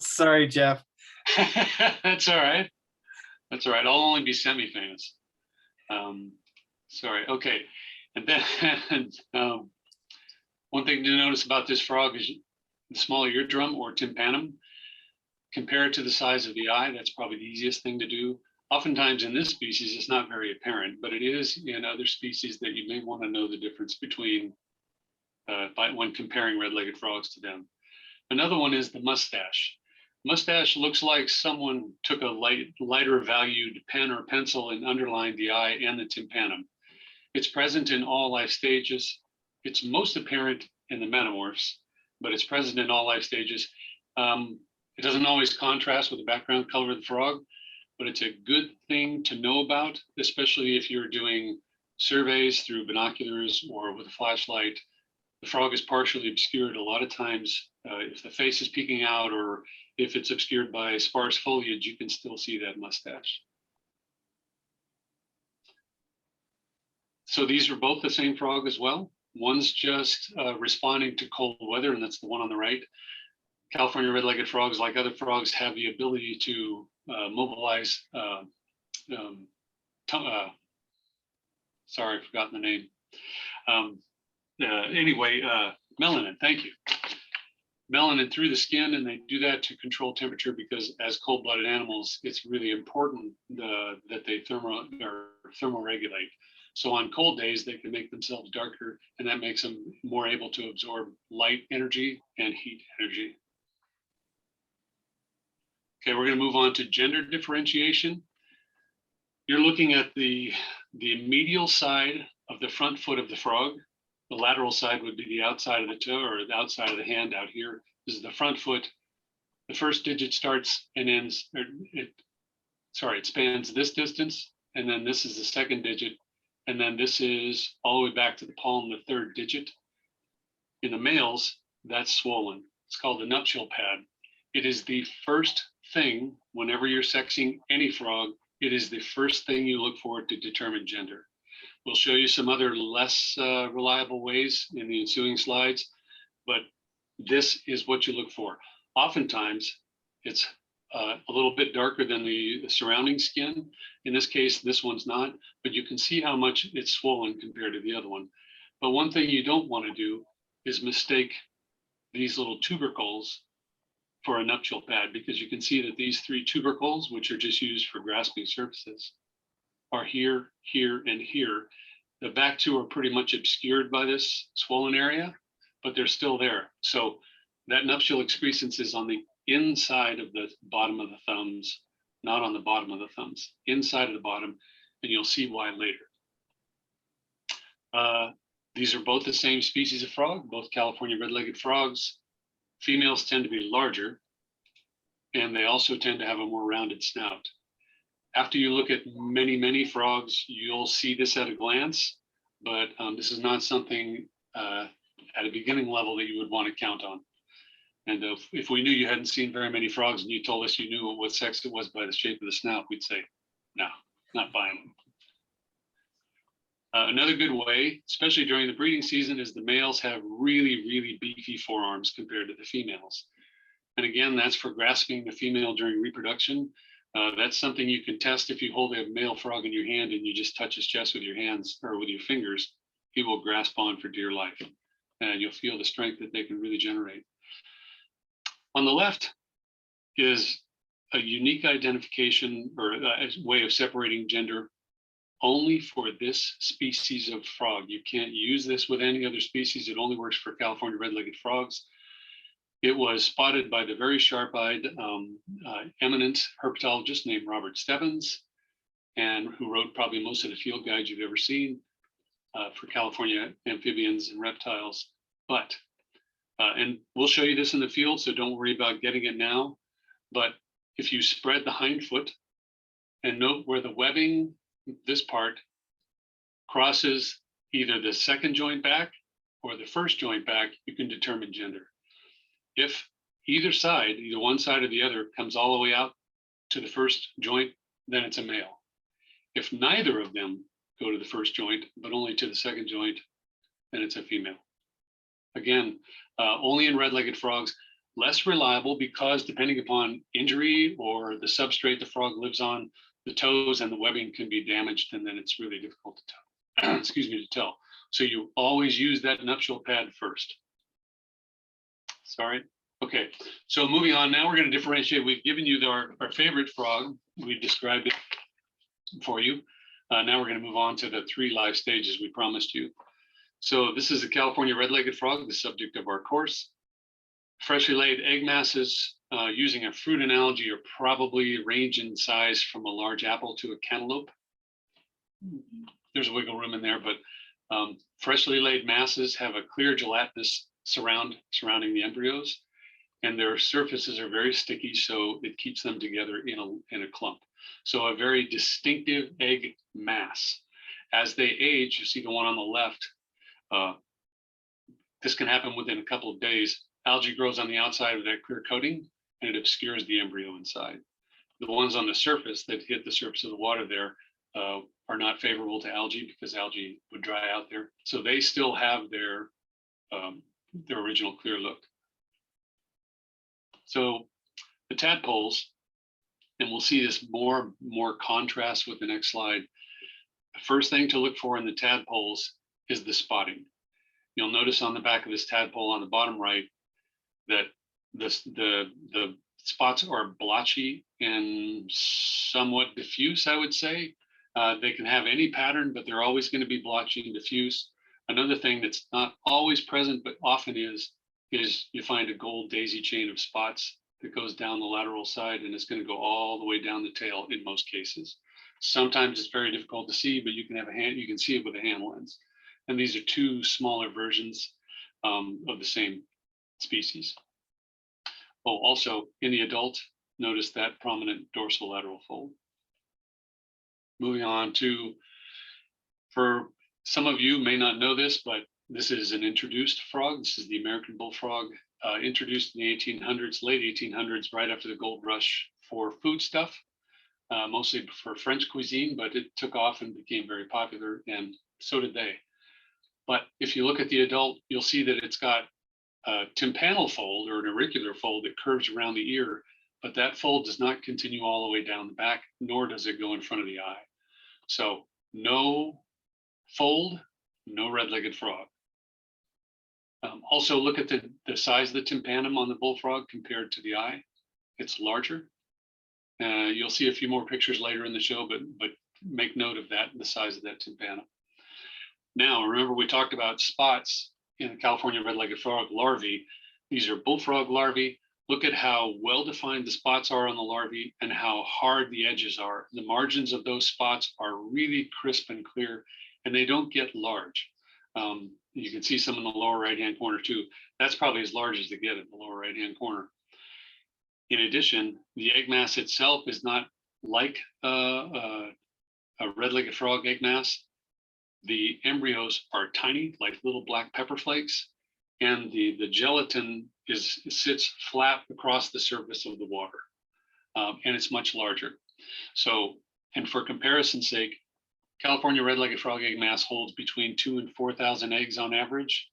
Sorry, Jeff. That's all right. That's all right. I'll only be semi-famous. Sorry. Okay. And then one thing to notice about this frog is the smaller eardrum or tympanum. Compare it to the size of the eye. That's probably the easiest thing to do. Oftentimes in this species, it's not very apparent, but it is in other species that you may want to know the difference between when comparing red-legged frogs to them. Another one is the mustache. Mustache looks like someone took a lighter valued pen or pencil and underlined the eye and the tympanum. It's present in all life stages. It's most apparent in the metamorphs, but it's present in all life stages. It doesn't always contrast with the background color of the frog, but it's a good thing to know about, especially if you're doing surveys through binoculars or with a flashlight. The frog is partially obscured a lot of times. If the face is peeking out or if it's obscured by sparse foliage, you can still see that mustache. So these are both the same frog as well. One's just responding to cold weather, and that's the one on the right. California red-legged frogs, like other frogs, have the ability to mobilize, sorry, I've forgotten the name. Anyway, melanin, thank you. Melanin through the skin, and they do that to control temperature because as cold-blooded animals, it's really important that they thermoregulate. So on cold days, they can make themselves darker, and that makes them more able to absorb light energy and heat energy. Okay, we're going to move on to gender differentiation. You're looking at the medial side of the front foot of the frog. The lateral side would be the outside of the toe or the outside of the hand out here. This is the front foot. The first digit starts and ends, it spans this distance, and then this is the second digit, and then this is all the way back to the palm, the third digit. In the males, that's swollen. It's called the nuptial pad. It is the first thing, whenever you're sexing any frog, it is the first thing you look for to determine gender. We'll show you some other less reliable ways in the ensuing slides, but this is what you look for. Oftentimes, it's a little bit darker than the surrounding skin. In this case, this one's not, but you can see how much it's swollen compared to the other one. But one thing you don't want to do is mistake these little tubercles for a nuptial pad, because you can see that these three tubercles, which are just used for grasping surfaces, are here, here, and here. The back two are pretty much obscured by this swollen area, but they're still there. So that nuptial excrescence is on the inside of the bottom of the thumbs, not on the bottom of the thumbs, inside of the bottom, and you'll see why later. These are both the same species of frog, both California red-legged frogs. Females tend to be larger, and they also tend to have a more rounded snout. After you look at many, many frogs, you'll see this at a glance, but this is not something at a beginning level that you would want to count on. And if we knew you hadn't seen very many frogs and you told us you knew what sex it was by the shape of the snout, we'd say, no, not buying them. Another good way, especially during the breeding season, is the males have really, really beefy forearms compared to the females. And again, that's for grasping the female during reproduction. That's something you can test if you hold a male frog in your hand and you just touch his chest with your hands or with your fingers. He will grasp on for dear life, and you'll feel the strength that they can really generate. On the left is a unique identification or a way of separating gender only for this species of frog. You can't use this with any other species. It only works for California red-legged frogs. It was spotted by the very sharp-eyed, eminent herpetologist named Robert Stebbins, and who wrote probably most of the field guides you've ever seen for California amphibians and reptiles. But, and we'll show you this in the field, so don't worry about getting it now. But if you spread the hind foot and note where the webbing, this part, crosses either the second joint back or the first joint back, you can determine gender. If either side, either one side or the other, comes all the way out to the first joint, then it's a male. If neither of them go to the first joint, but only to the second joint, then it's a female. Again, only in red-legged frogs. less reliable because depending upon injury or the substrate the frog lives on, the toes and the webbing can be damaged, and then it's really difficult to tell. Excuse me, to tell. So you always use that nuptial pad first. Sorry. Okay, so moving on, now we're going to differentiate. We've given you our favorite frog. We've described it for you. Now we're going to move on to the 3 life stages we promised you. So this is the California red-legged frog, the subject of our course. Freshly laid egg masses, using a fruit analogy, are probably range in size from a large apple to a cantaloupe. There's a wiggle room in there, but freshly laid masses have a clear gelatinous surrounding the embryos, and their surfaces are very sticky, so it keeps them together in a clump. So a very distinctive egg mass. As they age, you see the one on the left, this can happen within a couple of days. Algae grows on the outside of that clear coating, and it obscures the embryo inside. The ones on the surface that hit the surface of the water there are not favorable to algae because algae would dry out there. So they still have their original clear look. So the tadpoles, and we'll see this more contrast with the next slide. The first thing to look for in the tadpoles is the spotting. You'll notice on the back of this tadpole on the bottom right that the spots are blotchy and somewhat diffuse, I would say. They can have any pattern, but they're always going to be blotchy and diffuse. Another thing that's not always present, but often is you find a gold daisy chain of spots that goes down the lateral side, and it's going to go all the way down the tail in most cases. Sometimes it's very difficult to see, but you can see it with a hand lens. And these are 2 smaller versions of the same species. Oh, also in the adult, notice that prominent dorsolateral fold. Moving on to, for some of you may not know this, but this is an introduced frog. This is the American bullfrog, introduced in the 1800s, late 1800s, right after the gold rush for foodstuff, mostly for French cuisine, but it took off and became very popular, and so did they. But if you look at the adult, you'll see that it's got a tympanal fold or an auricular fold that curves around the ear, but that fold does not continue all the way down the back, nor does it go in front of the eye. So no fold, no red-legged frog. Also look at the size of the tympanum on the bullfrog compared to the eye. It's larger. You'll see a few more pictures later in the show, but make note of that, the size of that tympanum. Now, remember we talked about spots in the California red-legged frog larvae. These are bullfrog larvae. Look at how well-defined the spots are on the larvae and how hard the edges are. The margins of those spots are really crisp and clear, and they don't get large. You can see some in the lower right-hand corner too. That's probably as large as they get in the lower right-hand corner. In addition, the egg mass itself is not like a red-legged frog egg mass. The embryos are tiny, like little black pepper flakes, and the gelatin sits flat across the surface of the water, and it's much larger. So, and for comparison's sake, California red-legged frog egg mass holds between 2,000 and 4,000 eggs on average.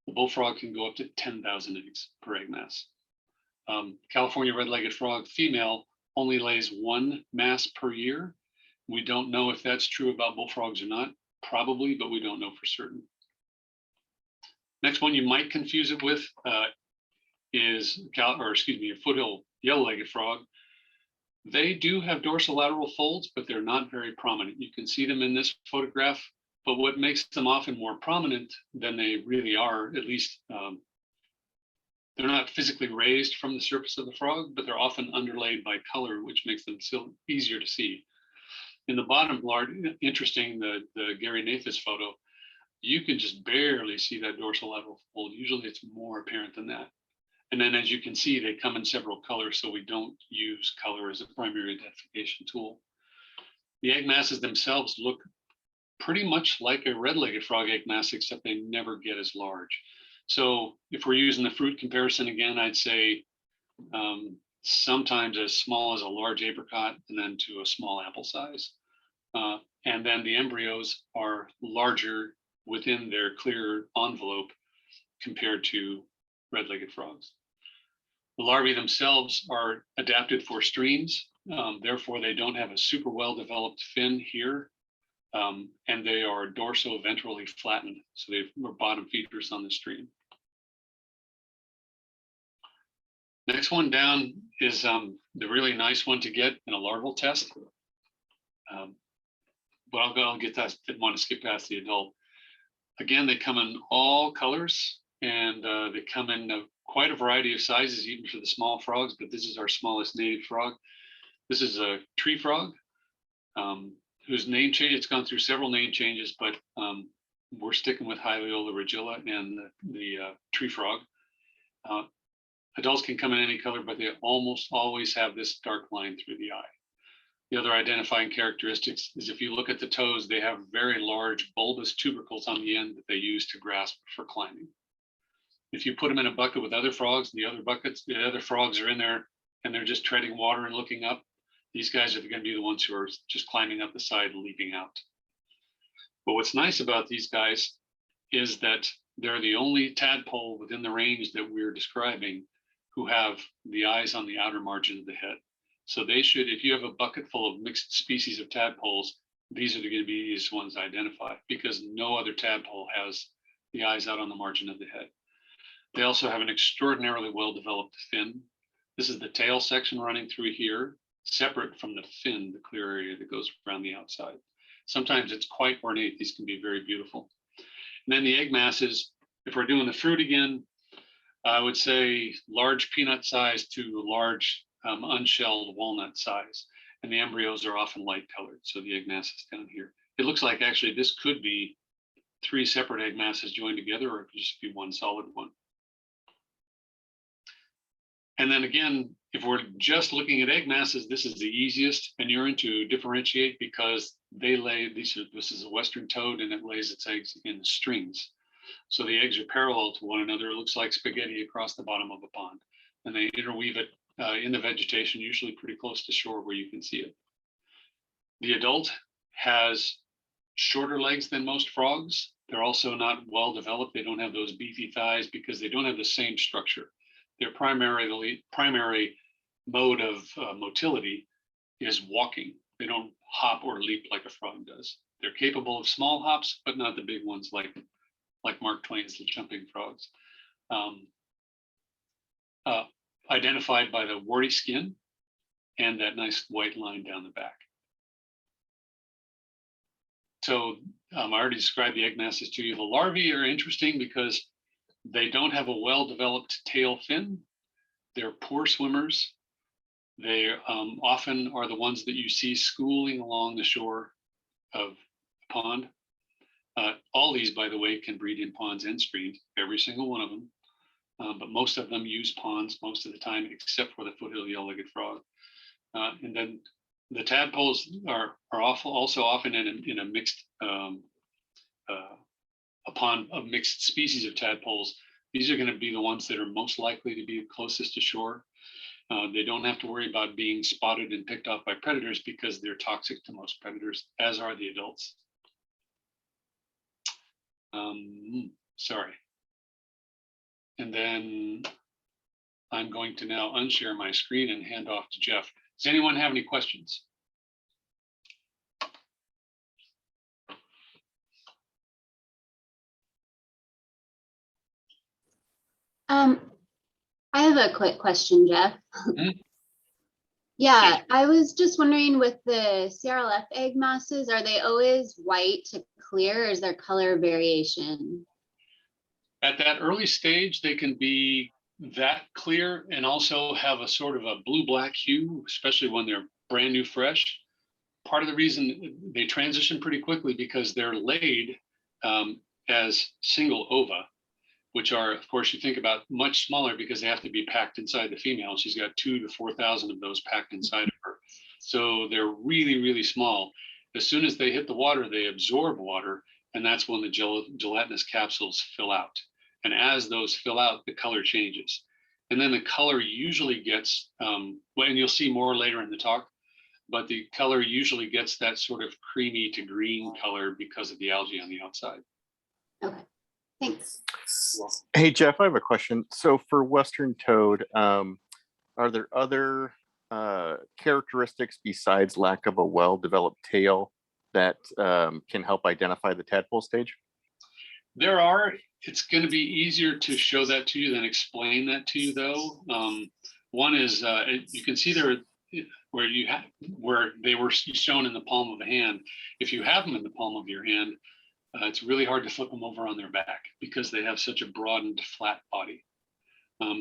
The bullfrog can go up to 10,000 eggs per egg mass. California red-legged frog female only lays 1 mass per year. We don't know if that's true about bullfrogs or not, probably, but we don't know for certain. Next one you might confuse it with is your foothill yellow-legged frog. They do have dorsolateral folds, but they're not very prominent. You can see them in this photograph, but what makes them often more prominent than they really are, at least they're not physically raised from the surface of the frog, but they're often underlaid by color, which makes them still easier to see. In the bottom part, interesting, the Gary Nathis photo, you can just barely see that dorsolateral fold. Usually it's more apparent than that. And then as you can see, they come in several colors, so we don't use color as a primary identification tool. The egg masses themselves look pretty much like a red-legged frog egg mass, except they never get as large. So if we're using the fruit comparison again, I'd say sometimes as small as a large apricot and then to a small apple size. And then the embryos are larger within their clear envelope compared to red-legged frogs. The larvae themselves are adapted for streams, therefore they don't have a super well-developed fin here, and they are dorso-ventrally flattened, so they're bottom feeders on the stream. Next one down is the really nice one to get in a larval test. But I'll get that, didn't want to skip past the adult. Again, they come in all colors, and they come in quite a variety of sizes, even for the small frogs, but this is our smallest native frog. This is a tree frog, whose name change, it's gone through several name changes, but we're sticking with Hylaeola regilla and the tree frog. Adults can come in any color, but they almost always have this dark line through the eye. The other identifying characteristics is if you look at the toes, they have very large bulbous tubercles on the end that they use to grasp for climbing. If you put them in a bucket with other frogs, the other frogs are in there and they're just treading water and looking up, these guys are going to be the ones who are just climbing up the side and leaping out. But what's nice about these guys is that they're the only tadpole within the range that we're describing who have the eyes on the outer margin of the head. So they should, if you have a bucket full of mixed species of tadpoles, these are going to be the easiest ones to identify because no other tadpole has the eyes out on the margin of the head. They also have an extraordinarily well-developed fin. This is the tail section running through here, separate from the fin, the clear area that goes around the outside. Sometimes it's quite ornate. These can be very beautiful. And then the egg masses, if we're doing the fruit again, I would say large peanut size to large unshelled walnut size. And the embryos are often light colored. So the egg mass is down here. It looks like actually this could be 3 separate egg masses joined together, or it could just be one solid one. And then again, if we're just looking at egg masses, this is the easiest inurin to differentiate because they lay, this is a Western toad and it lays its eggs in strings. So the eggs are parallel to one another. It looks like spaghetti across the bottom of a pond. And they interweave it in the vegetation, usually pretty close to shore where you can see it. The adult has shorter legs than most frogs. They're also not well developed. They don't have those beefy thighs because they don't have the same structure. Their primary mode of motility is walking. They don't hop or leap like a frog does. They're capable of small hops, but not the big ones like Mark Twain's The Jumping Frogs. Identified by the warty skin and that nice white line down the back. So I already described the egg masses to you. The larvae are interesting because they don't have a well-developed tail fin. They're poor swimmers. They often are the ones that you see schooling along the shore of a pond. All these, by the way, can breed in ponds and streams, every single one of them. But most of them use ponds most of the time, except for the foothill yellow-legged frog. And then the tadpoles are also often in a mixed a pond of mixed species of tadpoles. These are going to be the ones that are most likely to be closest to shore. They don't have to worry about being spotted and picked off by predators because they're toxic to most predators, as are the adults. Sorry. And then I'm going to now unshare my screen and hand off to Jeff. Does anyone have any questions? I have a quick question, Jeff. Yeah, I was just wondering with the CRLF egg masses, are they always white to clear, or is there color variation? At that early stage, they can be that clear and also have a sort of a blue-black hue, especially when they're brand new fresh. Part of the reason they transition pretty quickly because they're laid as single ova, which are, of course, you think about much smaller because they have to be packed inside the female. She's got 2,000 to 4,000 of those packed inside of her. So they're really, really small. As soon as they hit the water, they absorb water, and that's when the gelatinous capsules fill out. And as those fill out, the color changes. And then the color usually gets, and you'll see more later in the talk, but the color usually gets that sort of creamy to green color because of the algae on the outside. Okay. Thanks. Hey, Jeff, I have a question. So for Western toad, are there other characteristics besides lack of a well-developed tail that can help identify the tadpole stage? There are. It's going to be easier to show that to you than explain that to you, though. One is you can see there where they were shown in the palm of the hand. If you have them in the palm of your hand, it's really hard to flip them over on their back because they have such a broadened flat body.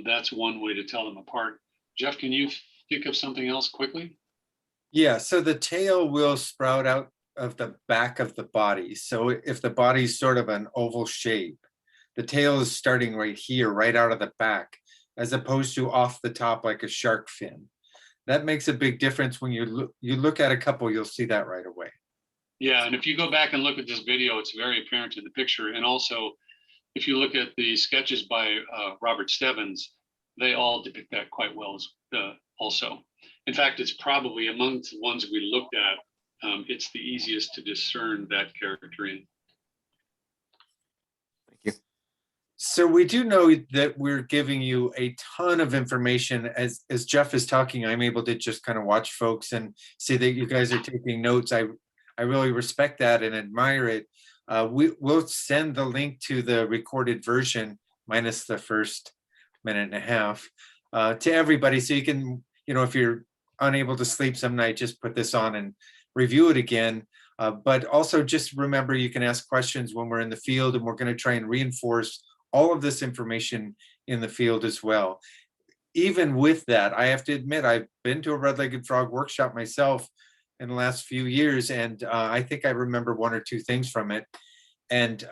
That's one way to tell them apart. Jeff, can you think of something else quickly? Yeah, so the tail will sprout out of the back of the body. So if the body's sort of an oval shape, the tail is starting right here, right out of the back, as opposed to off the top like a shark fin. That makes a big difference. When you look at a couple, you'll see that right away. Yeah, and if you go back and look at this video, it's very apparent in the picture. And also, if you look at the sketches by Robert Stebbins, they all depict that quite well also. In fact, it's probably among the ones we looked at, it's the easiest to discern that character in. Thank you. So we do know that we're giving you a ton of information. As Jeff is talking, I'm able to just kind of watch folks and see that you guys are taking notes. I really respect that and admire it. We'll send the link to the recorded version, minus the first minute and a half, to everybody. So you can, if you're unable to sleep some night, just put this on and review it again. But also just remember, you can ask questions when we're in the field, and we're going to try and reinforce all of this information in the field as well. Even with that, I have to admit, I've been to a red-legged frog workshop myself in the last few years, and I think I remember one or two things from it. And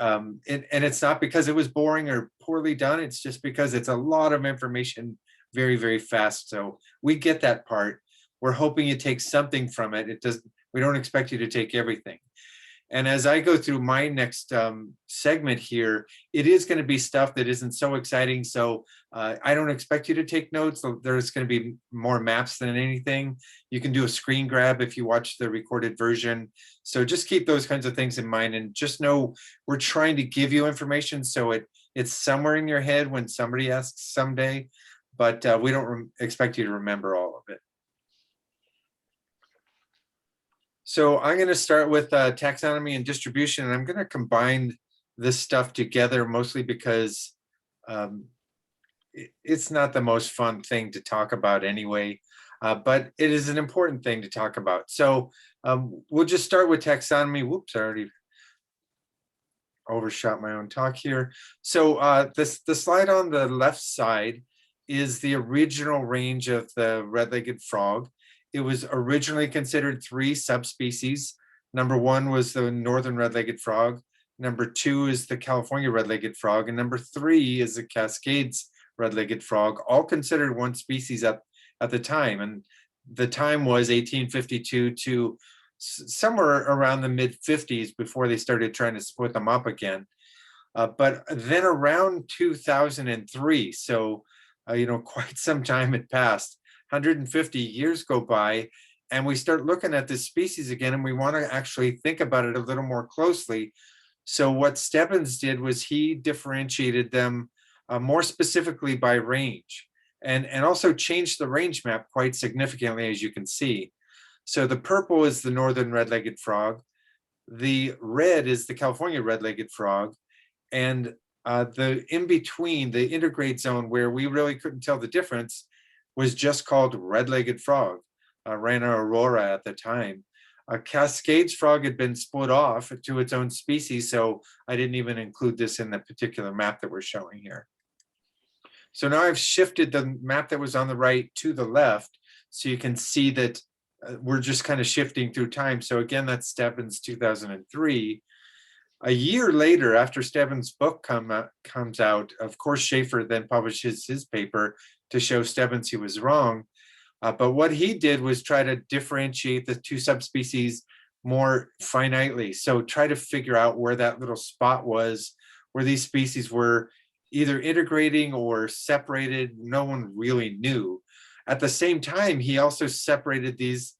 it's not because it was boring or poorly done. It's just because it's a lot of information very, very fast. So we get that part. We're hoping you take something from it. We don't expect you to take everything. And as I go through my next segment here, it is going to be stuff that isn't so exciting. So I don't expect you to take notes. There's going to be more maps than anything. You can do a screen grab if you watch the recorded version. So just keep those kinds of things in mind, and just know we're trying to give you information so it's somewhere in your head when somebody asks someday, but we don't expect you to remember all of it. So I'm going to start with taxonomy and distribution, and I'm going to combine this stuff together mostly because it's not the most fun thing to talk about anyway, but it is an important thing to talk about. So we'll just start with taxonomy. Whoops, I already overshot my own talk here. So the slide on the left side is the original range of the red-legged frog. It was originally considered 3 subspecies. Number 1 was the northern red-legged frog. Number 2 is the California red-legged frog. And number 3 is the Cascades red-legged frog, all considered one species at the time. And the time was 1852 to somewhere around the mid-50s before they started trying to split them up again. But then around 2003, so quite some time had passed. 150 years go by, and we start looking at this species again, and we want to actually think about it a little more closely. So what Stebbins did was he differentiated them more specifically by range, and also changed the range map quite significantly, as you can see. So the purple is the northern red-legged frog, the red is the California red-legged frog, and the in-between, the intergrade zone where we really couldn't tell the difference, was just called red-legged frog, Rana aurora at the time. Cascades frog had been split off to its own species, so I didn't even include this in the particular map that we're showing here. So now I've shifted the map that was on the right to the left, so you can see that we're just kind of shifting through time. So again, that's Stebbins 2003. A year later, after Stebbins' book comes out, of course, Schaefer then publishes his paper to show Stebbins he was wrong. But what he did was try to differentiate the 2 subspecies more finitely. So try to figure out where that little spot was, where these species were either integrating or separated. No one really knew. At the same time, he also separated these,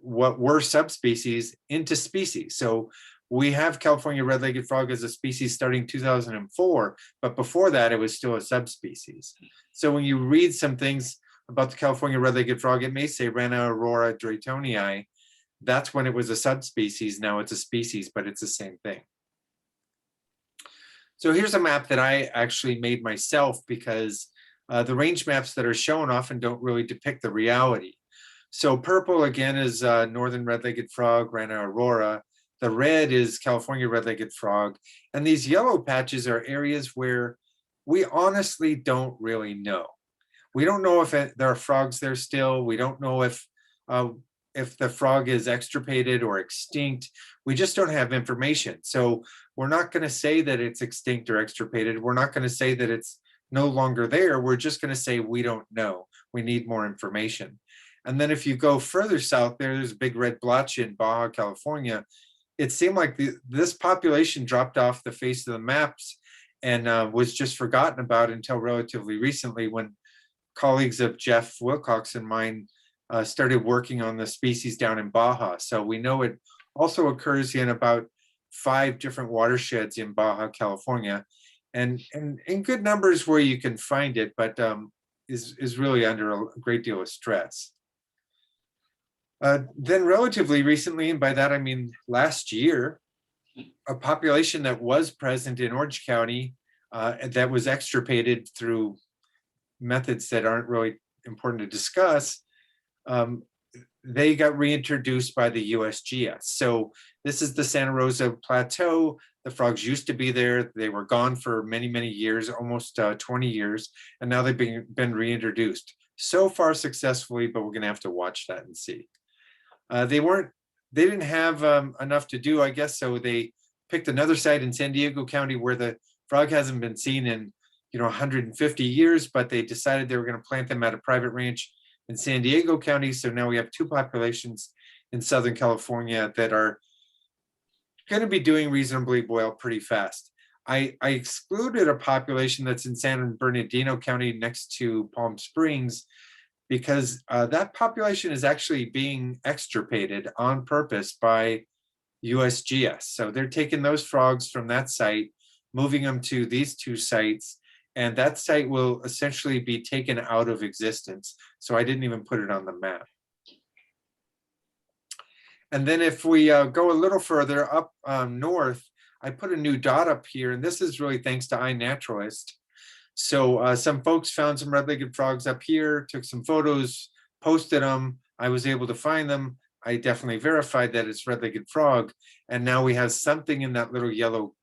what were subspecies, into species. So We have California red-legged frog as a species starting 2004, but before that, it was still a subspecies. So when you read some things about the California red-legged frog, it may say Rana aurora draytonii. That's when it was a subspecies. Now it's a species, but it's the same thing. So here's a map that I actually made myself because the range maps that are shown often don't really depict the reality. So purple again is northern red-legged frog, Rana aurora. The red is California red-legged frog. And these yellow patches are areas where we honestly don't really know. We don't know if there are frogs there still. We don't know if the frog is extirpated or extinct. We just don't have information. So we're not going to say that it's extinct or extirpated. We're not going to say that it's no longer there. We're just going to say we don't know. We need more information. And then if you go further south, there's a big red blotch in Baja California. It seemed like this population dropped off the face of the maps and was just forgotten about until relatively recently, when colleagues of Jeff Wilcox and mine started working on the species down in Baja. So we know it also occurs in about 5 different watersheds in Baja California, and in good numbers where you can find it, but is really under a great deal of stress. Then relatively recently, and by that I mean last year, a population that was present in Orange County that was extirpated through methods that aren't really important to discuss, they got reintroduced by the USGS. So this is the Santa Rosa Plateau. The frogs used to be there. They were gone for many, many years, almost 20 years, and now they've been reintroduced. So far successfully, but we're gonna have to watch that and see. They didn't have enough to do, I guess, so they picked another site in San Diego County where the frog hasn't been seen in 150 years, but they decided they were going to plant them at a private ranch in San Diego County. So now we have 2 populations in Southern California that are going to be doing reasonably well pretty fast. I excluded a population that's in San Bernardino County next to Palm Springs, because that population is actually being extirpated on purpose by USGS. So they're taking those frogs from that site, moving them to these 2 sites, and that site will essentially be taken out of existence. So I didn't even put it on the map. And then if we go a little further up north, I put a new dot up here, and this is really thanks to iNaturalist. So some folks found some red-legged frogs up here, took some photos, posted them. I was able to find them. I definitely verified that it's red-legged frog. And now we have something in that little yellow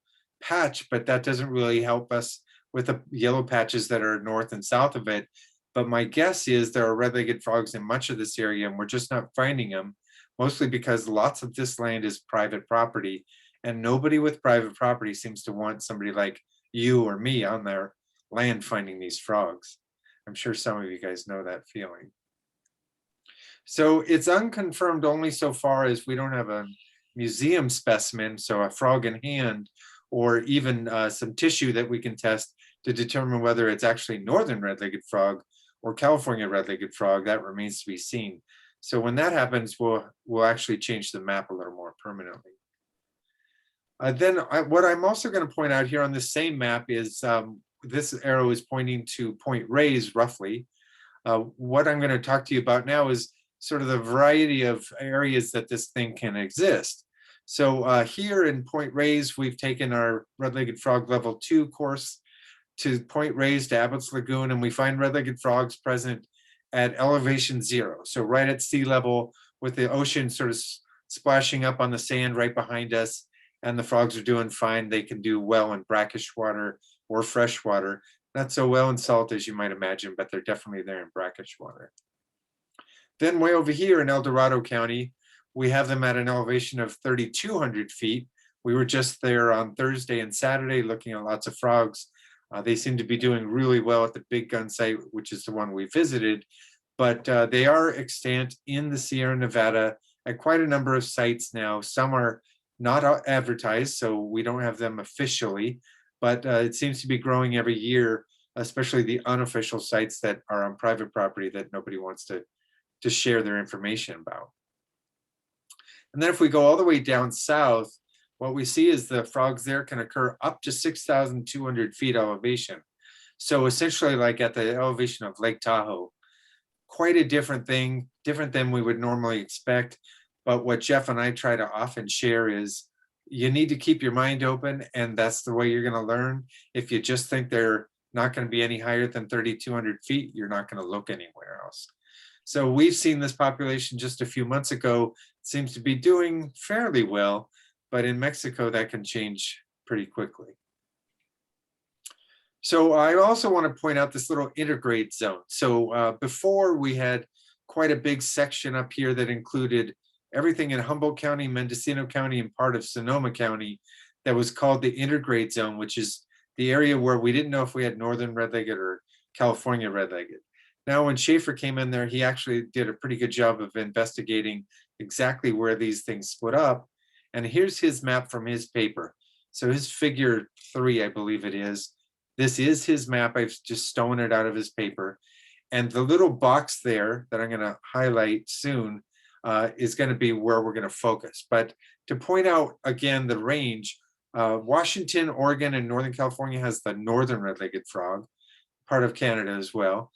patch, but that doesn't really help us with the yellow patches that are north and south of it. But my guess is there are red-legged frogs in much of this area, and we're just not finding them, mostly because lots of this land is private property, and nobody with private property seems to want somebody like you or me on their land finding these frogs. I'm sure some of you guys know that feeling. So it's unconfirmed only so far as we don't have a museum specimen, so a frog in hand, or even some tissue that we can test to determine whether it's actually northern red-legged frog or California red-legged frog. That remains to be seen. So when that happens, we'll actually change the map a little more permanently. What I'm also going to point out here on this same map is this arrow is pointing to Point Reyes, roughly. What I'm going to talk to you about now is sort of the variety of areas that this thing can exist. So here in Point Reyes, we've taken our red-legged frog level 2 course to Point Reyes to Abbott's Lagoon, and we find red-legged frogs present at elevation 0. So right at sea level, with the ocean sort of splashing up on the sand right behind us, and the frogs are doing fine. They can do well in brackish water or fresh water. Not so well in salt as you might imagine, but they're definitely there in brackish water. Then way over here in El Dorado County, we have them at an elevation of 3,200 feet. We were just there on Thursday and Saturday looking at lots of frogs. They seem to be doing really well at the Big Gun site, which is the one we visited, but they are extant in the Sierra Nevada at quite a number of sites now. Some are not advertised, so we don't have them officially, but it seems to be growing every year, especially the unofficial sites that are on private property that nobody wants to share their information about. And then if we go all the way down south, what we see is the frogs there can occur up to 6,200 feet elevation. So essentially like at the elevation of Lake Tahoe, quite a different thing, different than we would normally expect. But what Jeff and I try to often share is you need to keep your mind open, and that's the way you're going to learn. If you just think they're not going to be any higher than 3,200 feet, you're not going to look anywhere else. So we've seen this population just a few months ago, seems to be doing fairly well, but in Mexico that can change pretty quickly. So I also want to point out this little intergrade zone. So before we had quite a big section up here that included everything in Humboldt County, Mendocino County, and part of Sonoma County that was called the intergrade zone, which is the area where we didn't know if we had northern red-legged or California red-legged. Now, when Schaefer came in there, he actually did a pretty good job of investigating exactly where these things split up. And here's his map from his paper. So his figure 3, I believe it is. This is his map. I've just stolen it out of his paper. And the little box there that I'm going to highlight soon is going to be where we're going to focus. But to point out again the range, Washington, Oregon, and Northern California has the northern red-legged frog, part of Canada as well.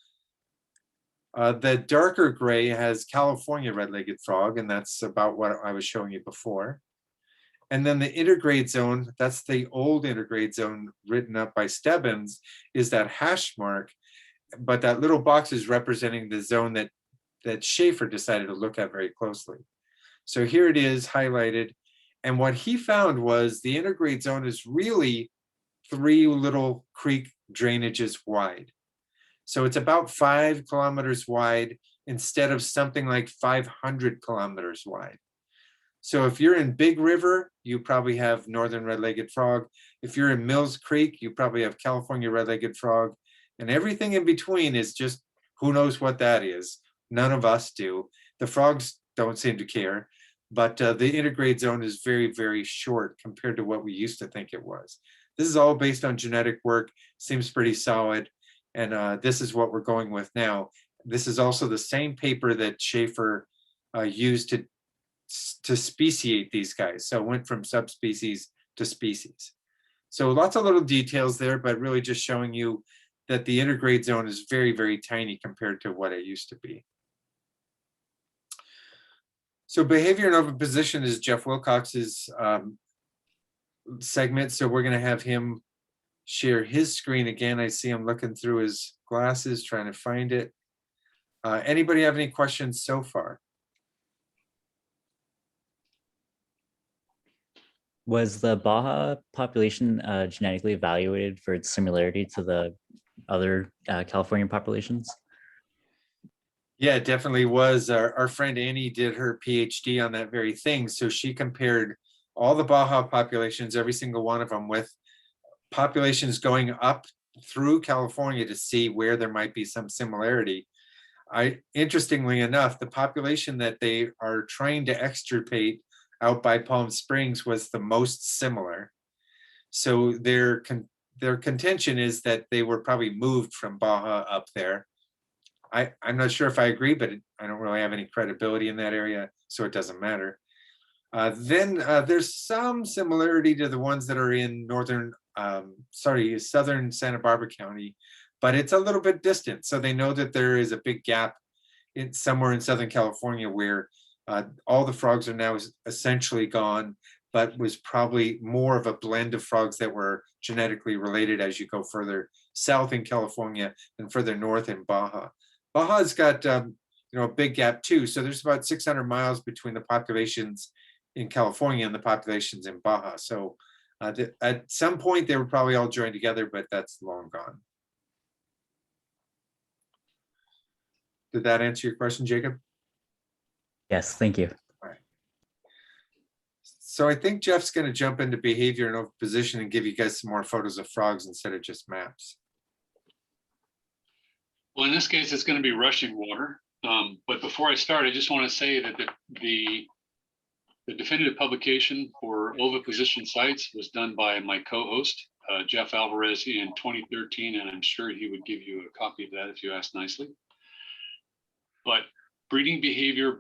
The darker gray has California red-legged frog, and that's about what I was showing you before. And then the intergrade zone, that's the old intergrade zone written up by Stebbins, is that hash mark, but that little box is representing the zone that Schaefer decided to look at very closely. So here it is highlighted. And what he found was the intergrade zone is really 3 little creek drainages wide. So it's about 5 kilometers wide instead of something like 500 kilometers wide. So if you're in Big River, you probably have northern red-legged frog. If you're in Mills Creek, you probably have California red-legged frog. And everything in between is just who knows what that is. None of us do. The frogs don't seem to care. But the intergrade zone is very, very short compared to what we used to think it was. This is all based on genetic work, seems pretty solid. And this is what we're going with now. This is also the same paper that Schaefer used to speciate these guys. So it went from subspecies to species. So lots of little details there, but really just showing you that the intergrade zone is very, very tiny compared to what it used to be. So behavior and oviposition is Jeff Wilcox's segment. So we're going to have him share his screen again. I see him looking through his glasses, trying to find it. Anybody have any questions so far? Was the Baja population genetically evaluated for its similarity to the other California populations? Yeah, it definitely was. Our friend Annie did her PhD on that very thing. So she compared all the Baja populations, every single one of them, with populations going up through California to see where there might be some similarity. Interestingly enough, the population that they are trying to extirpate out by Palm Springs was the most similar. So their contention is that they were probably moved from Baja up there. I'm not sure if I agree, but I don't really have any credibility in that area, so it doesn't matter. Then there's some similarity to the ones that are in southern Santa Barbara County, but it's a little bit distant. So they know that there is a big gap somewhere in Southern California where all the frogs are now essentially gone, but was probably more of a blend of frogs that were genetically related as you go further south in California and further north in Baja. Baja's got a big gap too. So there's about 600 miles between the populations in California and the populations in Baja. So at some point they were probably all joined together, but that's long gone. Did that answer your question, Jacob? Yes, thank you. All right. So I think Jeff's going to jump into behavior and oviposition and give you guys some more photos of frogs instead of just maps. Well, in this case, it's going to be rushing water. But before I start, I just want to say that the definitive publication for oviposition sites was done by my co-host, Jeff Alvarez, in 2013, and I'm sure he would give you a copy of that if you ask nicely. But breeding behavior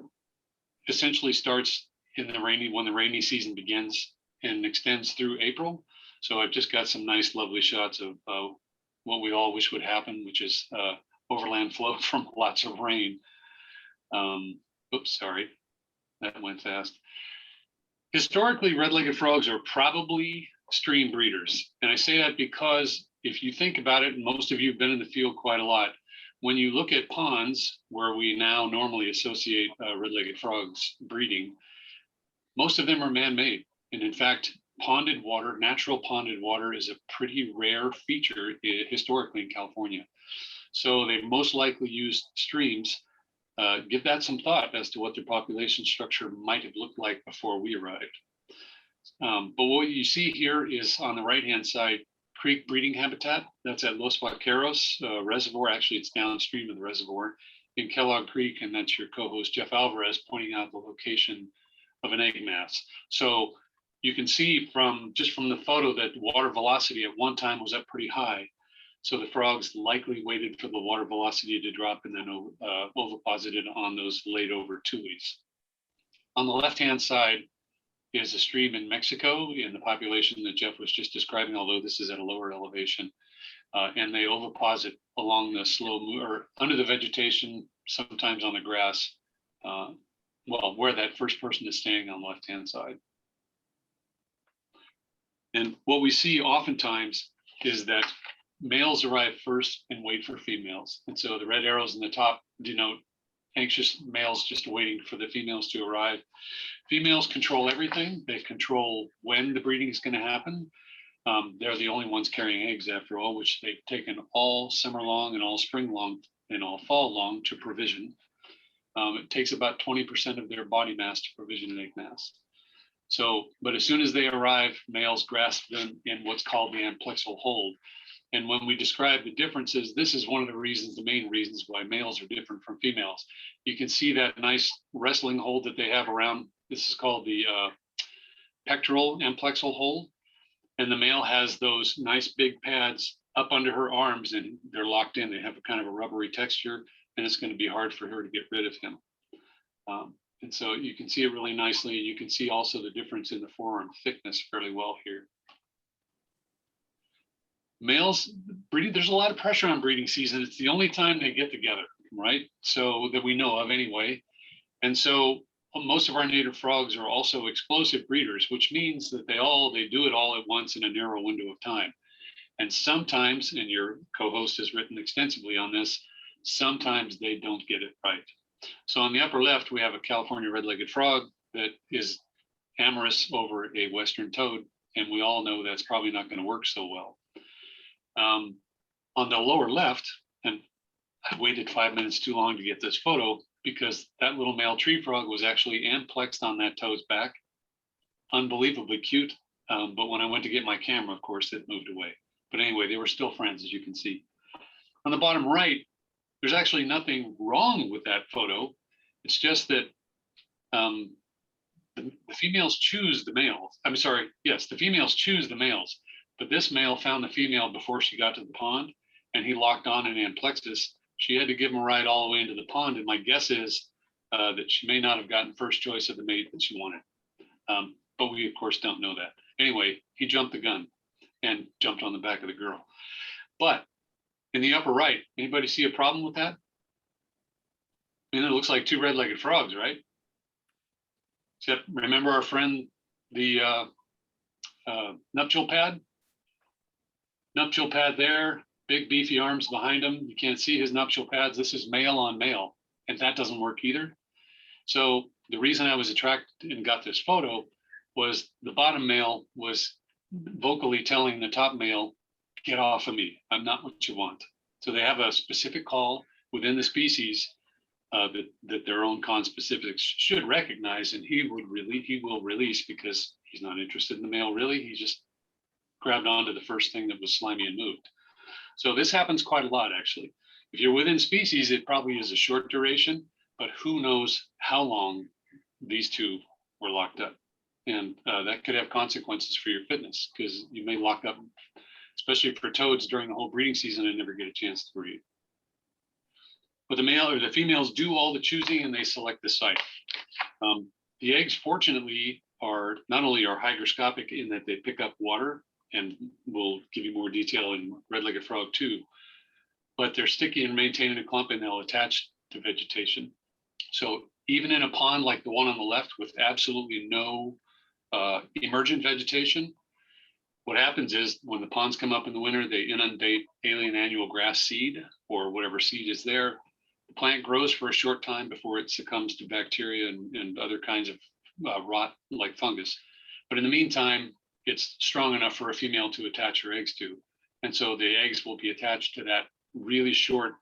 essentially starts in when the rainy season begins. and extends through April. So I've just got some nice, lovely shots of what we all wish would happen, which is overland flow from lots of rain. Oops, sorry, that went fast. Historically, red-legged frogs are probably stream breeders. And I say that because if you think about it, and most of you have been in the field quite a lot, when you look at ponds where we now normally associate red-legged frogs breeding, most of them are man-made. And in fact, ponded water, natural ponded water, is a pretty rare feature historically in California. So they most likely used streams. Give that some thought as to what their population structure might have looked like before we arrived. But what you see here is on the right-hand side, creek breeding habitat. That's at Los Vaqueros Reservoir. Actually, it's downstream of the reservoir in Kellogg Creek, and that's your co-host Jeff Alvarez pointing out the location of an egg mass. So you can see just from the photo that water velocity at one time was up pretty high. So the frogs likely waited for the water velocity to drop and then oviposited on those laid over tules. On the left-hand side is a stream in Mexico in the population that Jeff was just describing, although this is at a lower elevation. And they oviposit along the slow or under the vegetation, sometimes on the grass, well, where that first person is standing on the left-hand side. And what we see oftentimes is that males arrive first and wait for females. And so the red arrows in the top denote anxious males just waiting for the females to arrive. Females control everything. They control when the breeding is going to happen. They're the only ones carrying eggs after all, which they've taken all summer long and all spring long and all fall long to provision. It takes about 20% of their body mass to provision an egg mass. So, but as soon as they arrive, males grasp them in what's called the amplexal hold. And when we describe the differences, this is one of the reasons, the main reasons why males are different from females. You can see that nice wrestling hold that they have around, this is called the pectoral amplexal hold. And the male has those nice big pads up under her arms and they're locked in. They have a kind of a rubbery texture and it's going to be hard for her to get rid of him. And so you can see it really nicely. And you can see also the difference in the forearm thickness fairly well here. Males breeding, there's a lot of pressure on breeding season. It's the only time they get together, right? So that we know of anyway. And so most of our native frogs are also explosive breeders, which means that they do it all at once in a narrow window of time. And sometimes, and your co-host has written extensively on this, sometimes they don't get it right. So on the upper left, we have a California red-legged frog that is amorous over a Western toad. And we all know that's probably not going to work so well. On the lower left, and I waited 5 minutes too long to get this photo because that little male tree frog was actually amplexed on that toad's back. Unbelievably cute. But when I went to get my camera, of course, it moved away. But anyway, they were still friends, as you can see. On the bottom right, there's actually nothing wrong with that photo. It's just that the females choose the males. I'm sorry, yes, the females choose the males. But this male found the female before she got to the pond, and he locked on an amplexus. She had to give him a ride all the way into the pond, and my guess is that she may not have gotten first choice of the mate that she wanted. But we, of course, don't know that. Anyway, he jumped the gun and jumped on the back of the girl. But in the upper right, anybody see a problem with that? I mean, it looks like two red-legged frogs, right? Except remember our friend, the nuptial pad? Nuptial pad there, big beefy arms behind him. You can't see his nuptial pads. This is male on male, and that doesn't work either. So the reason I was attracted and got this photo was the bottom male was vocally telling the top male, get off of me. I'm not what you want. So they have a specific call within the species that their own conspecifics should recognize, and he will release because he's not interested in the male really. He just grabbed onto the first thing that was slimy and moved. So this happens quite a lot, actually. If you're within species, it probably is a short duration, but who knows how long these two were locked up. And that could have consequences for your fitness because you may lock up, especially for toads during the whole breeding season and never get a chance to breed. But the male or the females do all the choosing and they select the site. The eggs, fortunately, are not only are hygroscopic in that they pick up water, and we'll give you more detail in red-legged frog too, but they're sticky and maintaining a clump, and they'll attach to vegetation. So even in a pond like the one on the left with absolutely no emergent vegetation, what happens is when the ponds come up in the winter, they inundate alien annual grass seed or whatever seed is there. The plant grows for a short time before it succumbs to bacteria and other kinds of rot like fungus. But in the meantime, it's strong enough for a female to attach her eggs to. And so the eggs will be attached to that really short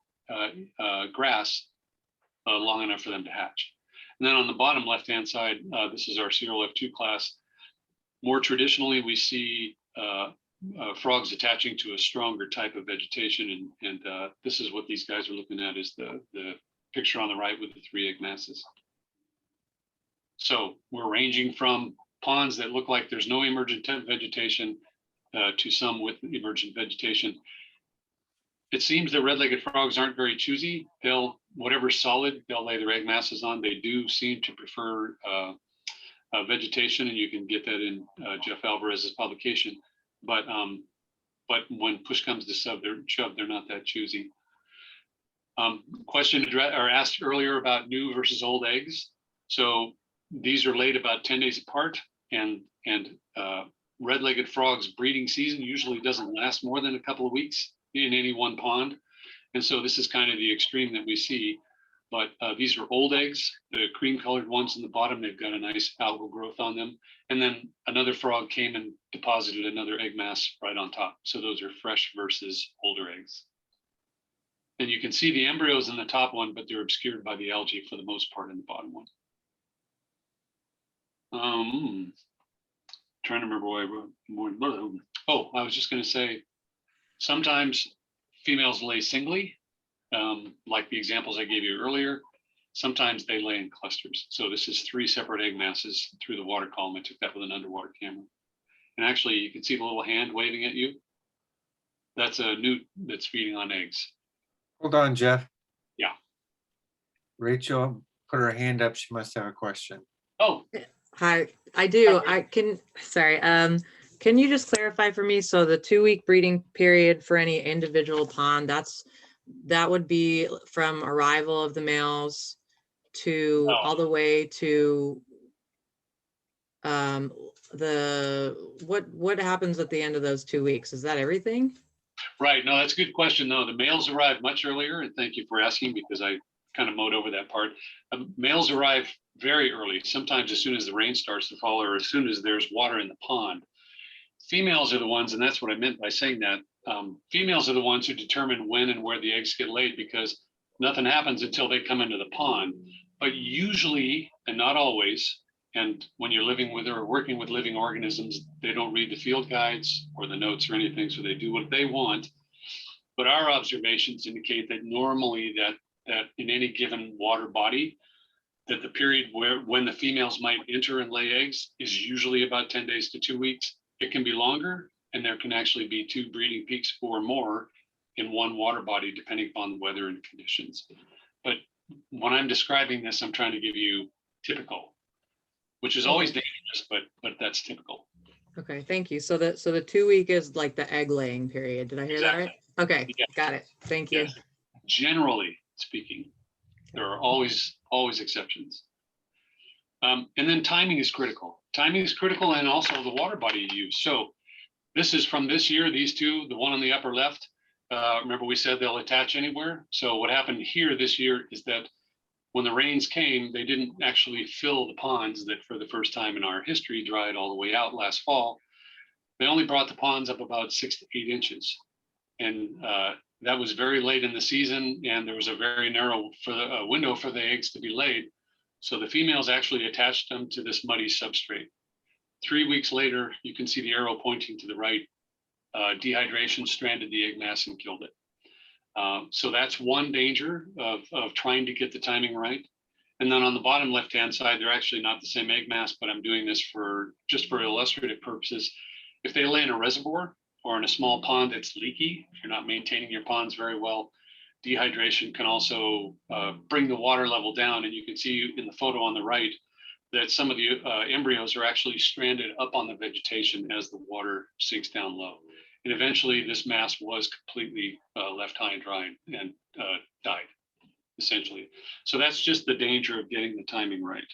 grass long enough for them to hatch. And then on the bottom left-hand side, this is our CRLF2 class. More traditionally, we see frogs attaching to a stronger type of vegetation. And this is what these guys are looking at, is the picture on the right with the 3 egg masses. So we're ranging from ponds that look like there's no emergent vegetation to some with emergent vegetation. It seems that red-legged frogs aren't very choosy. They'll, whatever's solid, they'll lay their egg masses on. They do seem to prefer vegetation, and you can get that in Jeff Alvarez's publication. But when push comes to shove, they're not that choosy. Question asked earlier about new versus old eggs. So these are laid about 10 days apart, and red-legged frogs breeding season usually doesn't last more than a couple of weeks in any one pond. And so this is kind of the extreme that we see. But these are old eggs, the cream colored ones in the bottom, they've got a nice algal growth on them. And then another frog came and deposited another egg mass right on top. So those are fresh versus older eggs. And you can see the embryos in the top one, but they're obscured by the algae for the most part in the bottom one. Trying to remember why I wrote more. Oh, I was just going to say, sometimes females lay singly, like the examples I gave you earlier. Sometimes they lay in clusters. So this is 3 separate egg masses through the water column. I took that with an underwater camera. And actually, you can see the little hand waving at you. That's a newt that's feeding on eggs. Hold on, Jeff. Yeah. Rachel put her hand up. She must have a question. Oh, Hi, I do. Sorry. Can you just clarify for me? So the 2-week breeding period for any individual pond, that would be from arrival of the males to all the way to what happens at the end of those 2 weeks? Is that everything? right. No, that's a good question, though. The males arrive much earlier, and thank you for asking, because I kind of mowed over that part. Males arrive very early, sometimes as soon as the rain starts to fall or as soon as there's water in the pond. Females are the ones, and that's what I meant by saying that, females are the ones who determine when and where the eggs get laid, because nothing happens until they come into the pond. But usually, and not always, and when you're living with or working with living organisms, they don't read the field guides or the notes or anything, so they do what they want. But our observations indicate that normally that in any given water body, that the period when the females might enter and lay eggs is usually about 10 days to 2 weeks. It can be longer, and there can actually be 2 breeding peaks or more in one water body, depending upon the weather and conditions. But when I'm describing this, I'm trying to give you typical, which is always dangerous, but that's typical. Okay, thank you. So the 2-week is like the egg laying period. Did I hear that right? Okay, Yes. got it. Thank you. Yes. Generally speaking, there are always exceptions. And then timing is critical. Timing is critical, and also the water body you use. So this is from this year, these 2, the one on the upper left, remember we said they'll attach anywhere. So what happened here this year is that when the rains came, they didn't actually fill the ponds that for the first time in our history dried all the way out last fall. They only brought the ponds up about 6 to 8 inches. And that was very late in the season, and there was a very narrow window for the eggs to be laid. So the females actually attached them to this muddy substrate. 3 weeks later, you can see the arrow pointing to the right. Dehydration stranded the egg mass and killed it. So that's one danger of trying to get the timing right. And then on the bottom left-hand side, they're actually not the same egg mass, but I'm doing this just for illustrative purposes. If they lay in a reservoir or in a small pond that's leaky, if you're not maintaining your ponds very well, dehydration can also bring the water level down. And you can see in the photo on the right, that some of the embryos are actually stranded up on the vegetation as the water sinks down low. And eventually this mass was completely left high and dry and died, essentially. So that's just the danger of getting the timing right.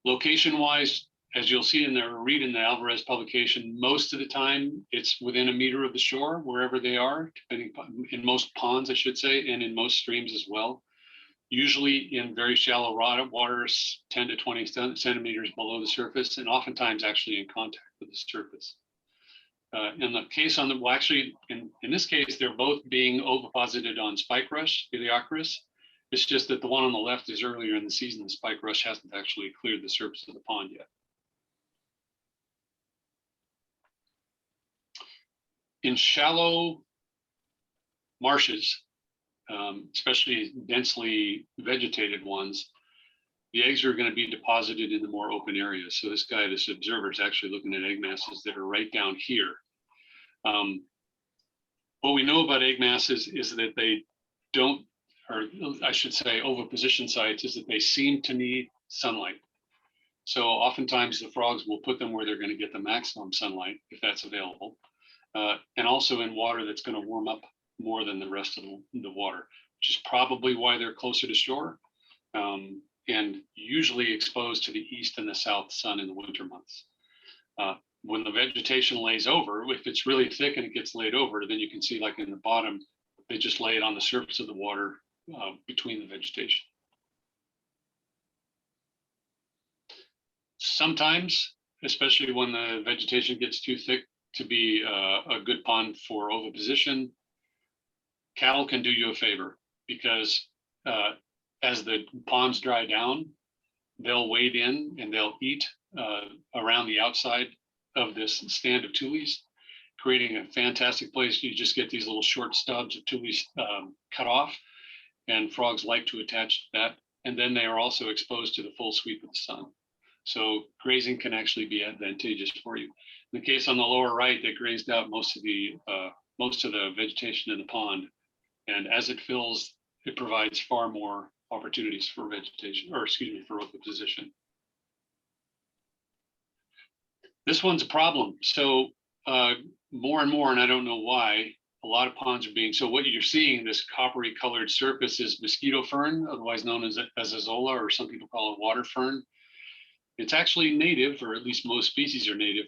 Location-wise, as you'll see in the read in the Alvarez publication, most of the time it's within a meter of the shore, wherever they are, depending upon, in most ponds, I should say, and in most streams as well. Usually in very shallow waters, 10 to 20 centimeters below the surface, and oftentimes actually in contact with the surface. In the case on the, well, actually, in this case, they're both being oviposited on spike rush, Heliocris. It's just that the one on the left is earlier in the season. The spike rush hasn't actually cleared the surface of the pond yet. In shallow marshes, especially densely vegetated ones, the eggs are going to be deposited in the more open areas. So this guy, this observer, is actually looking at egg masses that are right down here. What we know about egg masses is that they don't, or I should say oviposition sites, is that they seem to need sunlight. So oftentimes the frogs will put them where they're going to get the maximum sunlight, if that's available. And also in water that's going to warm up more than the rest of the water, which is probably why they're closer to shore, and usually exposed to the east and the south sun in the winter months. When the vegetation lays over, if it's really thick and it gets laid over, then you can see, like in the bottom, they just lay it on the surface of the water between the vegetation. Sometimes, especially when the vegetation gets too thick to be a good pond for oviposition, cattle can do you a favor, because as the ponds dry down, they'll wade in and they'll eat around the outside of this stand of tules, creating a fantastic place. You just get these little short stubs of tules cut off, and frogs like to attach to that. And then they are also exposed to the full sweep of the sun. So grazing can actually be advantageous for you. In the case on the lower right, they grazed out most of the vegetation in the pond. And as it fills, it provides far more opportunities for vegetation, or excuse me, for oviposition. This one's a problem. So more and more, and I don't know why, a lot of ponds are being, so what you're seeing, this coppery colored surface, is mosquito fern, otherwise known as azolla, or some people call it water fern. It's actually native, or at least most species are native,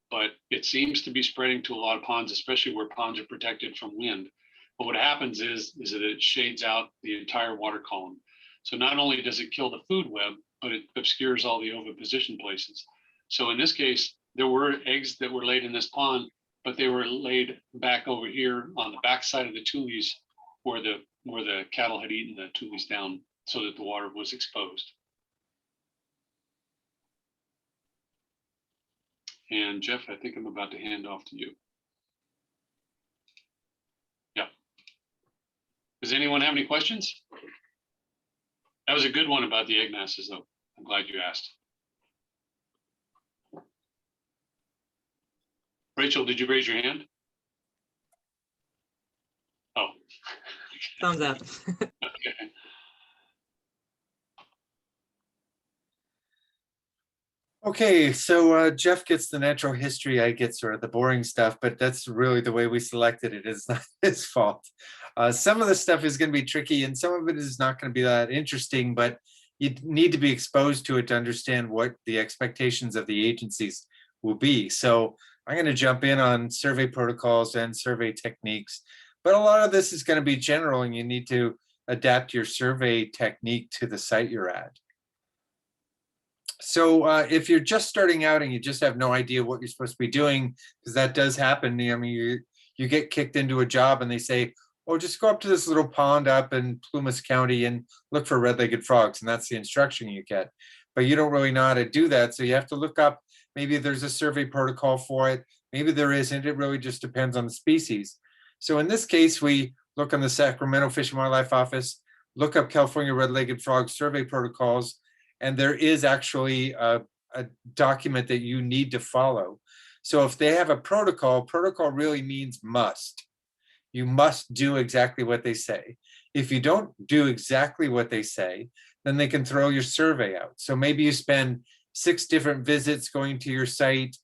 but it seems to be spreading to a lot of ponds, especially where ponds are protected from wind. But what happens is that it shades out the entire water column. So not only does it kill the food web, but it obscures all the oviposition places. So in this case, there were eggs that were laid in this pond, but they were laid back over here on the back side of the tules, where the cattle had eaten the tules down, so that the water was exposed. And Jeff, I think I'm about to hand off to you. Yeah. Does anyone have any questions? That was a good one about the egg masses, though. I'm glad you asked. Rachel, did you raise your hand? Oh. Thumbs up. Okay. Okay, so Jeff gets the natural history, I get sort of the boring stuff, but that's really the way we selected it. It's not his fault. Some of the stuff is going to be tricky, and some of it is not going to be that interesting, but you need to be exposed to it to understand what the expectations of the agencies will be. So I'm going to jump in on survey protocols and survey techniques, but a lot of this is going to be general, and you need to adapt your survey technique to the site you're at. So if you're just starting out and you just have no idea what you're supposed to be doing, because that does happen. I mean, you get kicked into a job and they say, oh, just go up to this little pond up in Plumas County and look for red-legged frogs. And that's the instruction you get. But you don't really know how to do that. So you have to look up, maybe there's a survey protocol for it. Maybe there isn't. It really just depends on the species. So in this case, we look on the Sacramento Fish and Wildlife Office, look up California red-legged frog survey protocols, and there is actually a document that you need to follow. So if they have a protocol really means must. You must do exactly what they say. If you don't do exactly what they say, then they can throw your survey out. So maybe you spend 6 different visits going to your site,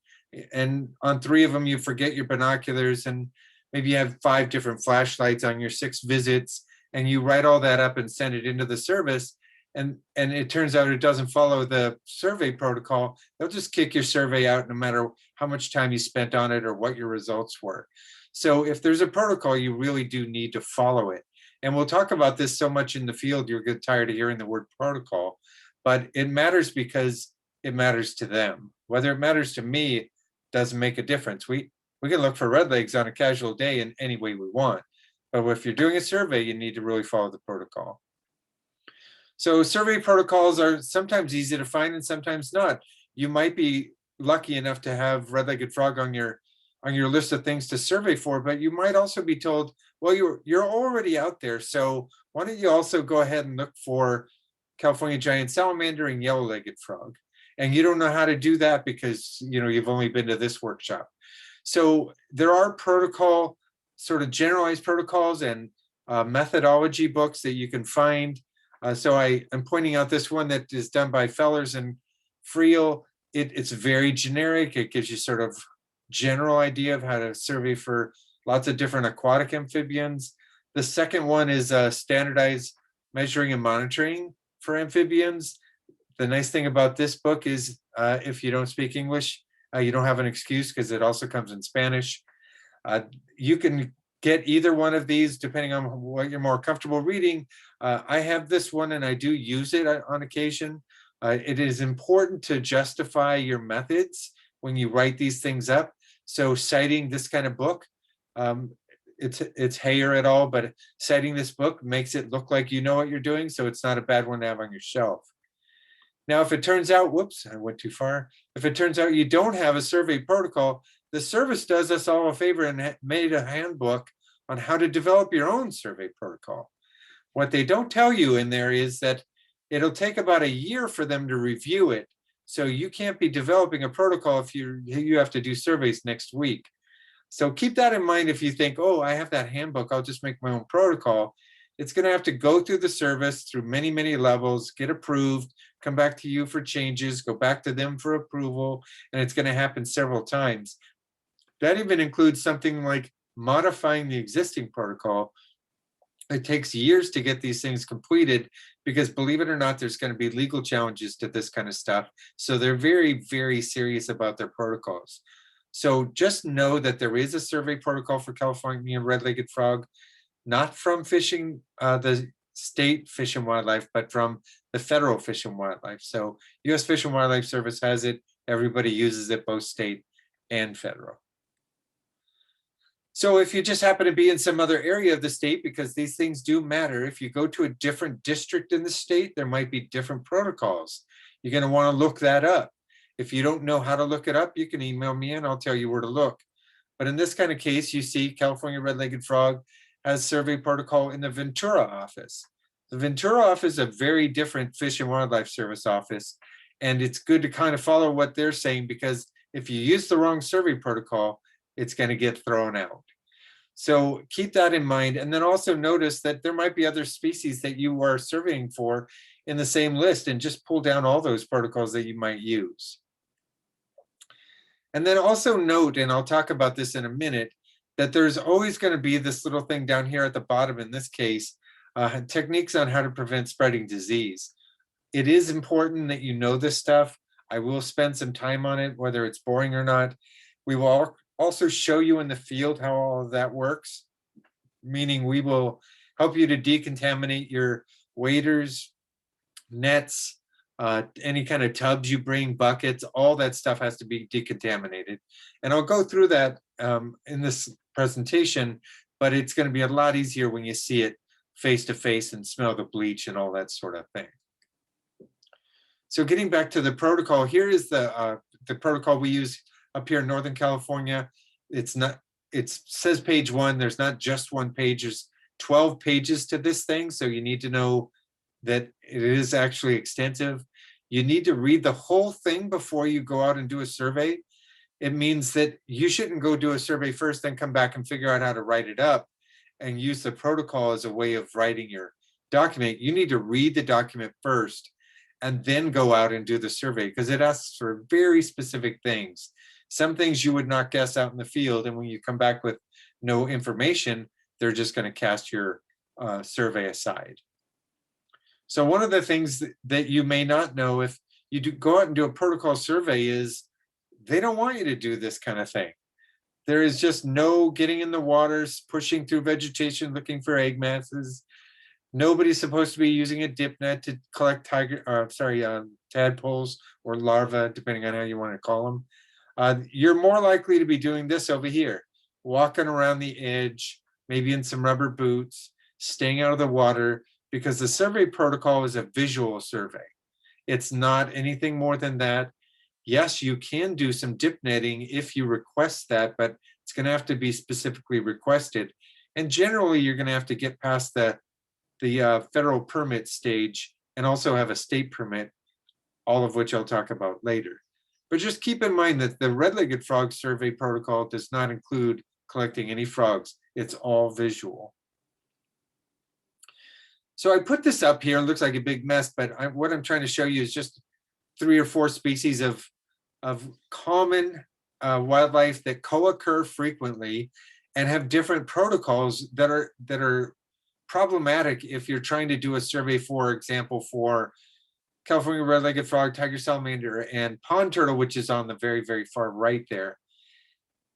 and on 3 of them you forget your binoculars, and maybe you have 5 different flashlights on your 6 visits, and you write all that up and send it into the service, and it turns out it doesn't follow the survey protocol. They'll just kick your survey out no matter how much time you spent on it or what your results were. So if there's a protocol, you really do need to follow it. And we'll talk about this so much in the field, you'll get tired of hearing the word protocol, but it matters because it matters to them. Whether it matters to me doesn't make a difference. We can look for redlegs on a casual day in any way we want, but if you're doing a survey, you need to really follow the protocol. So survey protocols are sometimes easy to find and sometimes not. You might be lucky enough to have red-legged frog on your list of things to survey for, but you might also be told, well, you're already out there, so why don't you also go ahead and look for California giant salamander and yellow-legged frog? And you don't know how to do that because you've only been to this workshop. So there are protocol, sort of generalized protocols and methodology books that you can find. So I am pointing out this one that is done by Fellers and Friel. It's very generic. It gives you sort of general idea of how to survey for lots of different aquatic amphibians. The second one is standardized measuring and monitoring for amphibians. The nice thing about this book is if you don't speak English, you don't have an excuse because it also comes in Spanish. You can get either one of these depending on what you're more comfortable reading. I have this one and I do use it on occasion. It is important to justify your methods when you write these things up. So citing this kind of book, it's Hayer et al., but citing this book makes it look like you know what you're doing, so it's not a bad one to have on your shelf. Now, if it turns out, whoops, I went too far. If it turns out you don't have a survey protocol, the service does us all a favor and made a handbook on how to develop your own survey protocol. What they don't tell you in there is that it'll take about a year for them to review it. So you can't be developing a protocol if you have to do surveys next week. So keep that in mind if you think, oh, I have that handbook, I'll just make my own protocol. It's going to have to go through the service through many, many levels, get approved, come back to you for changes, go back to them for approval, and it's going to happen several times. That even includes something like modifying the existing protocol. It takes years to get these things completed because, believe it or not, there's going to be legal challenges to this kind of stuff. So they're very, very serious about their protocols. So just know that there is a survey protocol for California red-legged frog, not from fishing, the state Fish and Wildlife, but from the federal Fish and Wildlife. So U.S. Fish and Wildlife Service has it. Everybody uses it, both state and federal. So if you just happen to be in some other area of the state, because these things do matter, if you go to a different district in the state, there might be different protocols. You're going to want to look that up. If you don't know how to look it up, you can email me and I'll tell you where to look. But in this kind of case, you see California red-legged frog has survey protocol in the Ventura office. The Ventura office is a very different Fish and Wildlife Service office. And it's good to kind of follow what they're saying, because if you use the wrong survey protocol, it's going to get thrown out. So keep that in mind. And then also notice that there might be other species that you are surveying for in the same list, and just pull down all those protocols that you might use. And then also note, and I'll talk about this in a minute, that there's always going to be this little thing down here at the bottom, in this case, techniques on how to prevent spreading disease. It is important that you know this stuff. I will spend some time on it, whether it's boring or not. We will also show you in the field how all of that works, meaning we will help you to decontaminate your waders, nets, any kind of tubs you bring, buckets, all that stuff has to be decontaminated. And I'll go through that in this presentation, but it's going to be a lot easier when you see it face to face and smell the bleach and all that sort of thing. So getting back to the protocol, here is the protocol we use up here in Northern California. It says page 1. There's not just one page. There's 12 pages to this thing. So you need to know that it is actually extensive. You need to read the whole thing before you go out and do a survey. It means that you shouldn't go do a survey first, then come back and figure out how to write it up. and use the protocol as a way of writing your document, you need to read the document first and then go out and do the survey, because it asks for very specific things. Some things you would not guess out in the field, and when you come back with no information, they're just going to cast your survey aside. So one of the things that you may not know if you do go out and do a protocol survey is they don't want you to do this kind of thing. There is just no getting in the waters, pushing through vegetation, looking for egg masses. Nobody's supposed to be using a dip net to collect tadpoles or larvae, depending on how you want to call them. You're more likely to be doing this over here, walking around the edge, maybe in some rubber boots, staying out of the water, because the survey protocol is a visual survey. It's not anything more than that. Yes, you can do some dip netting if you request that, but it's going to have to be specifically requested. And generally, you're going to have to get past the federal permit stage and also have a state permit, all of which I'll talk about later. But just keep in mind that the red-legged frog survey protocol does not include collecting any frogs. It's all visual. So I put this up here. It looks like a big mess, but what I'm trying to show you is just 3 or 4 species of common wildlife that co-occur frequently and have different protocols that are problematic if you're trying to do a survey, for example, for California red-legged frog, tiger salamander, and pond turtle, which is on the very, very far right there.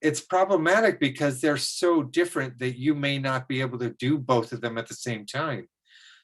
It's problematic because they're so different that you may not be able to do both of them at the same time.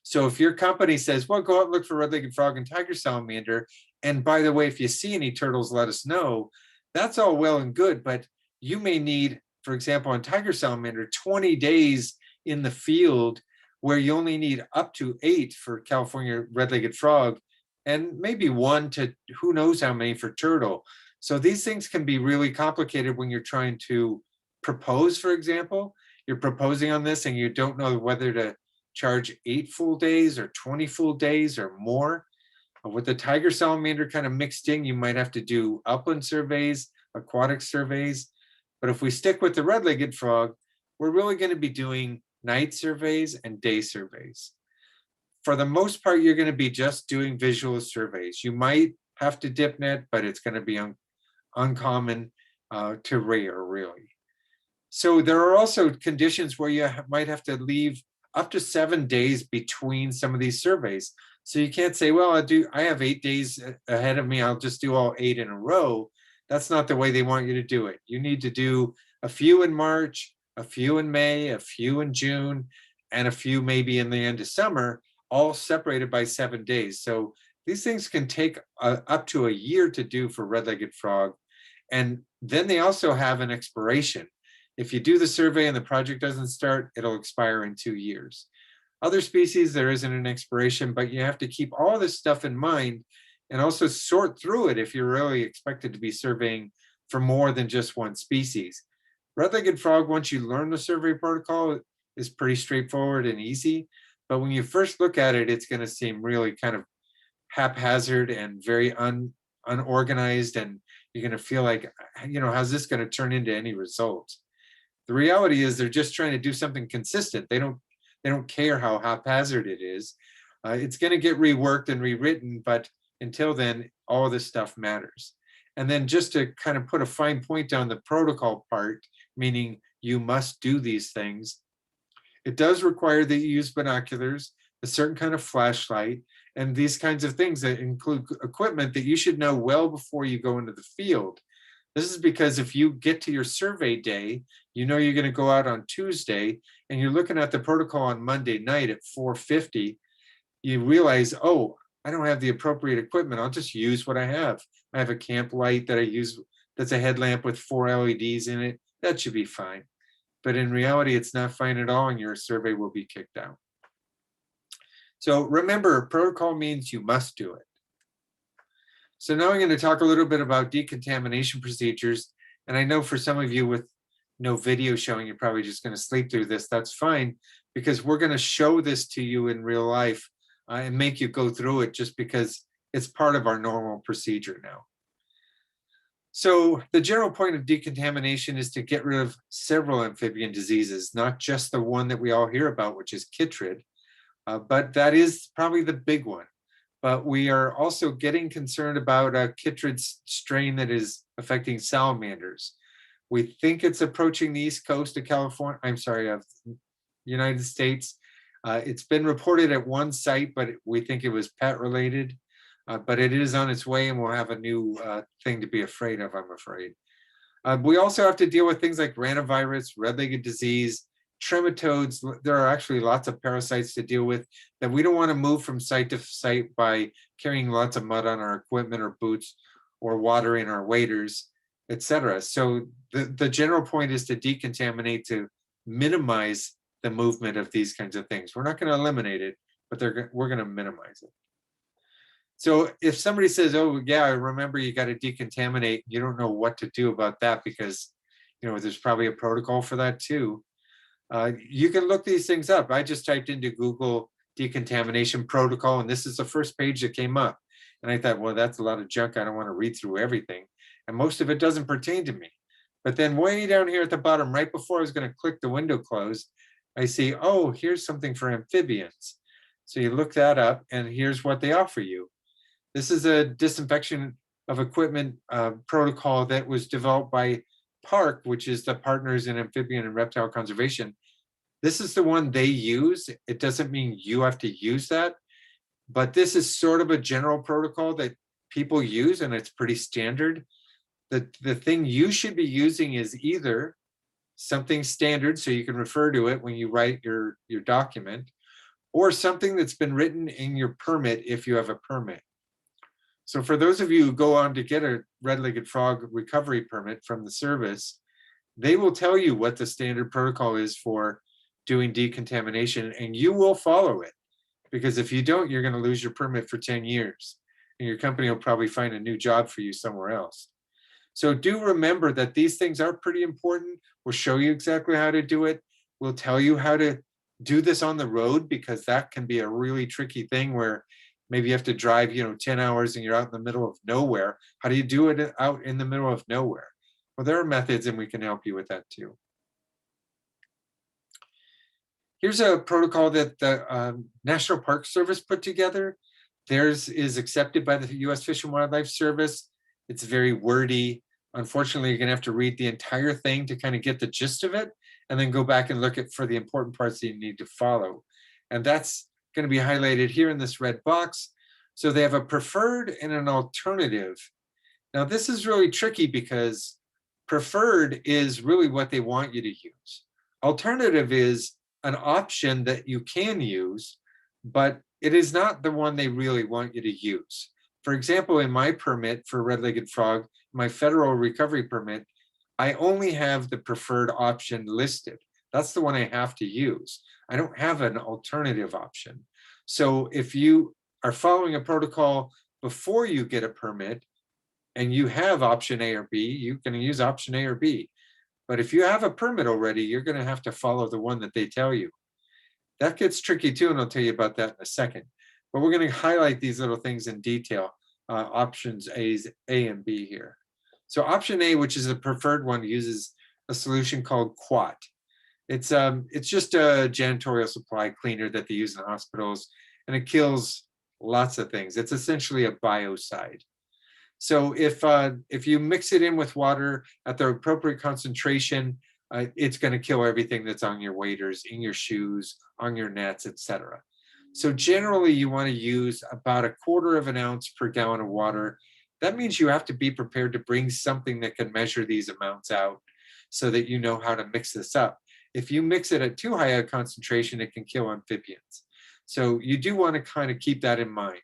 So if your company says, well, go out and look for red-legged frog and tiger salamander, and by the way, if you see any turtles, let us know, that's all well and good, but you may need, for example, on tiger salamander, 20 days in the field where you only need up to 8 for California red-legged frog, and maybe 1 to who knows how many for turtle. So these things can be really complicated when you're trying to propose, for example. You're proposing on this and you don't know whether to charge 8 full days or 20 full days or more. With the tiger salamander kind of mixed in, you might have to do upland surveys, aquatic surveys. But if we stick with the red-legged frog, we're really going to be doing night surveys and day surveys. For the most part, you're going to be just doing visual surveys. You might have to dip net, but it's going to be uncommon to rare, really. So there are also conditions where you might have to leave up to 7 days between some of these surveys. So you can't say, well, I have 8 days ahead of me, I'll just do all 8 in a row. That's not the way they want you to do it. You need to do a few in March, a few in May, a few in June, and a few maybe in the end of summer, all separated by 7 days. So these things can take up to a year to do for red-legged frog. And then they also have an expiration. If you do the survey and the project doesn't start, it'll expire in 2 years. Other species, there isn't an expiration, but you have to keep all this stuff in mind and also sort through it if you're really expected to be surveying for more than just one species. Red-legged frog, once you learn the survey protocol, is pretty straightforward and easy. But when you first look at it, it's going to seem really kind of haphazard and very unorganized. And you're going to feel like, how's this going to turn into any results? The reality is they're just trying to do something consistent. They don't care how haphazard it is. It's going to get reworked and rewritten, but until then, all this stuff matters. And then just to kind of put a fine point on the protocol part, meaning you must do these things, it does require that you use binoculars, a certain kind of flashlight, and these kinds of things that include equipment that you should know well before you go into the field. This is because if you get to your survey day, you're going to go out on Tuesday and you're looking at the protocol on Monday night at 4:50, you realize, oh, I don't have the appropriate equipment. I'll just use what I have. I have a camp light that I use that's a headlamp with 4 LEDs in it. That should be fine. But in reality, it's not fine at all and your survey will be kicked out. So remember, protocol means you must do it. So now I'm going to talk a little bit about decontamination procedures. And I know for some of you with no video showing, you're probably just going to sleep through this. That's fine, because we're going to show this to you in real life and make you go through it just because it's part of our normal procedure now. So the general point of decontamination is to get rid of several amphibian diseases, not just the one that we all hear about, which is chytrid, but that is probably the big one. But we are also getting concerned about a chytrid strain that is affecting salamanders. We think it's approaching the east coast of California, I'm sorry, of United States. It's been reported at one site, but we think it was pet related. But it is on its way and we'll have a new thing to be afraid of, I'm afraid. We also have to deal with things like ranavirus, red-legged disease, trematodes. There are actually lots of parasites to deal with that we don't want to move from site to site by carrying lots of mud on our equipment or boots or water in our waders, etc. So the general point is to decontaminate, to minimize the movement of these kinds of things. We're not going to eliminate it, but we're going to minimize it. So if somebody says, oh, yeah, I remember you got to decontaminate, you don't know what to do about that because, you know, there's probably a protocol for that too. You can look these things up. I just typed into Google decontamination protocol, and this is the first page that came up. And I thought, well, that's a lot of junk. I don't want to read through everything. And most of it doesn't pertain to me. But then way down here at the bottom, right before I was going to click the window close, I see, oh, here's something for amphibians. So you look that up, and here's what they offer you. This is a disinfection of equipment protocol that was developed by PARC, which is the Partners in Amphibian and Reptile Conservation. This is the one they use. It doesn't mean you have to use that, but this is sort of a general protocol that people use, and it's pretty standard. The thing you should be using is either something standard, so you can refer to it when you write your document, or something that's been written in your permit if you have a permit. So for those of you who go on to get a red-legged frog recovery permit from the service, they will tell you what the standard protocol is for doing decontamination, and you will follow it. Because if you don't, you're going to lose your permit for 10 years, and your company will probably find a new job for you somewhere else. So do remember that these things are pretty important. We'll show you exactly how to do it. We'll tell you how to do this on the road, because that can be a really tricky thing where maybe you have to drive, 10 hours and you're out in the middle of nowhere. How do you do it out in the middle of nowhere? Well, there are methods, and we can help you with that too. Here's a protocol that the National Park Service put together. Theirs is accepted by the U.S. Fish and Wildlife Service. It's very wordy. Unfortunately, you're going to have to read the entire thing to kind of get the gist of it, and then go back and look at for the important parts that you need to follow. And that's going to be highlighted here in this red box. So they have a preferred and an alternative. Now this is really tricky because preferred is really what they want you to use. Alternative is an option that you can use, but it is not the one they really want you to use. For example, in my permit for red-legged frog, my federal recovery permit, I only have the preferred option listed. That's the one I have to use. I don't have an alternative option. So if you are following a protocol before you get a permit and you have option A or B, you can use option A or B. But if you have a permit already, you're going to have to follow the one that they tell you. That gets tricky too, and I'll tell you about that in a second. But we're going to highlight these little things in detail, options A and B here. So option A, which is the preferred one, uses a solution called Quat. It's just a janitorial supply cleaner that they use in hospitals, and it kills lots of things. It's essentially a biocide. So if you mix it in with water at the appropriate concentration, it's going to kill everything that's on your waders, in your shoes, on your nets, etc. So generally, you want to use about 1/4 ounce per gallon of water. That means you have to be prepared to bring something that can measure these amounts out so that you know how to mix this up. If you mix it at too high a concentration, it can kill amphibians. So you do want to kind of keep that in mind.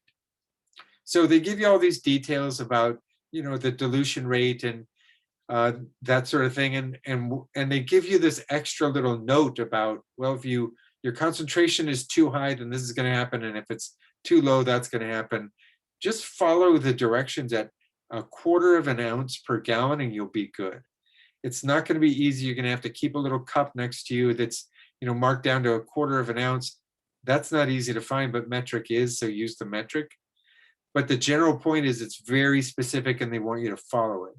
So they give you all these details about, the dilution rate and that sort of thing. And they give you this extra little note about, well, if your concentration is too high, then this is going to happen. And if it's too low, that's going to happen. Just follow the directions at 1/4 ounce per gallon and you'll be good. It's not going to be easy. You're going to have to keep a little cup next to you that's, marked down to 1/4 ounce. That's not easy to find, but metric is, so use the metric. But the general point is it's very specific and they want you to follow it.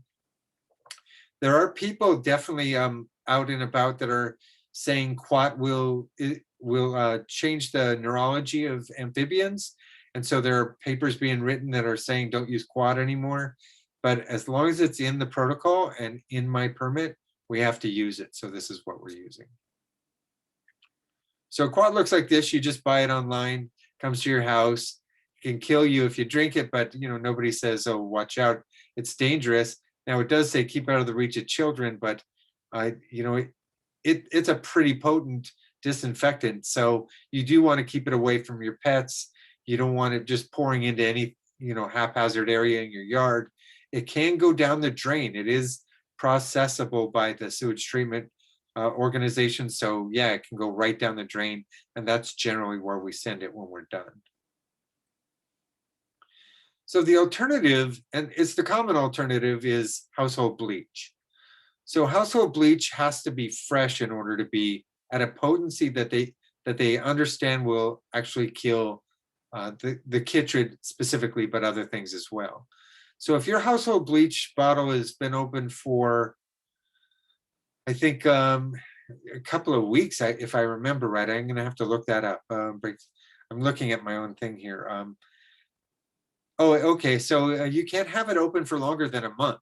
There are people definitely out and about that are saying quat will change the neurology of amphibians. And so there are papers being written that are saying don't use quat anymore. But as long as it's in the protocol and in my permit, we have to use it. So this is what we're using. So quat looks like this. You just buy it online, comes to your house, can kill you if you drink it, but nobody says, oh, watch out, it's dangerous. Now it does say keep out of the reach of children, but it's a pretty potent disinfectant. So you do want to keep it away from your pets. You don't want it just pouring into any haphazard area in your yard. It can go down the drain. It is processable by the sewage treatment organization. So yeah, it can go right down the drain. And that's generally where we send it when we're done. So the alternative, and it's the common alternative, is household bleach. So household bleach has to be fresh in order to be at a potency that they understand will actually kill the chytrid specifically, but other things as well. So if your household bleach bottle has been open for, I think, a couple of weeks, if I remember right, I'm going to have to look that up. I'm looking at my own thing here. Oh, okay. So you can't have it open for longer than a month.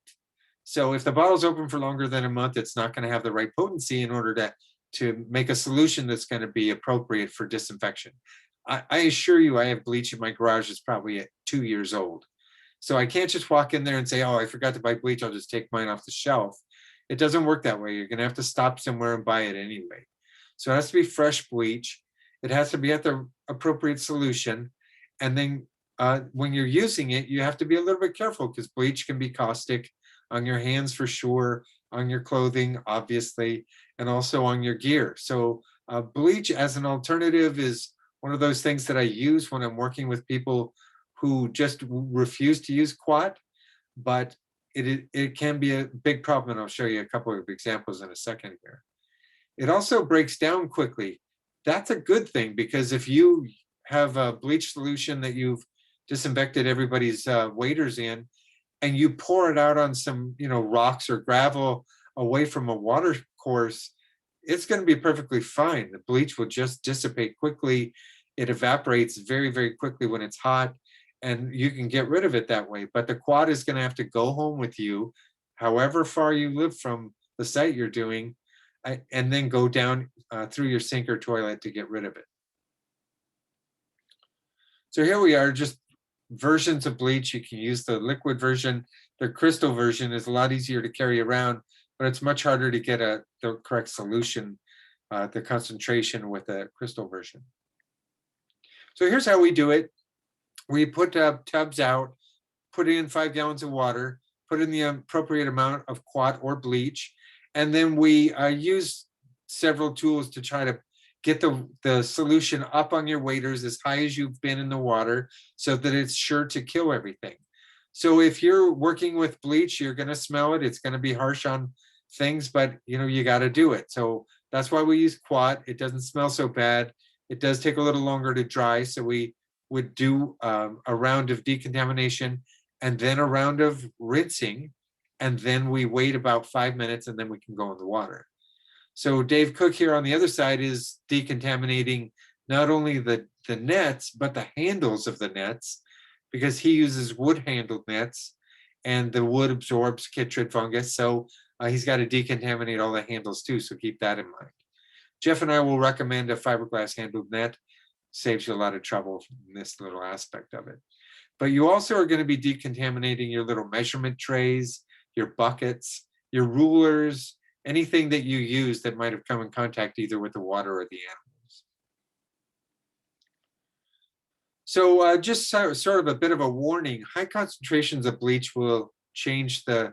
So if the bottle's open for longer than a month, it's not going to have the right potency in order to make a solution that's going to be appropriate for disinfection. I assure you, I have bleach in my garage that's probably 2 years old. So I can't just walk in there and say, oh, I forgot to buy bleach, I'll just take mine off the shelf. It doesn't work that way. You're going to have to stop somewhere and buy it anyway. So it has to be fresh bleach. It has to be at the appropriate solution. And then when you're using it, you have to be a little bit careful because bleach can be caustic on your hands for sure, on your clothing, obviously, and also on your gear. So bleach as an alternative is one of those things that I use when I'm working with people who just refuse to use quat, but it can be a big problem. And I'll show you a couple of examples in a second here. It also breaks down quickly. That's a good thing, because if you have a bleach solution that you've disinfected everybody's waders in, and you pour it out on some rocks or gravel away from a water course, it's going to be perfectly fine. The bleach will just dissipate quickly. It evaporates very, very quickly when it's hot, and you can get rid of it that way. But the quat is going to have to go home with you, however far you live from the site you're doing, and then go down through your sink or toilet to get rid of it. So here we are, just versions of bleach. You can use the liquid version. The crystal version is a lot easier to carry around, but it's much harder to get the correct solution, the concentration with the crystal version. So here's how we do it. We put tubs out, put in 5 gallons of water, put in the appropriate amount of quat or bleach, and then we use several tools to try to get the solution up on your waders as high as you've been in the water so that it's sure to kill everything. So if you're working with bleach, you're going to smell it. It's going to be harsh on things, but you got to do it. So that's why we use quat. It doesn't smell so bad. It does take a little longer to dry. So we would do a round of decontamination and then a round of rinsing. And then we wait about 5 minutes and then we can go in the water. So Dave Cook here on the other side is decontaminating not only the nets, but the handles of the nets, because he uses wood-handled nets and the wood absorbs chytrid fungus. So he's got to decontaminate all the handles too, so keep that in mind. Jeff and I will recommend a fiberglass handled net. Saves you a lot of trouble in this little aspect of it. But you also are going to be decontaminating your little measurement trays, your buckets, your rulers, anything that you use that might have come in contact either with the water or the animals. So just sort of a bit of a warning, high concentrations of bleach will change they'll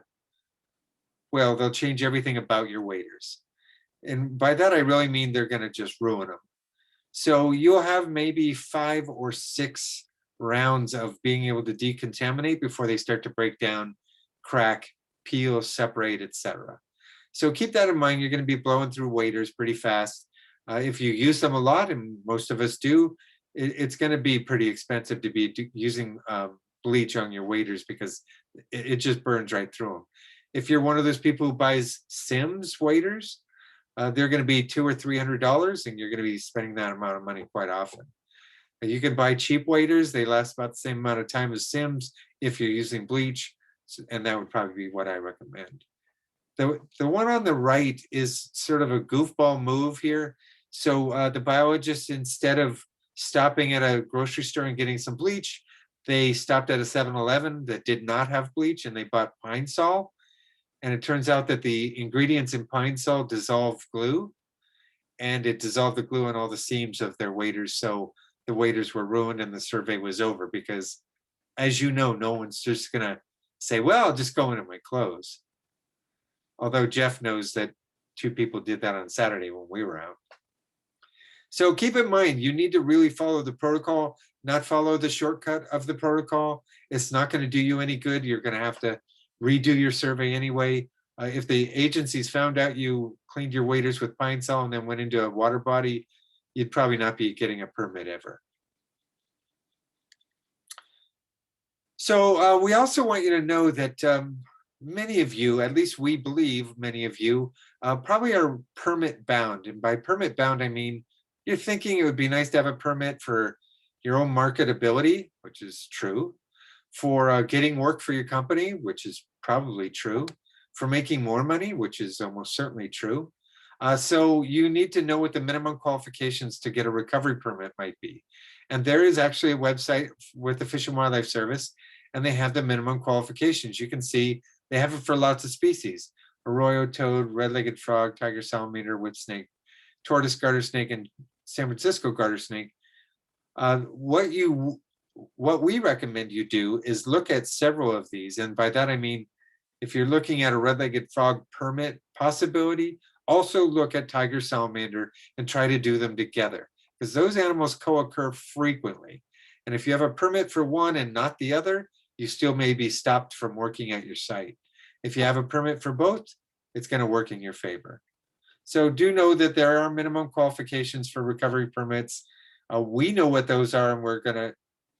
change everything about your waders. And by that, I really mean they're going to just ruin them. So you'll have maybe 5 or 6 rounds of being able to decontaminate before they start to break down, crack, peel, separate, etc. So keep that in mind. You're going to be blowing through waders pretty fast. If you use them a lot, and most of us do, it's going to be pretty expensive to be using bleach on your waders because it just burns right through them. If you're one of those people who buys Sims waders, they're going to be $200 or $300, and you're going to be spending that amount of money quite often. You can buy cheap waders. They last about the same amount of time as Sims if you're using bleach, and that would probably be what I recommend. The one on the right is sort of a goofball move here. So the biologists, instead of stopping at a grocery store and getting some bleach, they stopped at a 7-Eleven that did not have bleach, and they bought Pine Sol. And it turns out that the ingredients in Pine Sol dissolve glue, and it dissolved the glue on all the seams of their waders. So the waders were ruined and the survey was over, because, as you know, no one's just gonna say, well, I'll just go into my clothes. Although Jeff knows that 2 people did that on Saturday when we were out. So keep in mind, you need to really follow the protocol, not follow the shortcut of the protocol. It's not going to do you any good. You're going to have to redo your survey anyway. If the agencies found out you cleaned your waders with Pine Sol and then went into a water body, you'd probably not be getting a permit ever. So we also want you to know that many of you, at least we believe many of you, probably are permit bound. And by permit bound, I mean, you're thinking it would be nice to have a permit for your own marketability, which is true, for getting work for your company, which is probably true, for making more money, which is almost certainly true. So you need to know what the minimum qualifications to get a recovery permit might be. And there is actually a website with the Fish and Wildlife Service, and they have the minimum qualifications. You can see they have it for lots of species: arroyo toad, red-legged frog, tiger salamander, wood snake, tortoise garter snake, and San Francisco garter snake. What we recommend you do is look at several of these. And by that, I mean, if you're looking at a red-legged frog permit possibility, also look at tiger salamander and try to do them together, because those animals co-occur frequently. And if you have a permit for one and not the other, you still may be stopped from working at your site. If you have a permit for both, it's going to work in your favor. So do know that there are minimum qualifications for recovery permits. We know what those are, and we're going to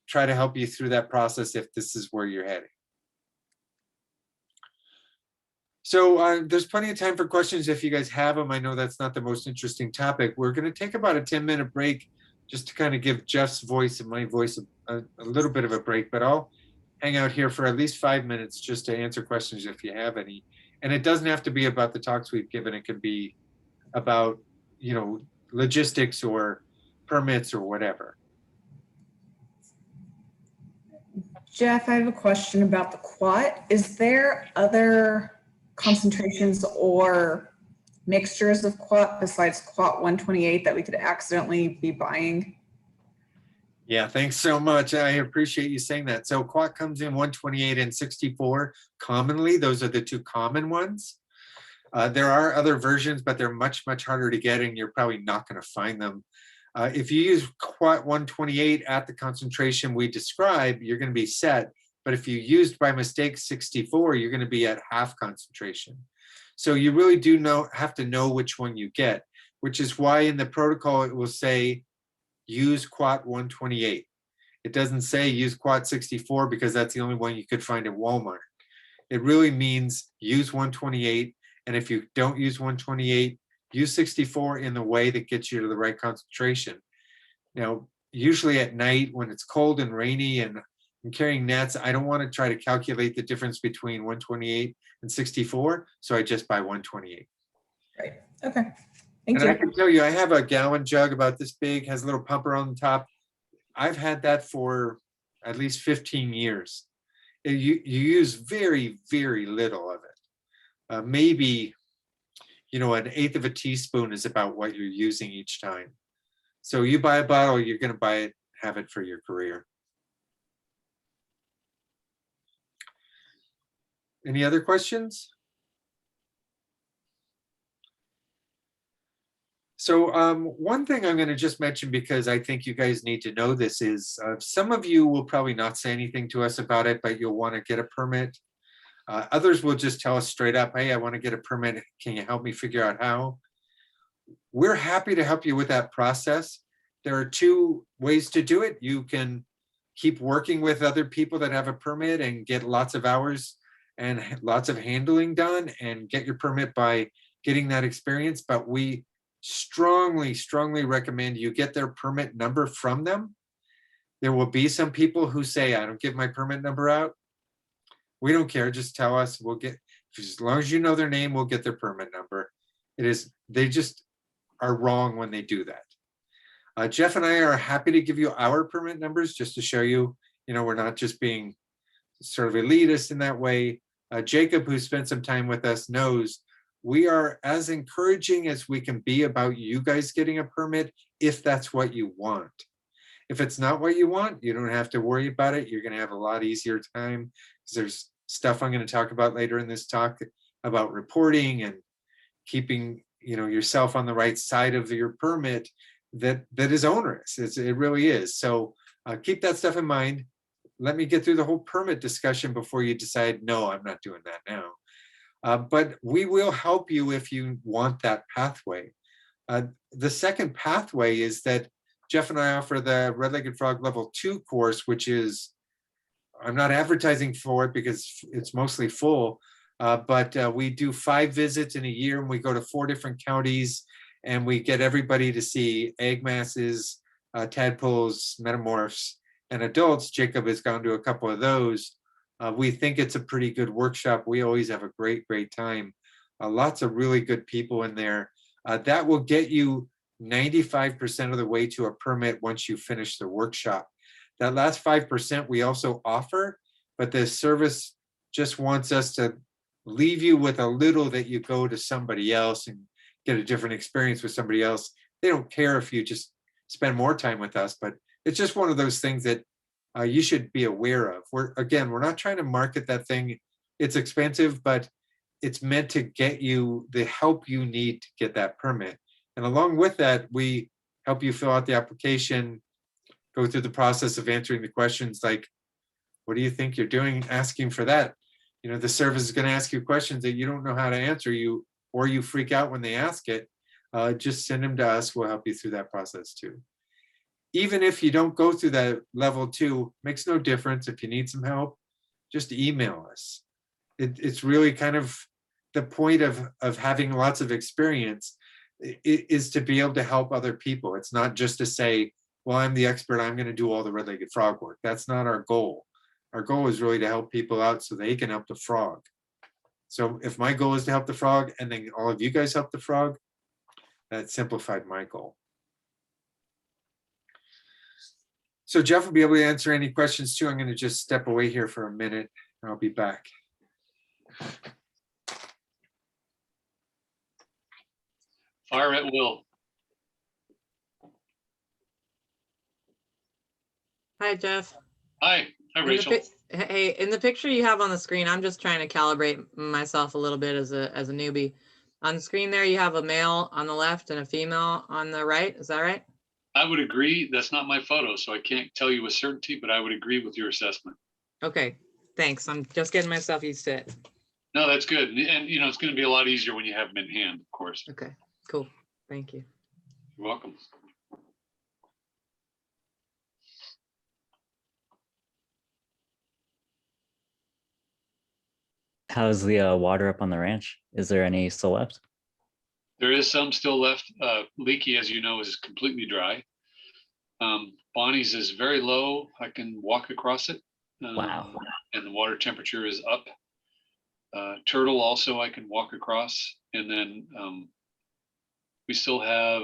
try to help you through that process if this is where you're heading. So there's plenty of time for questions if you guys have them. I know that's not the most interesting topic. We're going to take about a 10-minute break just to kind of give Jeff's voice and my voice a little bit of a break, but I'll hang out here for at least 5 minutes just to answer questions if you have any. And it doesn't have to be about the talks we've given. It can be about, you know, logistics or permits or whatever. Jeff, I have a question about the quat. Is there other concentrations or mixtures of quat besides quat 128 that we could accidentally be buying? Yeah, thanks so much. I appreciate you saying that. So quat comes in 128 and 64 commonly. Those are the 2 common ones. There are other versions, but they're much, much harder to get, and you're probably not going to find them. If you use quat 128 at the concentration we describe, you're going to be set. But if you used by mistake 64, you're going to be at half concentration. So you really do have to know which one you get, which is why in the protocol it will say use quat 128. It doesn't say use quat 64 because that's the only one you could find at Walmart. It really means use 128. And if you don't use 128, use 64 in the way that gets you to the right concentration. Now, usually at night when it's cold and rainy and I'm carrying nets, I don't want to try to calculate the difference between 128 and 64. So I just buy 128. Right. Okay. Thank And you. I can tell you, I have a gallon jug about this big, has a little pumper on the top. I've had that for at least 15 years. You use very, very little of it. Maybe, you know, 1/8 of a teaspoon is about what you're using each time. So you buy a bottle, you're going to buy it, have it for your career. Any other questions? So one thing I'm going to just mention, because I think you guys need to know this, is some of you will probably not say anything to us about it, but you'll want to get a permit. Others will just tell us straight up, hey, I want to get a permit. Can you help me figure out how? We're happy to help you with that process. There are 2 ways to do it. You can keep working with other people that have a permit and get lots of hours and lots of handling done and get your permit by getting that experience. But we strongly, strongly recommend you get their permit number from them. There will be some people who say, I don't give my permit number out. We don't care, just tell us, we'll get, as long as you know their name, we'll get their permit number. They just are wrong when they do that. Jeff and I are happy to give you our permit numbers just to show you, we're not just being sort of elitist in that way. Jacob, who spent some time with us, knows we are as encouraging as we can be about you guys getting a permit if that's what you want. If it's not what you want, you don't have to worry about it. You're going to have a lot easier time, because there's stuff I'm going to talk about later in this talk about reporting and keeping yourself on the right side of your permit that is onerous. It really is. So keep that stuff in mind. Let me get through the whole permit discussion before you decide, no, I'm not doing that now. But we will help you if you want that pathway. The second pathway is that Jeff and I offer the Red-Legged Frog Level 2 course, which is, I'm not advertising for it because it's mostly full, but we do 5 visits in a year, and we go to 4 different counties, and we get everybody to see egg masses, tadpoles, metamorphs, and adults. Jacob has gone to a couple of those. We think it's a pretty good workshop. We always have a great, great time. Lots of really good people in there. That will get you 95% of the way to a permit once you finish the workshop. That last 5% we also offer, but the service just wants us to leave you with a little that you go to somebody else and get a different experience with somebody else. They don't care if you just spend more time with us, but it's just one of those things that you should be aware of. We're not trying to market that thing. It's expensive, but it's meant to get you the help you need to get that permit. And along with that, we help you fill out the application, go through the process of answering the questions like, what do you think you're doing asking for that? The service is going to ask you questions that you don't know how to answer, or you freak out when they ask it. Just send them to us. We'll help you through that process too. Even if you don't go through that level 2, makes no difference. If you need some help, just email us. It's really kind of the point of having lots of experience is to be able to help other people. It's not just to say, well, I'm the expert, I'm going to do all the red-legged frog work. That's not our goal. Our goal is really to help people out so they can help the frog. So if my goal is to help the frog and then all of you guys help the frog, that simplified my goal. So Jeff will be able to answer any questions too. I'm going to just step away here for a minute and I'll be back. Fire at will. Hi, Jeff. Hi, Rachel. Hey, in the picture you have on the screen, I'm just trying to calibrate myself a little bit as a newbie. On the screen there, you have a male on the left and a female on the right. Is that right? I would agree. That's not my photo, so I can't tell you with certainty, but I would agree with your assessment. Okay, thanks. I'm just getting myself used to it. No, that's good. And it's going to be a lot easier when you have them in hand, of course. Okay, cool. Thank you. You're welcome. How's the water up on the ranch? Is there any still left? There is some still left. Leaky, as you know, is completely dry. Bonnie's is very low. I can walk across it. Wow. And the water temperature is up. Turtle also I can walk across. And then we still have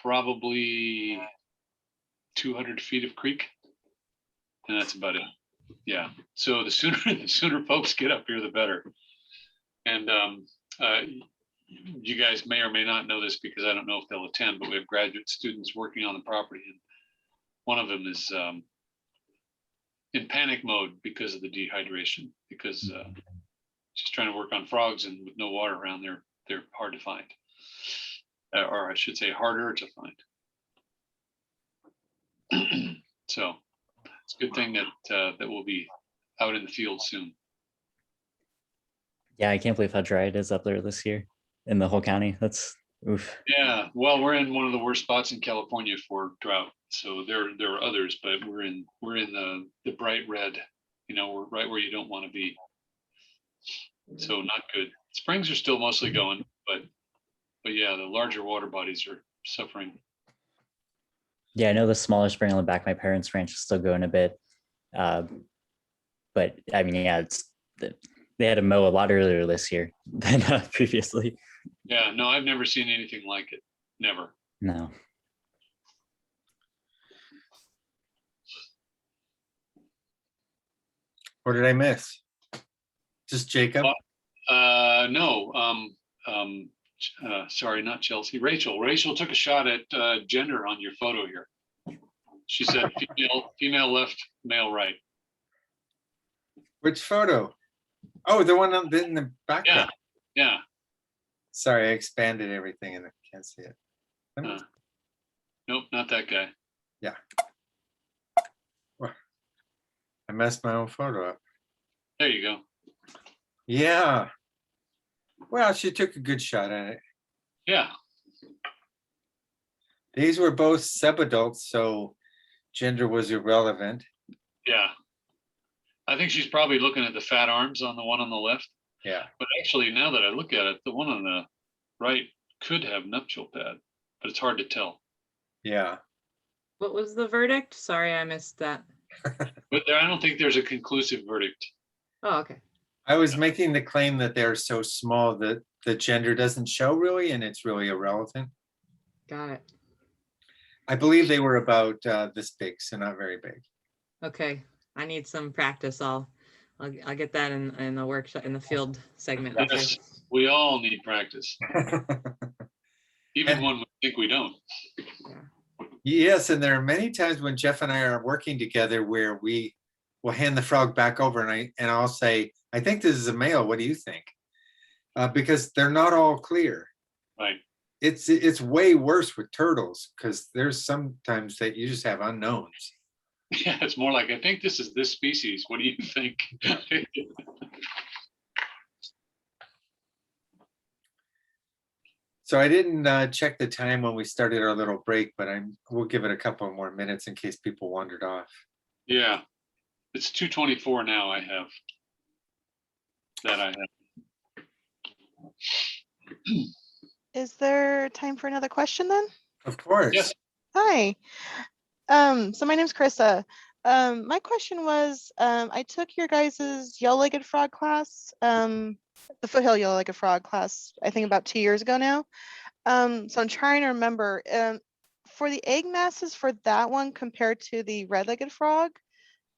probably 200 feet of creek. And that's about it. Yeah. So the sooner folks get up here, the better. And you guys may or may not know this because I don't know if they'll attend, but we have graduate students working on the property, and one of them is in panic mode because of the dehydration, because she's trying to work on frogs, and with no water around, they're hard to find, or I should say harder to find. So it's a good thing that we'll be out in the field soon. Yeah, I can't believe how dry it is up there this year in the whole county. That's oof. Yeah, well, we're in one of the worst spots in California for drought. So there are others, but we're in the bright red. We're right where you don't want to be. So not good. Springs are still mostly going, but yeah, the larger water bodies are suffering. Yeah, I know the smaller spring on the back of my parents' ranch is still going a bit. But I mean, yeah, they had to mow a lot earlier this year than previously. Yeah, no, I've never seen anything like it. Never. No. What did I miss? Just Jacob? No, sorry, not Chelsea. Rachel took a shot at gender on your photo here. She said female left, male right. Which photo? Oh, the one in the background. Yeah. Sorry, I expanded everything and I can't see it. Nope, not that guy. Yeah. Well, I messed my own photo up. There you go. Yeah. Well, she took a good shot at it. Yeah. These were both subadults, so gender was irrelevant. Yeah. I think she's probably looking at the fat arms on the one on the left. Yeah. But actually, now that I look at it, the one on the right could have nuptial pad, but it's hard to tell. Yeah. What was the verdict? Sorry, I missed that. But I don't think there's a conclusive verdict. Oh, okay. I was making the claim that they're so small that the gender doesn't show really, and it's really irrelevant. Got it. I believe they were about this big, so not very big. Okay. I need some practice. I'll get that in the workshop, in the field segment. Yes, we all need practice. Even when we think we don't. Yes, and there are many times when Jeff and I are working together where we will hand the frog back over and I'll say, I think this is a male. What do you think? Because they're not all clear. Right. It's way worse with turtles because there's sometimes that you just have unknowns. Yeah, it's more like, I think this is this species. What do you think? So I didn't check the time when we started our little break, but we'll give it a couple more minutes in case people wandered off. Yeah, it's 2:24 now. I have. Is there time for another question then? Of course. Yes. Hi. So my name's Krista. My question was, I took your guys' yellow-legged frog class, the foothill yellow-legged frog class, I think about 2 years ago now. So I'm trying to remember, for the egg masses for that one compared to the red-legged frog,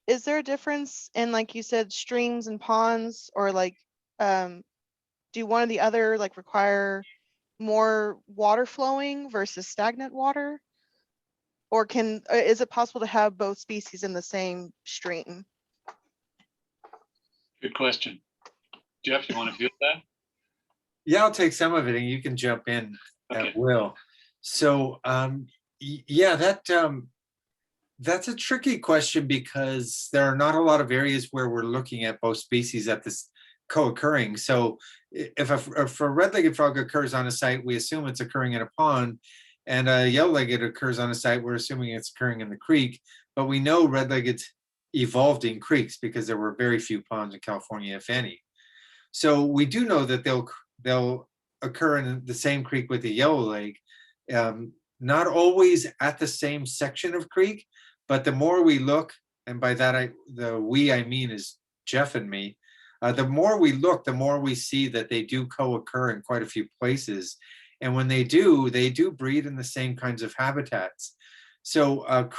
is there a difference in, like you said, streams and ponds, or like, do one or the other like require more water flowing versus stagnant water? Or is it possible to have both species in the same stream? Good question. Jeff, you want to field that? Yeah, I'll take some of it and you can jump in Okay. at will. So yeah, that's a tricky question because there are not a lot of areas where we're looking at both species at this co-occurring. So if a red-legged frog occurs on a site, we assume it's occurring in a pond, and a yellow-legged occurs on a site, we're assuming it's occurring in the creek. But we know red-leggeds evolved in creeks because there were very few ponds in California, if any. So we do know that they'll occur in the same creek with the yellow leg, not always at the same section of creek, but the more we look, and by that I mean is Jeff and me, the more we look, the more we see that they do co-occur in quite a few places. And when they do breed in the same kinds of habitats. So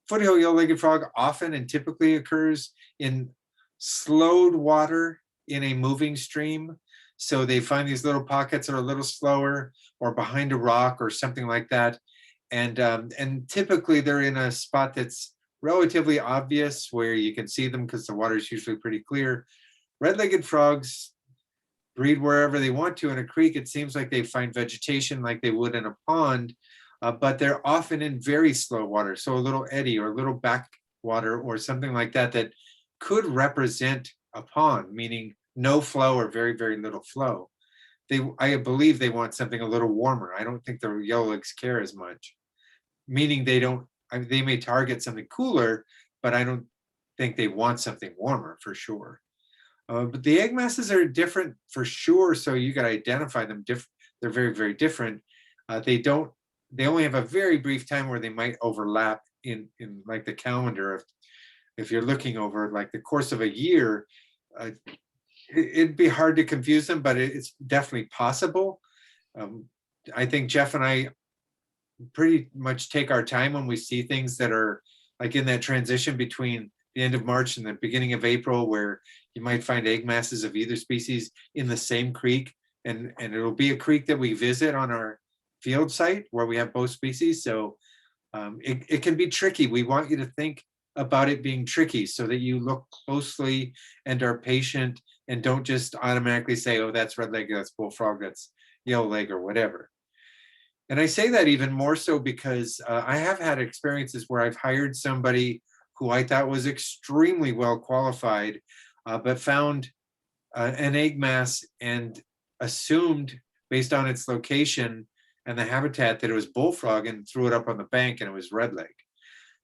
foothill yellow-legged frog often and typically occurs in slowed water in a moving stream. So they find these little pockets that are a little slower or behind a rock or something like that. And typically they're in a spot that's relatively obvious where you can see them because the water is usually pretty clear. Red-legged frogs breed wherever they want to. In a creek, it seems like they find vegetation like they would in a pond, but they're often in very slow water. So a little eddy or a little backwater or something like that that could represent a pond, meaning no flow or very, very little flow. I believe they want something a little warmer. I don't think the yellowlegs care as much, meaning they may target something cooler, but I don't think they want something warmer for sure. But the egg masses are different for sure, so you got to identify them. They're very, very different. They only have a very brief time where they might overlap in like the calendar. If you're looking over like the course of a year, it'd be hard to confuse them, but it's definitely possible. I think Jeff and I pretty much take our time when we see things that are like in that transition between the end of March and the beginning of April, where you might find egg masses of either species in the same creek. And it'll be a creek that we visit on our field site where we have both species. So it can be tricky. We want you to think about it being tricky so that you look closely and are patient and don't just automatically say, oh, that's red leg, that's bullfrog, that's yellow leg or whatever. And I say that even more so because I have had experiences where I've hired somebody who I thought was extremely well qualified, but found an egg mass and assumed based on its location and the habitat that it was bullfrog and threw it up on the bank and it was red leg.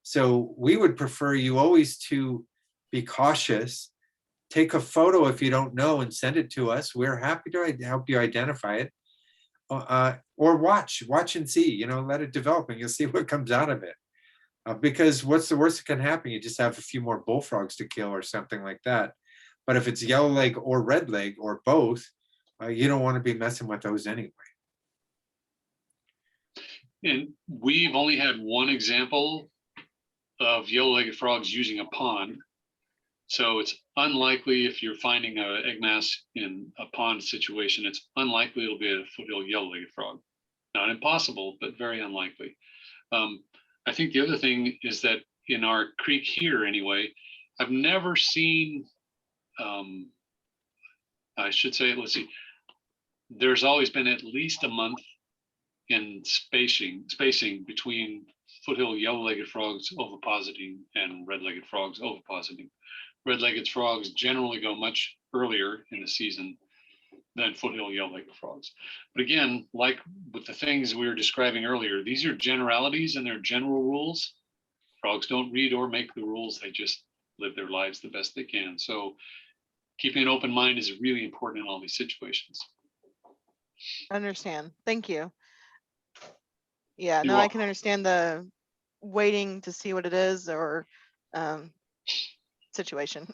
So we would prefer you always to be cautious, take a photo if you don't know and send it to us. We're happy to help you identify it. Or watch and see, let it develop and you'll see what comes out of it. Because what's the worst that can happen? You just have a few more bullfrogs to kill or something like that. But if it's yellow leg or red leg or both, you don't want to be messing with those anyway. And we've only had one example of yellow-legged frogs using a pond. So it's unlikely if you're finding an egg mass in a pond situation, it's unlikely it'll be a foothill yellow-legged frog. Not impossible, but very unlikely. I think the other thing is that in our creek here anyway, I've never seen, I should say, let's see, there's always been at least a month in spacing between foothill yellow-legged frogs ovipositing and red-legged frogs ovipositing. Red-legged frogs generally go much earlier in the season than foothill yellow-legged frogs. But again, like with the things we were describing earlier, these are generalities and they're general rules. Frogs don't read or make the rules, they just live their lives the best they can. So keeping an open mind is really important in all these situations. Understand. Thank you. Yeah, You're no, I welcome. can understand the waiting to see what it is or situation.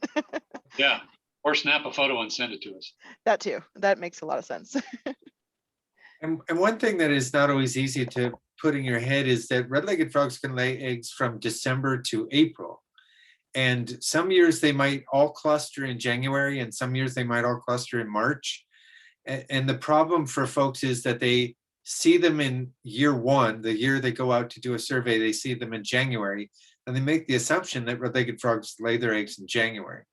Yeah, or snap a photo and send it to us. That too. That makes a lot of sense. And one thing that is not always easy to put in your head is that red-legged frogs can lay eggs from December to April. And some years they might all cluster in January and some years they might all cluster in March. And the problem for folks is that they see them in year one, the year they go out to do a survey, they see them in January, and they make the assumption that red-legged frogs lay their eggs in January.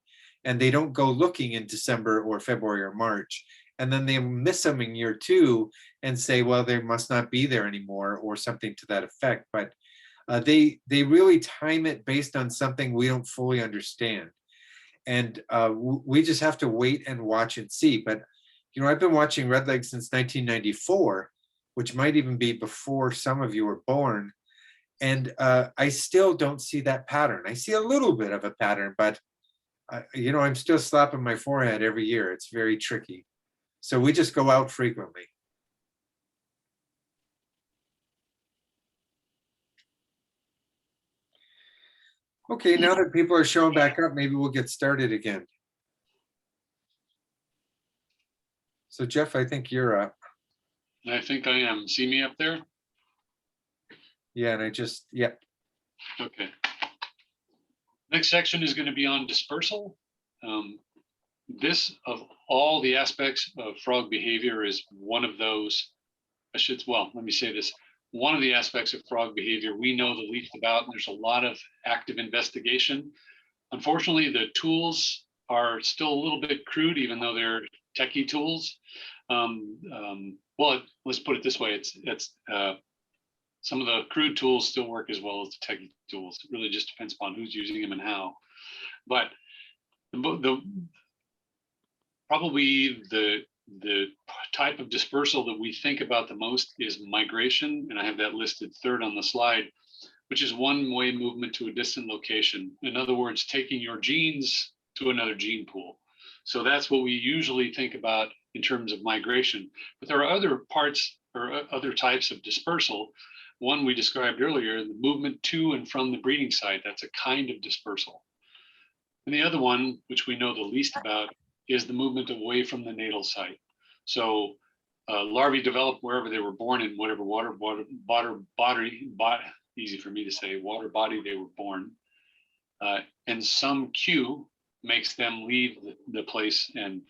And they don't go looking in December or February or March. And then they miss them in year two and say, well, they must not be there anymore or something to that effect. But they really time it based on something we don't fully understand. And we just have to wait and watch and see. But, I've been watching red leg since 1994, which might even be before some of you were born. And I still don't see that pattern. I see a little bit of a pattern, but I'm still slapping my forehead every year. It's very tricky. So we just go out frequently. Okay, now that people are showing back up, maybe we'll get started again. So Jeff, I think you're up. I think I am. See me up there? Yeah, and yep. Okay. Next section is going to be on dispersal. This, of all the aspects of frog behavior, is one of those, let me say this. One of the aspects of frog behavior we know the least about, and there's a lot of active investigation. Unfortunately, the tools are still a little bit crude, even though they're techie tools. Well, let's put it this way. It's some of the crude tools still work as well as the techie tools. It really just depends upon who's using them and how. But probably the type of dispersal that we think about the most is migration, and I have that listed third on the slide, which is one-way movement to a distant location. In other words, taking your genes to another gene pool. So that's what we usually think about in terms of migration. But there are other parts or other types of dispersal. One we described earlier, the movement to and from the breeding site, that's a kind of dispersal. And the other one, which we know the least about, is the movement away from the natal site. So larvae develop wherever they were born in whatever water body, easy for me to say, water body they were born. And some cue makes them leave the place and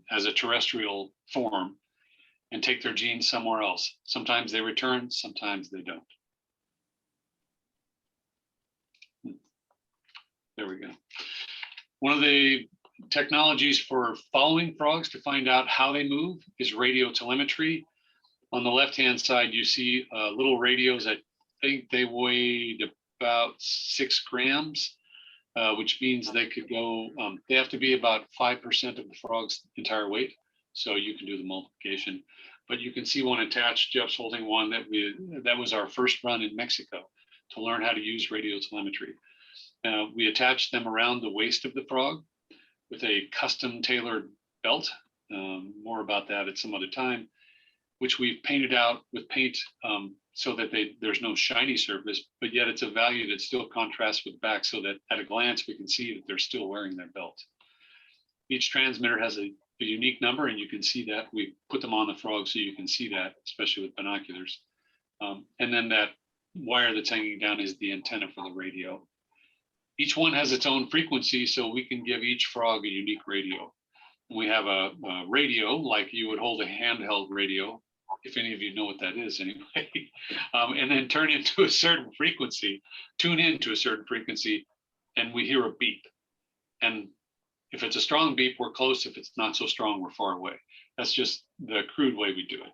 as a terrestrial form and take their genes somewhere else. Sometimes they return, sometimes they don't. There we go. One of the technologies for following frogs to find out how they move is radiotelemetry. On the left-hand side, you see little radios. I think they weighed about 6 grams, which means they could go, they have to be about 5% of the frog's entire weight. So you can do the multiplication. But you can see one attached. Jeff's holding one that was our first run in Mexico to learn how to use radiotelemetry. We attached them around the waist of the frog with a custom tailored belt. More about that at some other time, which we've painted out with paint so that there's no shiny surface, but yet it's a value that still contrasts with the back so that at a glance we can see that they're still wearing their belt. Each transmitter has a unique number, and you can see that. We put them on the frog so you can see that, especially with binoculars. And then that wire that's hanging down is the antenna for the radio. Each one has its own frequency, so we can give each frog a unique radio. We have a radio, like you would hold a handheld radio, if any of you know what that is anyway, and then turn into a certain frequency, tune into a certain frequency, and we hear a beep. And if it's a strong beep, we're close. If it's not so strong, we're far away. That's just the crude way we do it.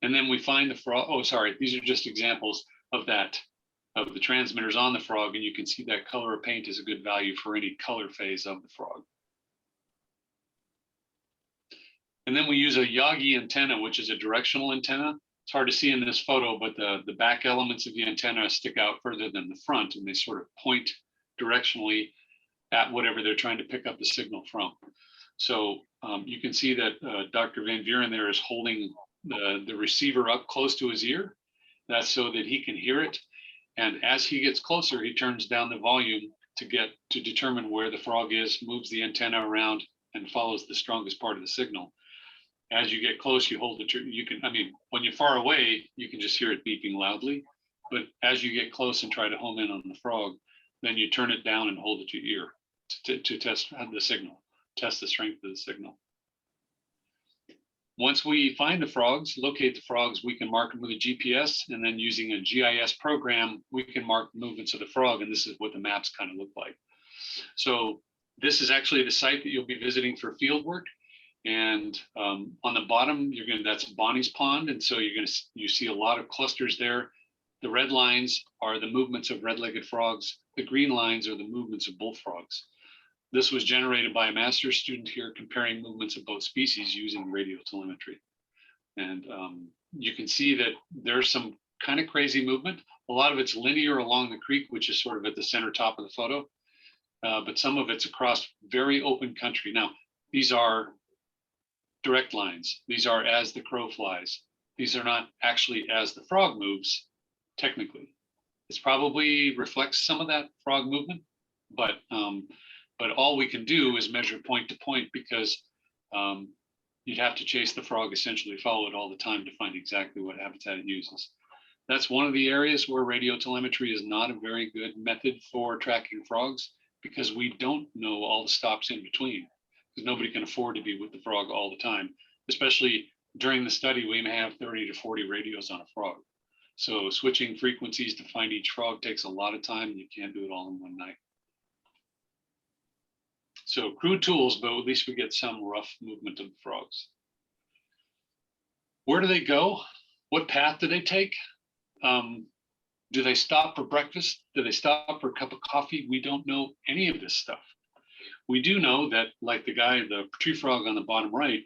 And then we find the frog. Oh, sorry, these are just examples of that, of the transmitters on the frog, and you can see that color of paint is a good value for any color phase of the frog. And then we use a Yagi antenna, which is a directional antenna. It's hard to see in this photo, but the back elements of the antenna stick out further than the front, and they sort of point directionally at whatever they're trying to pick up the signal from. So you can see that Dr. Van Buren there is holding the receiver up close to his ear. That's so that he can hear it. And as he gets closer, he turns down the volume to determine where the frog is, moves the antenna around, and follows the strongest part of the signal. As you get close, you hold it. When you're far away, you can just hear it beeping loudly. But as you get close and try to home in on the frog, then you turn it down and hold it to your ear to test the signal, test the strength of the signal. Once we find the frogs, locate the frogs, we can mark them with a GPS, and then using a GIS program, we can mark movements of the frog, and this is what the maps kind of look like. So this is actually the site that you'll be visiting for field work. And on the bottom, that's Bonnie's Pond, and so you see a lot of clusters there. The red lines are the movements of red-legged frogs. The green lines are the movements of bullfrogs. This was generated by a master's student here comparing movements of both species using radiotelemetry. And you can see that there's some kind of crazy movement. A lot of it's linear along the creek, which is sort of at the center top of the photo, but some of it's across very open country. Now, these are direct lines. These are as the crow flies. These are not actually as the frog moves, technically. It's probably reflects some of that frog movement, but all we can do is measure point to point, because you'd have to chase the frog, essentially follow it all the time to find exactly what habitat it uses. That's one of the areas where radiotelemetry is not a very good method for tracking frogs, because we don't know all the stops in between, because nobody can afford to be with the frog all the time. Especially during the study, we may have 30 to 40 radios on a frog. So switching frequencies to find each frog takes a lot of time, and you can't do it all in one night. So crude tools, but at least we get some rough movement of the frogs. Where do they go? What path do they take? Do they stop for breakfast? Do they stop for a cup of coffee? We don't know any of this stuff. We do know that, like the tree frog on the bottom right,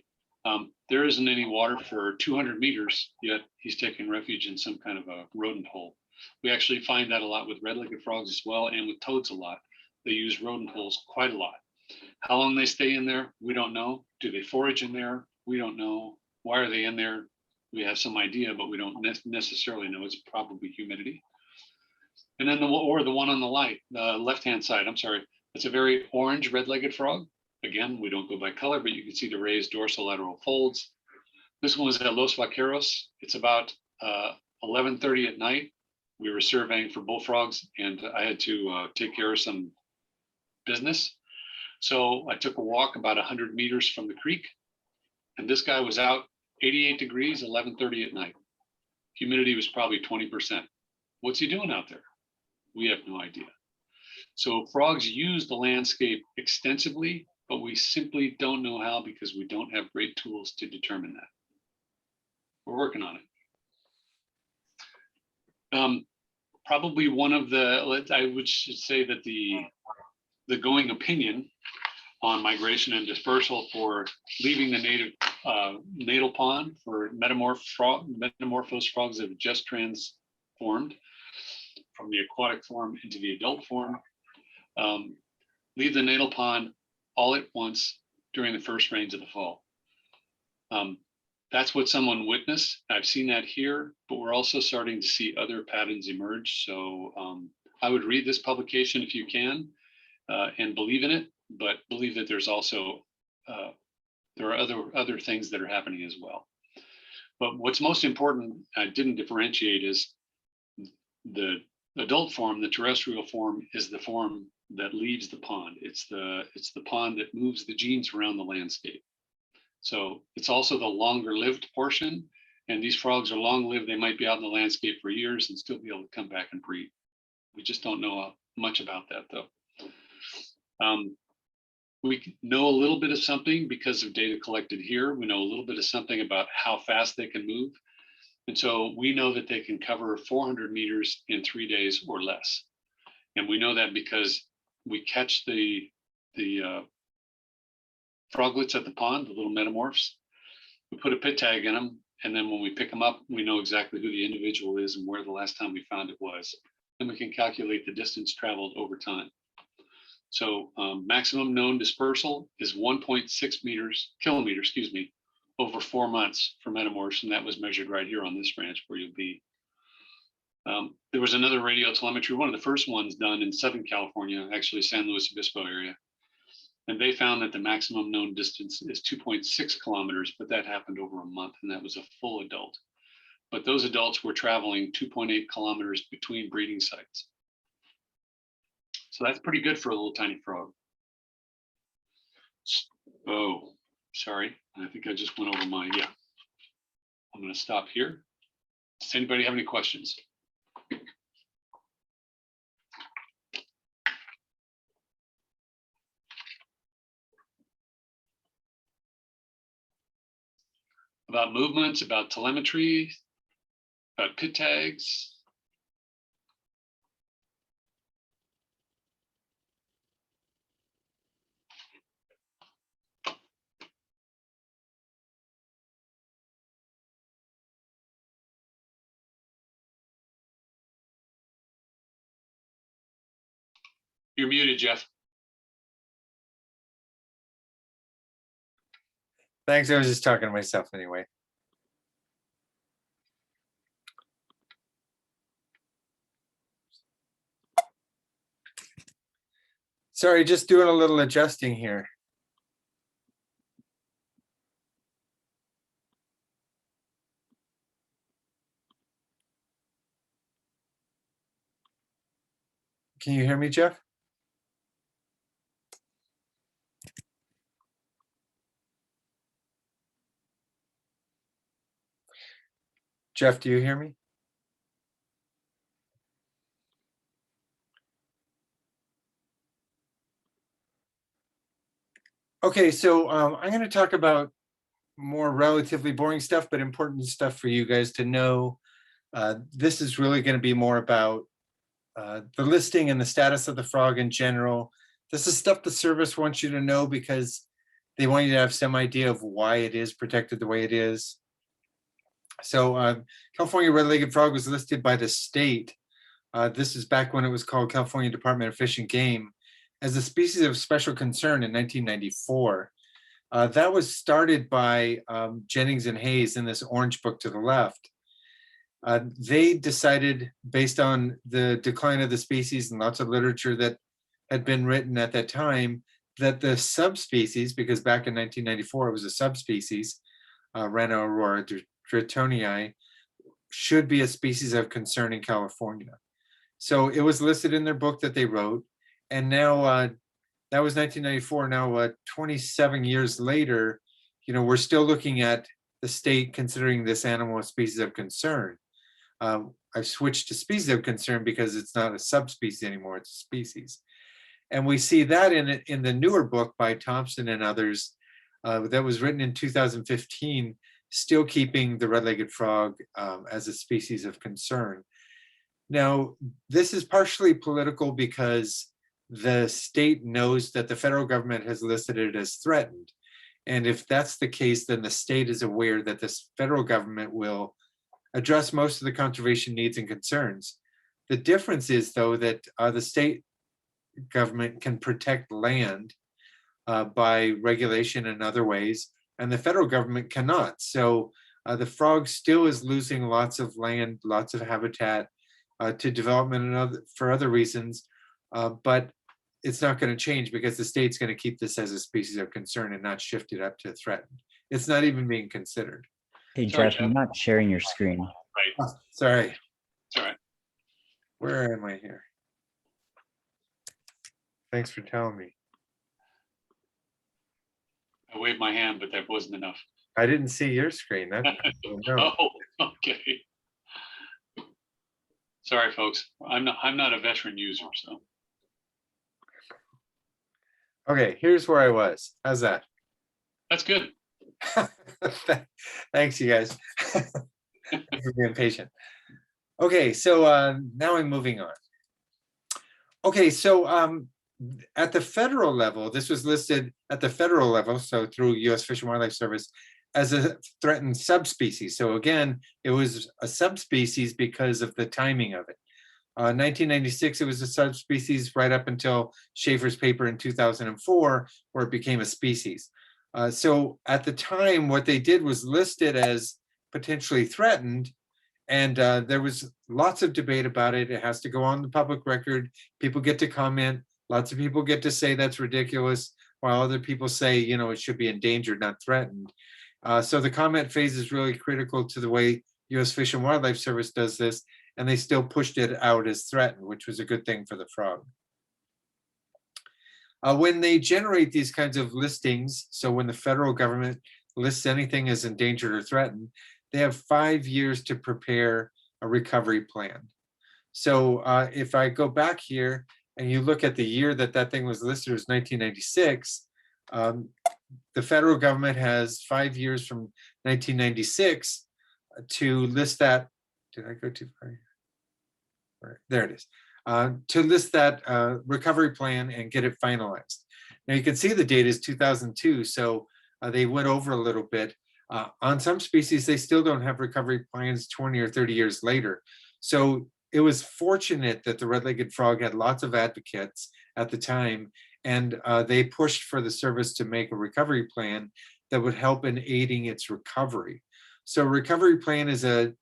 there isn't any water for 200 meters, yet he's taking refuge in some kind of a rodent hole. We actually find that a lot with red-legged frogs as well, and with toads a lot. They use rodent holes quite a lot. How long they stay in there, we don't know. Do they forage in there? We don't know. Why are they in there? We have some idea, but we don't necessarily know. It's probably humidity. And then the one on the left-hand side, I'm sorry, it's a very orange red-legged frog. Again, we don't go by color, but you can see the raised dorsolateral folds. This one was at Los Vaqueros. It's about 11:30 at night. We were surveying for bullfrogs, and I had to take care of some business. So I took a walk about 100 meters from the creek, and this guy was out 88 degrees, 11:30 at night. Humidity was probably 20%. What's he doing out there? We have no idea. So frogs use the landscape extensively, but we simply don't know how because we don't have great tools to determine that. We're working on it. Probably one of the, I would say that the going opinion on migration and dispersal for leaving the native natal pond for metamorphosed frogs that have just transformed from the aquatic form into the adult form, leave the natal pond all at once during the first rains of the fall. That's what someone witnessed. I've seen that here, but we're also starting to see other patterns emerge. So I would read this publication if you can and believe in it, but believe that there's also, there are other things that are happening as well. But what's most important, I didn't differentiate, is the adult form, the terrestrial form, is the form that leaves the pond. It's the pond that moves the genes around the landscape. So it's also the longer lived portion, and these frogs are long lived. They might be out in the landscape for years and still be able to come back and breed. We just don't know much about that though. We know a little bit of something because of data collected here. We know a little bit of something about how fast they can move. And so we know that they can cover 400 meters in 3 days or less. And we know that because we catch the froglets at the pond, the little metamorphs. We put a pit tag in them, and then when we pick them up, we know exactly who the individual is and where the last time we found it was. Then we can calculate the distance traveled over time. So maximum known dispersal is 1.6 kilometers, over 4 months for metamorphs, and that was measured right here on this ranch where you'll be. There was another radiotelemetry, one of the first ones done in Southern California, actually San Luis Obispo area. And they found that the maximum known distance is 2.6 kilometers, but that happened over a month, and that was a full adult. But those adults were traveling 2.8 kilometers between breeding sites. So that's pretty good for a little tiny frog. Oh, sorry. I think I just went over my, yeah. I'm going to stop here. Does anybody have any questions? About movements, about telemetry, about pit tags. You're muted, Jeff. Thanks, I was just talking to myself anyway. Sorry, just doing a little adjusting here. Can you hear me, Jeff? Jeff, do you hear me? Okay, so I'm going to talk about more relatively boring stuff, but important stuff for you guys to know. This is really going to be more about the listing and the status of the frog in general. This is stuff the service wants you to know because they want you to have some idea of why it is protected the way it is. So California red-legged frog was listed by the state. This is back when it was called California Department of Fish and Game. as a species of special concern in 1994. That was started by Jennings and Hayes in this orange book to the left. They decided, based on the decline of the species and lots of literature that had been written at that time, that the subspecies, because back in 1994 it was a subspecies, Rana aurora dretonii, should be a species of concern in California. So it was listed in their book that they wrote, and now that was 1994. Now, 27 years later, we're still looking at the state considering this animal a species of concern. I've switched to species of concern because it's not a subspecies anymore, it's a species. And we see that in the newer book by Thompson and others that was written in 2015, still keeping the red-legged frog as a species of concern. Now, this is partially political because the state knows that the federal government has listed it as threatened. And if that's the case, then the state is aware that this federal government will address most of the conservation needs and concerns. The difference is, though, that the state government can protect land by regulation and other ways, and the federal government cannot. So the frog still is losing lots of land, lots of habitat to development and for other reasons, but it's not going to change because the state's going to keep this as a species of concern and not shift it up to threatened. It's not even being considered. Hey, Sorry, Jeff, you're not sharing your screen. Right. Oh, sorry. It's all right. Where am I here? Thanks for telling me. I waved my hand, but that wasn't enough. I didn't see your screen. That, no. Oh, okay. Sorry, folks. I'm not a veteran user, so. Okay, here's where I was. How's that? That's good. Thanks, you guys. Thanks for being patient. Okay, so now I'm moving on. Okay, so at the federal level, this was listed at the federal level, so through U.S. Fish and Wildlife Service, as a threatened subspecies. So again, it was a subspecies because of the timing of it. 1996, it was a subspecies right up until Schaefer's paper in 2004, where it became a species. So at the time, what they did was list it as potentially threatened, and there was lots of debate about it. It has to go on the public record. People get to comment. Lots of people get to say that's ridiculous, while other people say, it should be endangered, not threatened. So the comment phase is really critical to the way U.S. Fish and Wildlife Service does this, and they still pushed it out as threatened, which was a good thing for the frog. When they generate these kinds of listings, so when the federal government lists anything as endangered or threatened, they have 5 years to prepare a recovery plan. So if I go back here and you look at the year that that thing was listed, it was 1996, the federal government has 5 years from 1996 to list that. Did I go too far? Right, there it is. To list that recovery plan and get it finalized. Now you can see the date is 2002, so they went over a little bit. On some species, they still don't have recovery plans 20 or 30 years later. So it was fortunate that the red-legged frog had lots of advocates at the time, and they pushed for the service to make a recovery plan that would help in aiding its recovery. So a recovery plan is a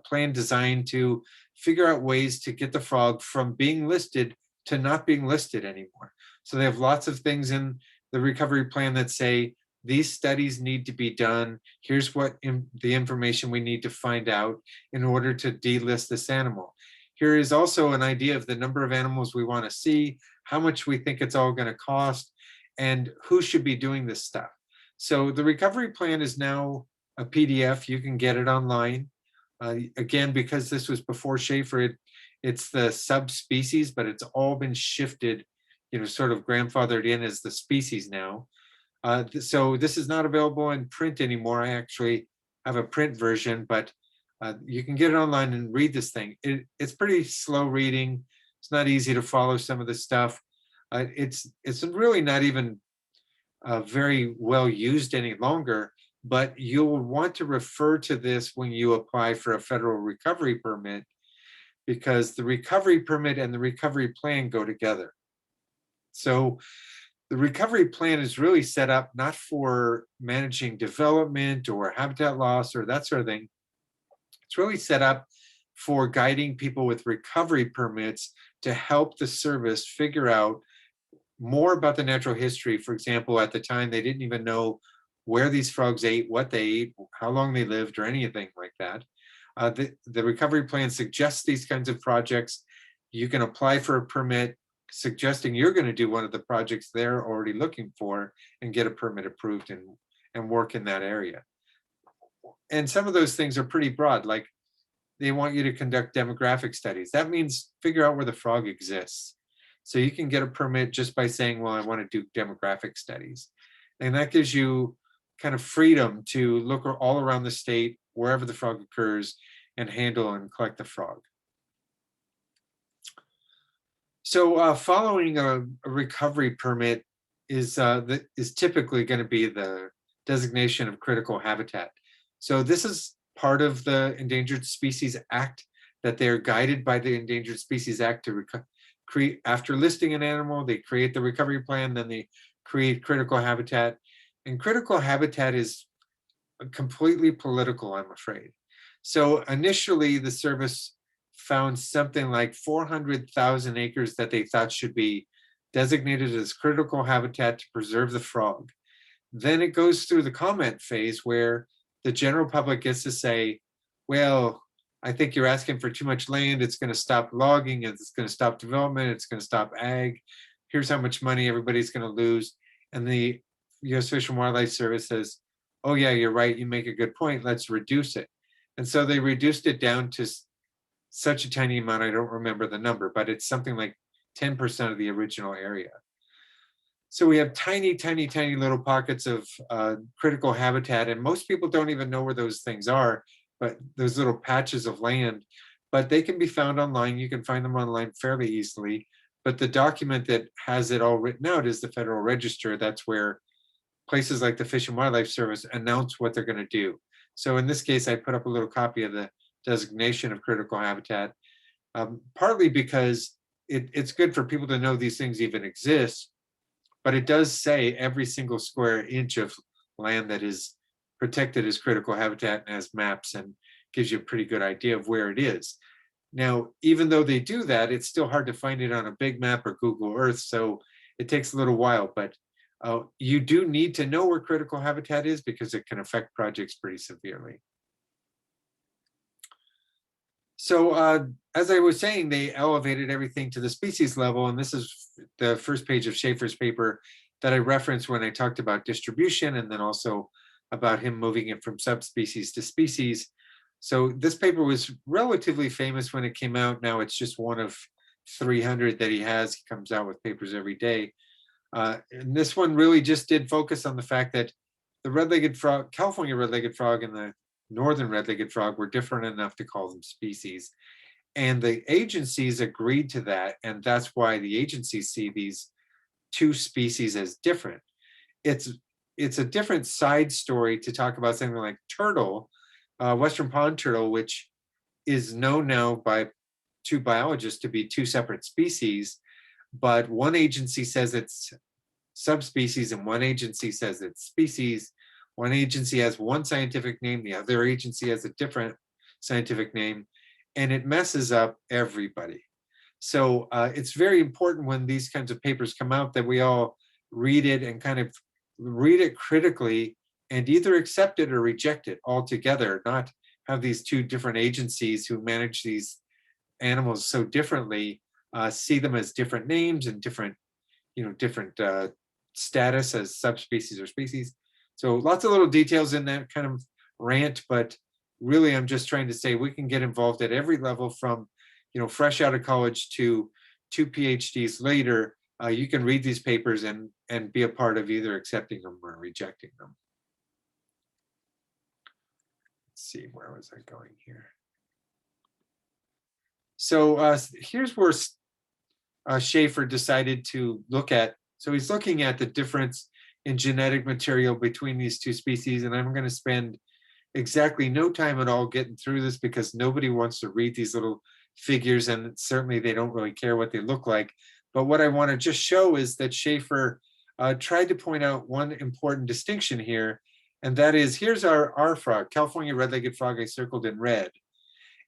plan designed to figure out ways to get the frog from being listed to not being listed anymore. So they have lots of things in the recovery plan that say, these studies need to be done. Here's what the information we need to find out in order to delist this animal. Here is also an idea of the number of animals we want to see, how much we think it's all going to cost, and who should be doing this stuff. So the recovery plan is now a PDF. You can get it online. Again, because this was before Schaefer, it's the subspecies, but it's all been shifted, sort of grandfathered in as the species now. So this is not available in print anymore. I actually have a print version, but you can get it online and read this thing. It's pretty slow reading. It's not easy to follow some of the stuff. It's really not even very well used any longer, but you'll want to refer to this when you apply for a federal recovery permit, because the recovery permit and the recovery plan go together. So the recovery plan is really set up not for managing development or habitat loss or that sort of thing. It's really set up for guiding people with recovery permits to help the service figure out more about the natural history. For example, at the time, they didn't even know where these frogs ate, what they ate, how long they lived, or anything like that. The recovery plan suggests these kinds of projects. You can apply for a permit suggesting you're going to do one of the projects they're already looking for and get a permit approved and work in that area. And some of those things are pretty broad, like they want you to conduct demographic studies. That means figure out where the frog exists. So you can get a permit just by saying, well, I want to do demographic studies. And that gives you kind of freedom to look all around the state, wherever the frog occurs, and handle and collect the frog. So following a recovery permit is typically going to be the designation of critical habitat. So this is part of the Endangered Species Act, that they're guided by the Endangered Species Act to create, after listing an animal, they create the recovery plan, then they create critical habitat. And critical habitat is completely political, I'm afraid. So initially the service found something like 400,000 acres that they thought should be designated as critical habitat to preserve the frog. Then it goes through the comment phase where the general public gets to say, well, I think you're asking for too much land. It's going to stop logging. It's going to stop development. It's going to stop ag. Here's how much money everybody's going to lose. And the U.S. Fish and Wildlife Service says, oh yeah, you're right. You make a good point. Let's reduce it. And so they reduced it down to such a tiny amount. I don't remember the number, but it's something like 10% of the original area. So we have tiny, tiny, tiny little pockets of critical habitat, and most people don't even know where those things are, but those little patches of land, but they can be found online. You can find them online fairly easily, but the document that has it all written out is the Federal Register. That's where places like the Fish and Wildlife Service announce what they're going to do. So in this case, I put up a little copy of the designation of critical habitat, partly because it's good for people to know these things even exist, but it does say every single square inch of land that is protected as critical habitat and has maps and gives you a pretty good idea of where it is. Now, even though they do that, it's still hard to find it on a big map or Google Earth, so it takes a little while, but you do need to know where critical habitat is because it can affect projects pretty severely. So as I was saying, they elevated everything to the species level, and this is the first page of Schaefer's paper that I referenced when I talked about distribution, and then also about him moving it from subspecies to species. So this paper was relatively famous when it came out. Now it's just one of 300 that he has. He comes out with papers every day. And this one really just did focus on the fact that the red-legged frog, California red-legged frog and the northern red-legged frog were different enough to call them species. And the agencies agreed to that, and that's why the agencies see these two species as different. It's a different side story to talk about something like turtle, Western pond turtle, which is known now by two biologists to be two separate species, but one agency says it's subspecies and one agency says it's species. One agency has one scientific name, the other agency has a different scientific name, and it messes up everybody. So it's very important when these kinds of papers come out that we all read it and kind of read it critically and either accept it or reject it altogether, not have these two different agencies who manage these animals so differently, see them as different names and different, different status as subspecies or species. So lots of little details in that kind of rant, but really I'm just trying to say we can get involved at every level from, fresh out of college to two PhDs later. You can read these papers and be a part of either accepting them or rejecting them. Let's see, where was I going here? So here's where Schaefer decided to look at, so he's looking at the difference in genetic material between these two species, and I'm going to spend exactly no time at all getting through this because nobody wants to read these little figures, and certainly they don't really care what they look like. But what I want to just show is that Schaefer tried to point out one important distinction here, and that is, here's our frog, California red-legged frog I circled in red.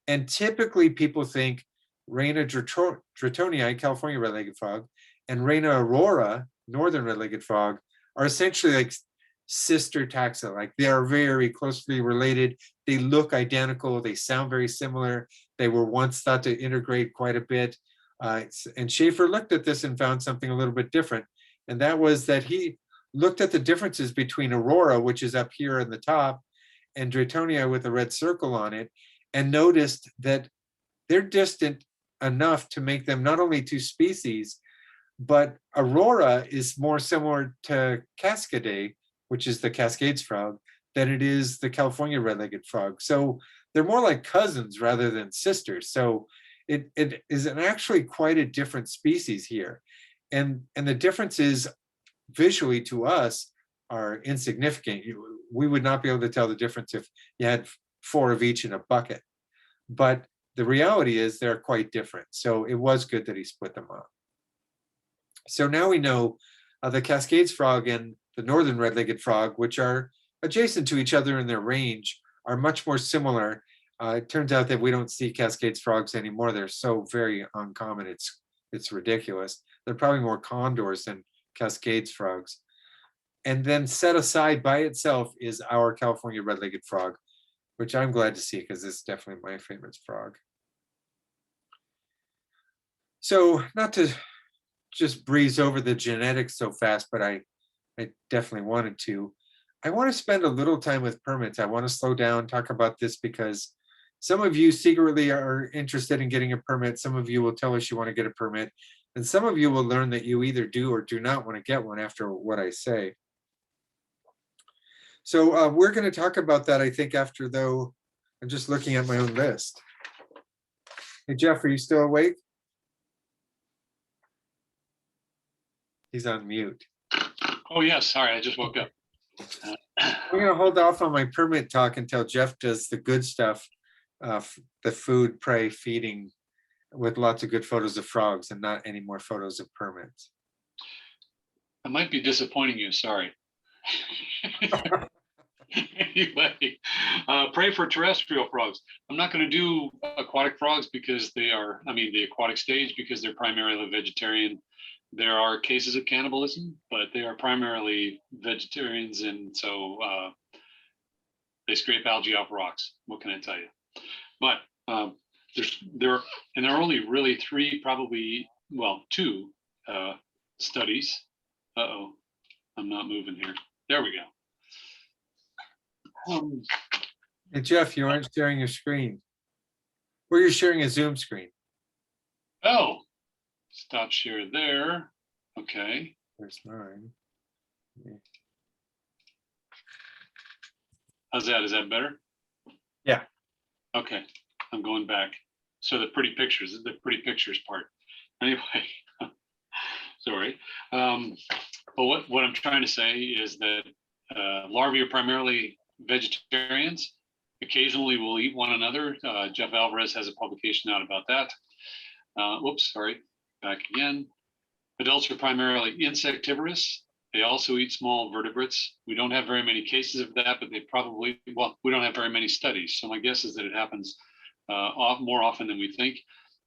And typically people think Reina dratonii, California red-legged frog, and Reina aurora, northern red-legged frog, are essentially like sister taxa, like they are very closely related. They look identical, they sound very similar. They were once thought to integrate quite a bit. And Schaefer looked at this and found something a little bit different. And that was that he looked at the differences between aurora, which is up here in the top, and dratonia with a red circle on it, and noticed that they're distant enough to make them not only two species, but aurora is more similar to Cascade, which is the Cascades frog, than it is the California red-legged frog. So they're more like cousins rather than sisters. So it is actually quite a different species here. And the differences visually to us are insignificant. We would not be able to tell the difference if you had 4 of each in a bucket. But the reality is they're quite different. So it was good that he split them up. So now we know the Cascades frog and the northern red-legged frog, which are adjacent to each other in their range, are much more similar. It turns out that we don't see Cascades frogs anymore. They're so very uncommon, it's ridiculous. They're probably more condors than Cascades frogs. And then set aside by itself is our California red-legged frog, which I'm glad to see because it's definitely my favorite frog. So not to just breeze over the genetics so fast, but I definitely wanted to. I want to spend a little time with permits. I want to slow down, talk about this because some of you secretly are interested in getting a permit. Some of you will tell us you want to get a permit. And some of you will learn that you either do or do not want to get one after what I say. So we're going to talk about that, I think, after, though, I'm just looking at my own list. Hey, Jeff, are you still awake? He's on mute. Oh, yes, sorry, I just woke up. We're going to hold off on my permit talk until Jeff does the good stuff, the food, prey, feeding, with lots of good photos of frogs and not any more photos of permits. I might be disappointing you, sorry. Anyway, pray for terrestrial frogs. I'm not going to do aquatic frogs because they are, the aquatic stage, because they're primarily vegetarian. There are cases of cannibalism, but they are primarily vegetarians, and so they scrape algae off rocks. What can I tell you? But there are only really 3, probably, well, 2 studies. Uh-oh, I'm not moving here. There we go. Hey, Jeff, you aren't sharing your screen. Or you're sharing a Zoom screen. Oh, stop share there. Okay. There's mine. Yeah. How's that? Is that better? Yeah. Okay, I'm going back. So the pretty pictures part. Anyway, sorry. But what I'm trying to say is that larvae are primarily vegetarians. Occasionally will eat one another. Jeff Alvarez has a publication out about that. Whoops, sorry, back again. Adults are primarily insectivorous. They also eat small vertebrates. We don't have very many cases of that, but we don't have very many studies. So my guess is that it happens more often than we think.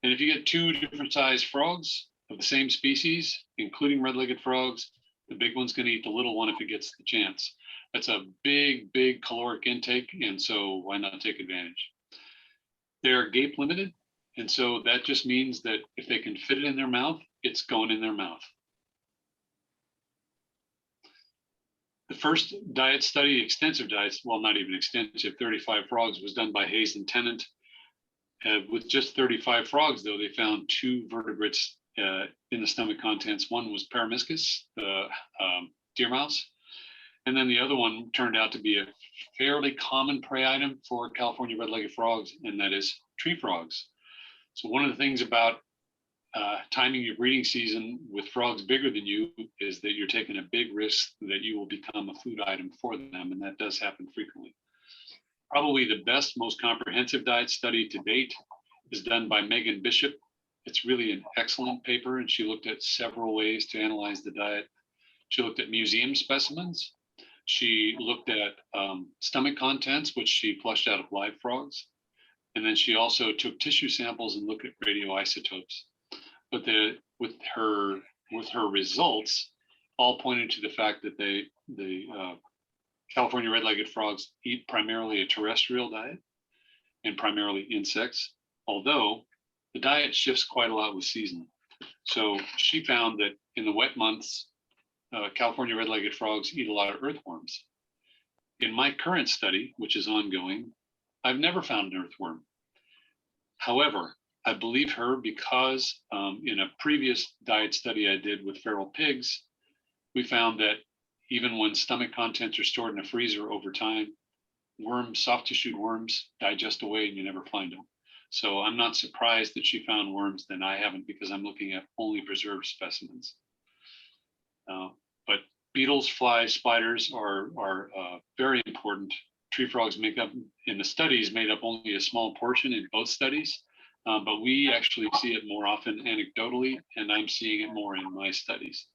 And if you get 2 different sized frogs of the same species, including red-legged frogs, the big one's going to eat the little one if it gets the chance. That's a big, big caloric intake, and so why not take advantage? They're gape limited, and so that just means that if they can fit it in their mouth, it's going in their mouth. The first diet study, extensive diets, well, not even extensive, 35 frogs, was done by Hayes and Tennant. With just 35 frogs, though, they found 2 vertebrates in the stomach contents. One was Paramiscus, the deer mouse, and then the other one turned out to be a fairly common prey item for California red-legged frogs, and that is tree frogs. So one of the things about timing your breeding season with frogs bigger than you is that you're taking a big risk that you will become a food item for them, and that does happen frequently. Probably the best, most comprehensive diet study to date is done by Megan Bishop It's really an excellent paper, and she looked at several ways to analyze the diet. She looked at museum specimens. She looked at stomach contents, which she flushed out of live frogs. And then she also took tissue samples and looked at radioisotopes. But with her results, all pointed to the fact that the California red-legged frogs eat primarily a terrestrial diet and primarily insects, although the diet shifts quite a lot with season. So she found that in the wet months, California red-legged frogs eat a lot of earthworms. In my current study, which is ongoing, I've never found an earthworm. However, I believe her because in a previous diet study I did with feral pigs, we found that even when stomach contents are stored in a freezer over time, worms, soft tissued worms, digest away and you never find them. So I'm not surprised that she found worms, then I haven't, because I'm looking at only preserved specimens. But beetles, flies, spiders are very important. Tree frogs make up, in the studies, made up only a small portion in both studies, but we actually see it more often anecdotally, and I'm seeing it more in my studies.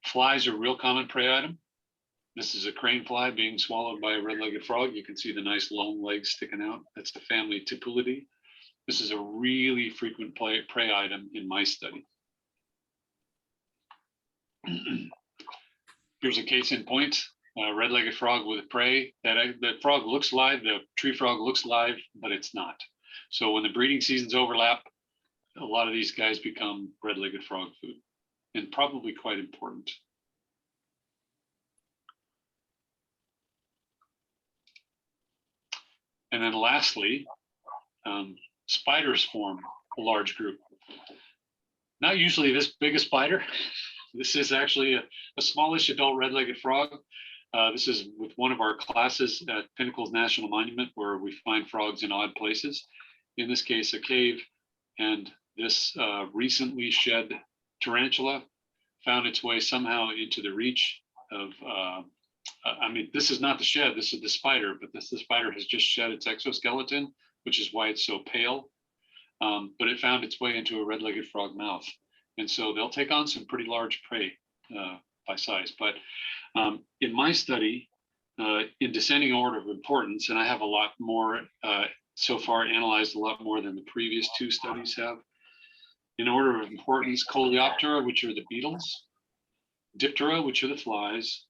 Flies are a real common prey item. This is a crane fly being swallowed by a red-legged frog. You can see the nice long legs sticking out. That's the family Tipulidae. This is a really frequent prey item in my study. Here's a case in point, a red-legged frog with prey. That frog looks live, the tree frog looks live, but it's not. So when the breeding seasons overlap, a lot of these guys become red-legged frog food, and probably quite important. And then lastly, spiders form a large group. Not usually this big a spider. This is actually a smallish adult red-legged frog. This is with one of our classes at Pinnacles National Monument, where we find frogs in odd places. In this case, a cave. And this recently shed tarantula found its way somehow into the reach of, I mean, this is not the shed, this is the spider, but the spider has just shed its exoskeleton, which is why it's so pale. But it found its way into a red-legged frog mouth. And so they'll take on some pretty large prey by size. But in my study, in descending order of importance, and I have a lot more so far, analyzed a lot more than the previous two studies have. In order of importance, Coleoptera, which are the beetles, Diptera, which are the flies,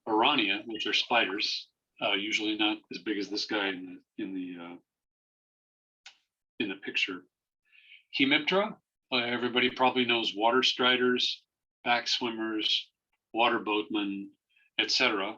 Arania, which are spiders, usually not as big as this guy in the picture. Hemiptera, everybody probably knows water striders, back swimmers, water boatmen, etc.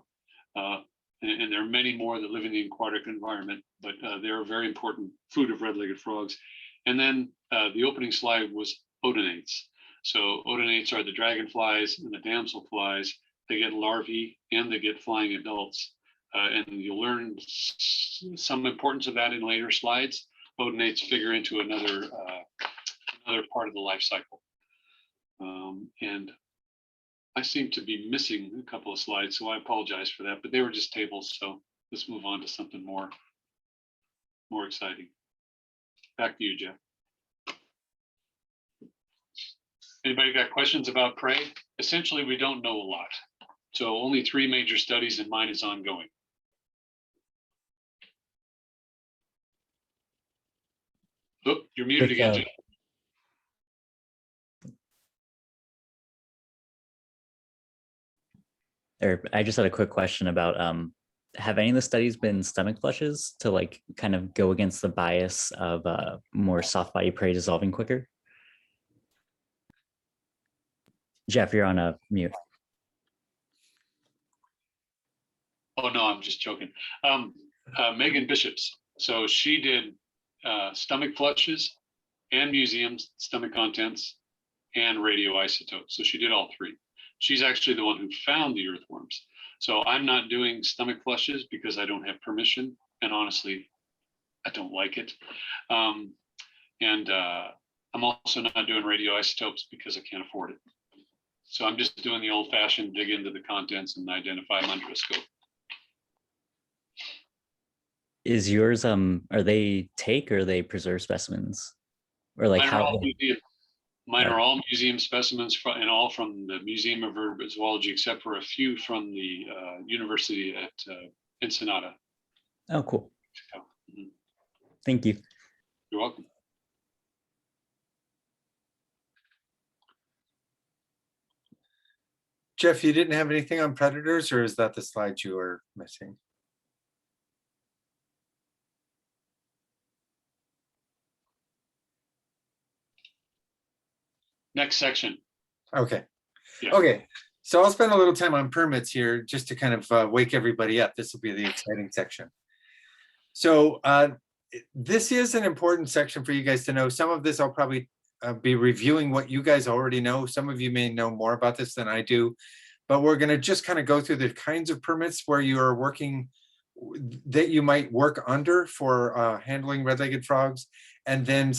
And there are many more that live in the aquatic environment, but they're a very important food of red-legged frogs. And then the opening slide was odonates. So odonates are the dragonflies and the damselflies. They get larvae and they get flying adults. And you'll learn some importance of that in later slides. Odonates figure into another part of the life cycle. And I seem to be missing a couple of slides, so I apologize for that, but they were just tables. So let's move on to something more exciting. Back to you, Jeff. Anybody got questions about prey? Essentially, we don't know a lot. So only 3 major studies, and mine is ongoing. Oh, you're muted again, Jeff. I just had a quick question about have any of the studies been stomach flushes to like kind of go against the bias of more soft body prey dissolving quicker? Jeff, you're on a mute. Oh no, I'm just joking. Megan Bishops. So she did stomach flushes and museums, stomach contents, and radioisotopes. So she did all 3. She's actually the one who found the earthworms. So I'm not doing stomach flushes because I don't have permission. And honestly, I don't like it. I'm also not doing radioisotopes because I can't afford it. So I'm just doing the old fashioned dig into the contents and identify them under a scope. is yours, are they take or they preserve specimens? Or like Mine are how? all museum. Mine Oh. are all museum specimens and all from the Museum of Herpetozoology, except for a few from the University at Ensenada. Oh, cool. Mhm. Thank you. You're welcome. Jeff, you didn't have anything on predators, or is that the slide you were missing? Next section. Okay. Yeah. Okay. So I'll spend a little time on permits here just to kind of wake everybody up. This will be the exciting section. So this is an important section for you guys to know. Some of this I'll probably be reviewing what you guys already know. Some of you may know more about this than I do, but we're going to just kind of go through the kinds of permits where you are working, that you might work under for handling red-legged frogs. And then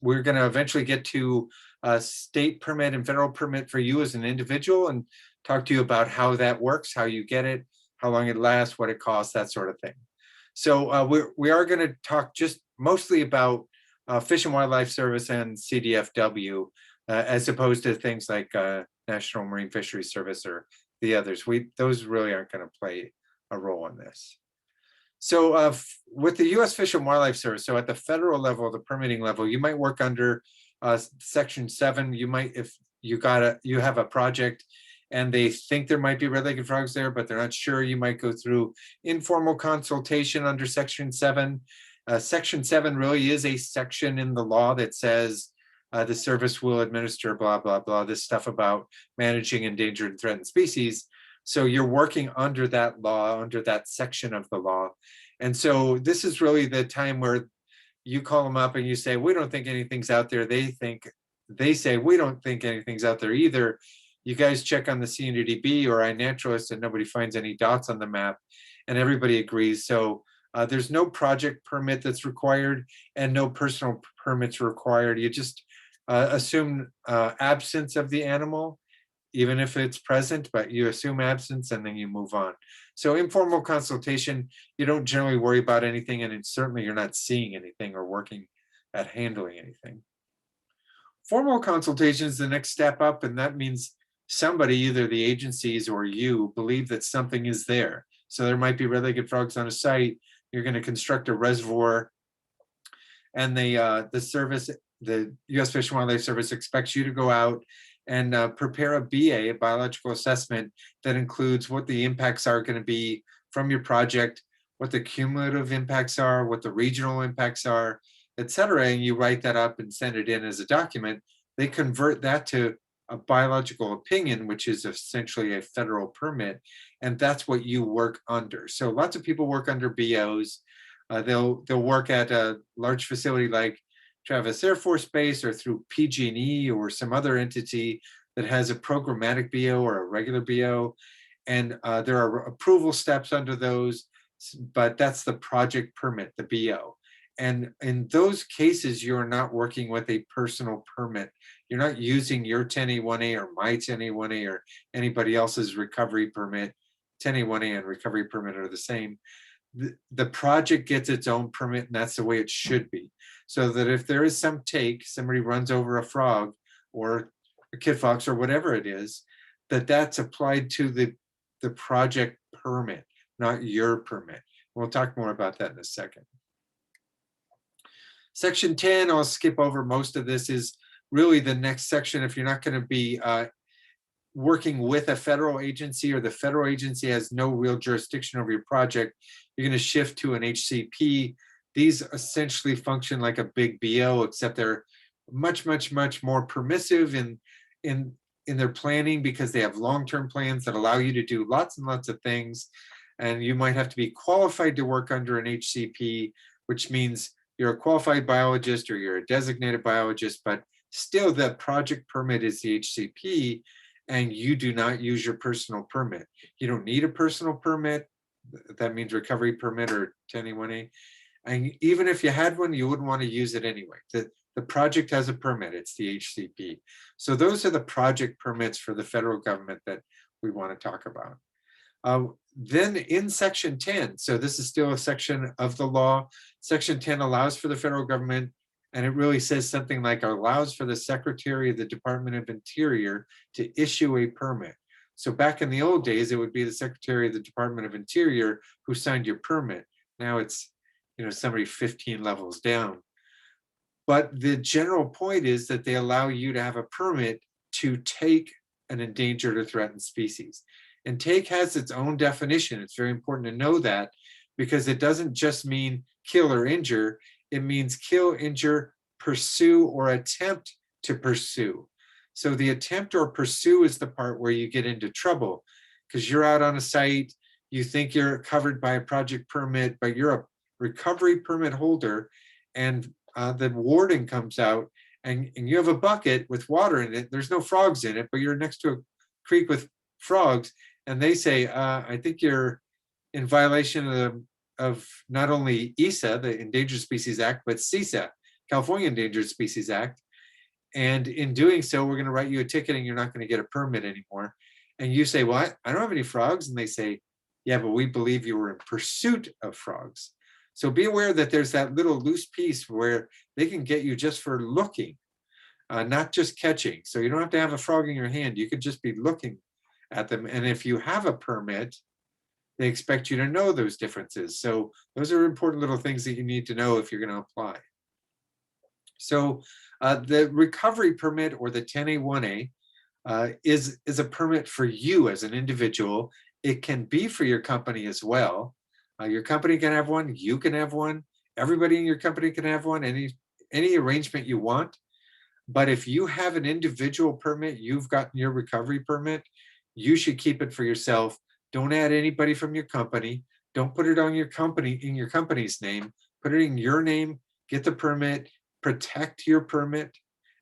we're going to eventually get to a state permit and federal permit for you as an individual and talk to you about how that works, how you get it, how long it lasts, what it costs, that sort of thing. So we are going to talk just mostly about Fish and Wildlife Service and CDFW, as opposed to things like National Marine Fisheries Service or the others. Those really aren't going to play a role in this. So with the U.S. Fish and Wildlife Service, so at the federal level, the permitting level, you might work under Section 7. You might, if you have a project and they think there might be red-legged frogs there, but they're not sure, you might go through informal consultation under Section 7. Section 7 really is a section in the law that says the service will administer blah, blah, blah, this stuff about managing endangered and threatened species. So you're working under that law, under that section of the law. And so this is really the time where you call them up and you say, we don't think anything's out there. They say, we don't think anything's out there either. You guys check on the CNUDB or iNaturalist and nobody finds any dots on the map and everybody agrees. So there's no project permit that's required and no personal permits required. You just assume absence of the animal, even if it's present, but you assume absence and then you move on. So informal consultation, you don't generally worry about anything, and certainly you're not seeing anything or working at handling anything. Formal consultation is the next step up, and that means somebody, either the agencies or you, believe that something is there. So there might be red-legged frogs on a site, you're going to construct a reservoir, and the service, the U.S. Fish and Wildlife Service, expects you to go out and prepare a BA, a biological assessment, that includes what the impacts are going to be from your project, what the cumulative impacts are, what the regional impacts are, et cetera. And you write that up and send it in as a document. They convert that to a biological opinion, which is essentially a federal permit. And that's what you work under. So lots of people work under BOs. They'll work at a large facility like Travis Air Force Base or through PG&E or some other entity that has a programmatic BO or a regular BO. And there are approval steps under those, but that's the project permit, the BO. And in those cases, you're not working with a personal permit. You're not using your 10A1A or my 10A1A or anybody else's recovery permit. 10A1A and recovery permit are the same. The project gets its own permit, and that's the way it should be. So that if there is some somebody runs over a frog or a kid fox or whatever it is, that's applied to the project permit, not your permit. We'll talk more about that in a second. Section 10, I'll skip over most of this, is really the next section. If you're not going to be working with a federal agency, or the federal agency has no real jurisdiction over your project, you're going to shift to an HCP. These essentially function like a big BO, except they're much, much, much more permissive in their planning, because they have long-term plans that allow you to do lots and lots of things. And you might have to be qualified to work under an HCP, which means you're a qualified biologist or you're a designated biologist, but still the project permit is the HCP, and you do not use your personal permit. You don't need a personal permit. That means recovery permit or 10A1A. And even if you had one, you wouldn't want to use it anyway. The project has a permit, it's the HCP. So those are the project permits for the federal government that we want to talk about. Then in section 10, so this is still a section of the law, section 10 allows for the federal government, and it really says something like allows for the Secretary of the Department of Interior to issue a permit. So back in the old days, it would be the Secretary of the Department of Interior who signed your permit. Now it's, somebody 15 levels down. But the general point is that they allow you to have a permit to take an endangered or threatened species. And take has its own definition. It's very important to know that, because it doesn't just mean kill or injure. It means kill, injure, pursue, or attempt to pursue. So the attempt or pursue is the part where you get into trouble, because you're out on a site, you think you're covered by a project permit, but you're a recovery permit holder, and the warden comes out and you have a bucket with water in it. There's no frogs in it, but you're next to a creek with frogs. And they say, I think you're in violation of not only ESA, the Endangered Species Act, but CISA, California Endangered Species Act. And in doing so, we're going to write you a ticket and you're not going to get a permit anymore. And you say, well, I don't have any frogs. And they say, yeah, but we believe you were in pursuit of frogs. So be aware that there's that little loose piece where they can get you just for looking, not just catching. So you don't have to have a frog in your hand. You could just be looking at them. And if you have a permit, they expect you to know those differences. So those are important little things that you need to know if you're going to apply. So the recovery permit, or the 10A1A, is a permit for you as an individual. It can be for your company as well. Your company can have one, you can have one, everybody in your company can have one, any arrangement you want. But if you have an individual permit, you've gotten your recovery permit, you should keep it for yourself. Don't add anybody from your company. Don't put it on your company, in your company's name. Put it in your name, get the permit, protect your permit,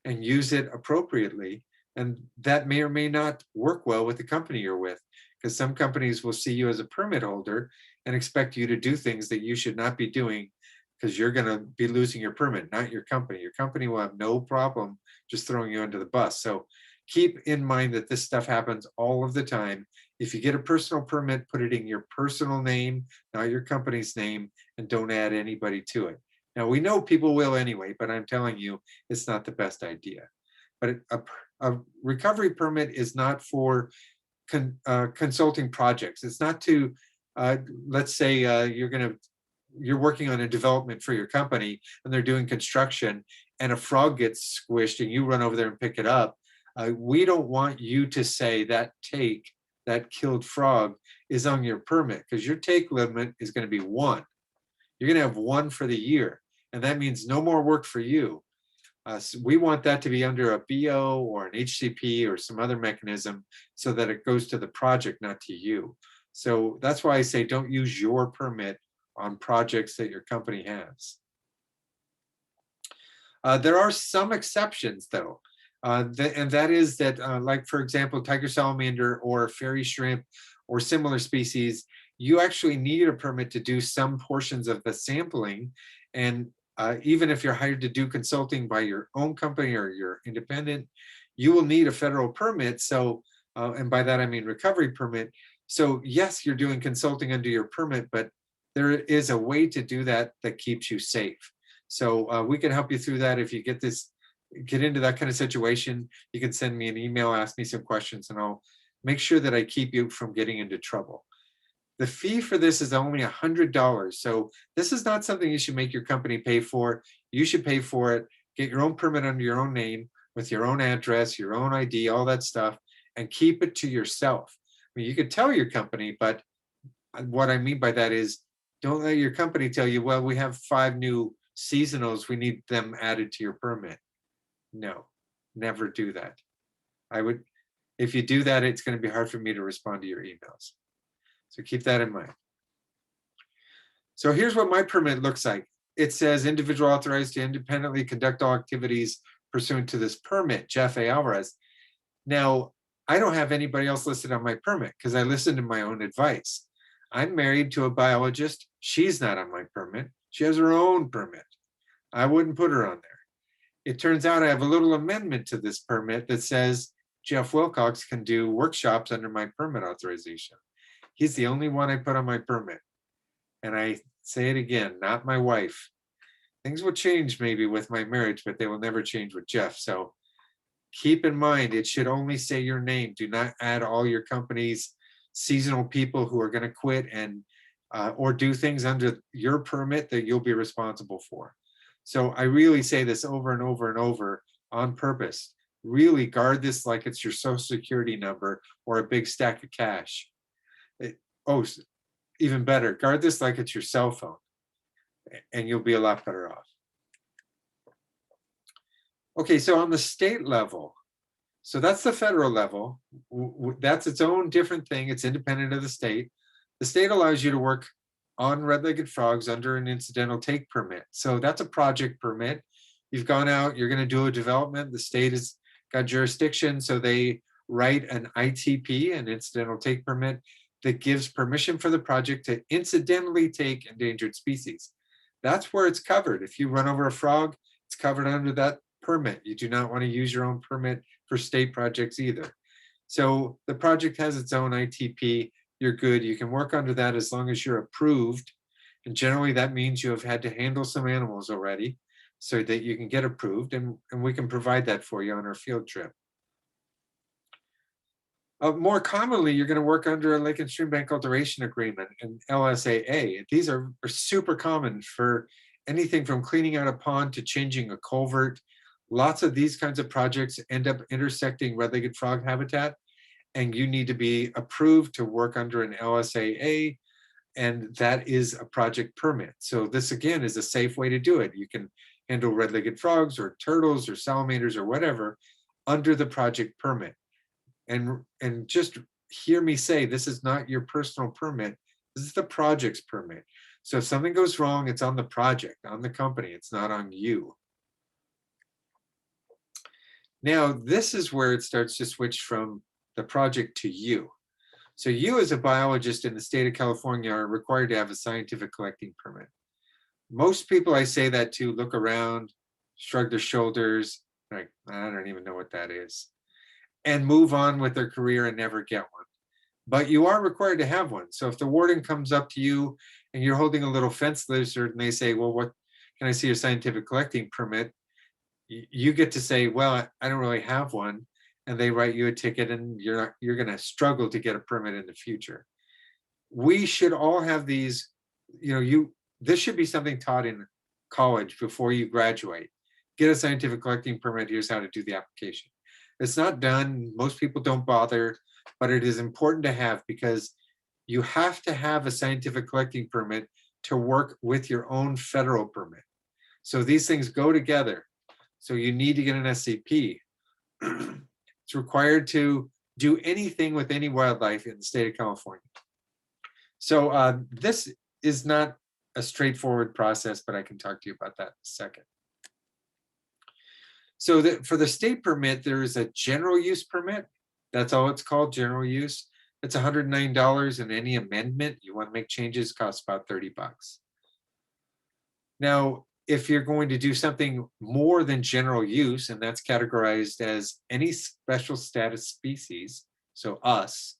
and use it appropriately. And that may or may not work well with the company you're with, because some companies will see you as a permit holder and expect you to do things that you should not be doing, because you're going to be losing your permit, not your company. Your company will have no problem just throwing you under the bus. So keep in mind that this stuff happens all of the time. If you get a personal permit, put it in your personal name, not your company's name, and don't add anybody to it. Now, we know people will anyway, but I'm telling you, it's not the best idea. But a recovery permit is not for consulting projects. It's not to, let's say you're working on a development for your company and they're doing construction and a frog gets squished and you run over there and pick it up. We don't want you to say that killed frog is on your permit, because your take limit is going to be 1. You're going to have 1 for the year. And that means no more work for you. So we want that to be under a BO or an HCP or some other mechanism so that it goes to the project, not to you. So that's why I say don't use your permit on projects that your company has. There are some exceptions though. And that is that, like for example, tiger salamander or fairy shrimp or similar species, you actually need a permit to do some portions of the sampling. And even if you're hired to do consulting by your own company or you're independent, you will need a federal permit. So, and by that I mean recovery permit. So yes, you're doing consulting under your permit, but there is a way to do that that keeps you safe. So we can help you through that. If you get into that kind of situation, you can send me an email, ask me some questions, and I'll make sure that I keep you from getting into trouble. The fee for this is only $100. So this is not something you should make your company pay for. You should pay for it, get your own permit under your own name with your own address, your own ID, all that stuff, and keep it to yourself. I mean, you could tell your company, but what I mean by that is don't let your company tell you, well, we have 5 new seasonals, we need them added to your permit. No, never do that. If you do that, it's going to be hard for me to respond to your emails. So keep that in mind. So here's what my permit looks like. It says individual authorized to independently conduct all activities pursuant to this permit, Jeff A. Alvarez. Now, I don't have anybody else listed on my permit because I listened to my own advice. I'm married to a biologist. She's not on my permit. She has her own permit. I wouldn't put her on there. It turns out I have a little amendment to this permit that says Jeff Wilcox can do workshops under my permit authorization. He's the only one I put on my permit. And I say it again, not my wife. Things will change maybe with my marriage, but they will never change with Jeff. So keep in mind, it should only say your name. Do not add all your company's seasonal people who are going to quit and or do things under your permit that you'll be responsible for. So I really say this over and over and over on purpose. Really guard this like it's your social security number or a big stack of cash. Even better, guard this like it's your cell phone, and you'll be a lot better off. Okay, so on the state level, so that's the federal level. That's its own different thing. It's independent of the state. The state allows you to work on red-legged frogs under an incidental take permit. So that's a project permit. You've gone out, you're going to do a development. The state has got jurisdiction, so they write an ITP, an incidental take permit, that gives permission for the project to incidentally take endangered species. That's where it's covered. If you run over a frog, it's covered under that permit. You do not want to use your own permit for state projects either. So the project has its own ITP. You're good. You can work under that as long as you're approved. And generally that means you have had to handle some animals already so that you can get approved, and we can provide that for you on our field trip. More commonly, you're going to work under a lake and stream bank alteration agreement, an LSAA. These are super common for anything from cleaning out a pond to changing a culvert. Lots of these kinds of projects end up intersecting red-legged frog habitat, and you need to be approved to work under an LSAA, and that is a project permit. So this, again, is a safe way to do it. You can handle red-legged frogs or turtles or salamanders or whatever under the project permit. And just hear me say, this is not your personal permit. This is the project's permit. So if something goes wrong, it's on the project, on the company. It's not on you. Now, this is where it starts to switch from the project to you. So you as a biologist in the state of California are required to have a scientific collecting permit. Most people I say that to look around, shrug their shoulders, like, I don't even know what that is, and move on with their career and never get one. But you are required to have one. So if the warden comes up to you and you're holding a little fence lizard and they say, well, what can I see your scientific collecting permit? You get to say, well, I don't really have one. And they write you a ticket, and you're going to struggle to get a permit in the future. We should all have these, this should be something taught in college before you graduate. Get a scientific collecting permit. Here's how to do the application. It's not done. Most people don't bother, but it is important to have, because you have to have a scientific collecting permit to work with your own federal permit. So these things go together. So you need to get an SCP. It's required to do anything with any wildlife in the state of California. So this is not a straightforward process, but I can talk to you about that in a second. So for the state permit, there is a general use permit. That's all it's called, general use. It's $109, and any amendment you want to make changes costs about $30. Now, if you're going to do something more than general use, and that's categorized as any special status species, so us,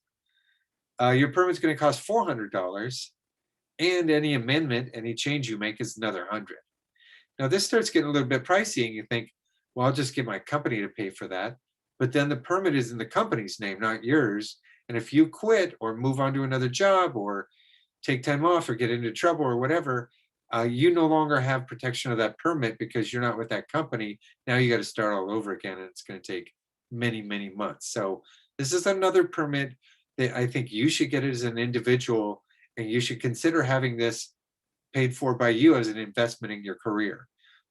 your permit's going to cost $400, and any amendment, any change you make is another $100. Now this starts getting a little bit pricey, and you think, well, I'll just get my company to pay for that. But then the permit is in the company's name, not yours. And if you quit or move on to another job or take time off or get into trouble or whatever, you no longer have protection of that permit because you're not with that company. Now you got to start all over again, and it's going to take many, many months. So this is another permit that I think you should get as an individual, and you should consider having this paid for by you as an investment in your career.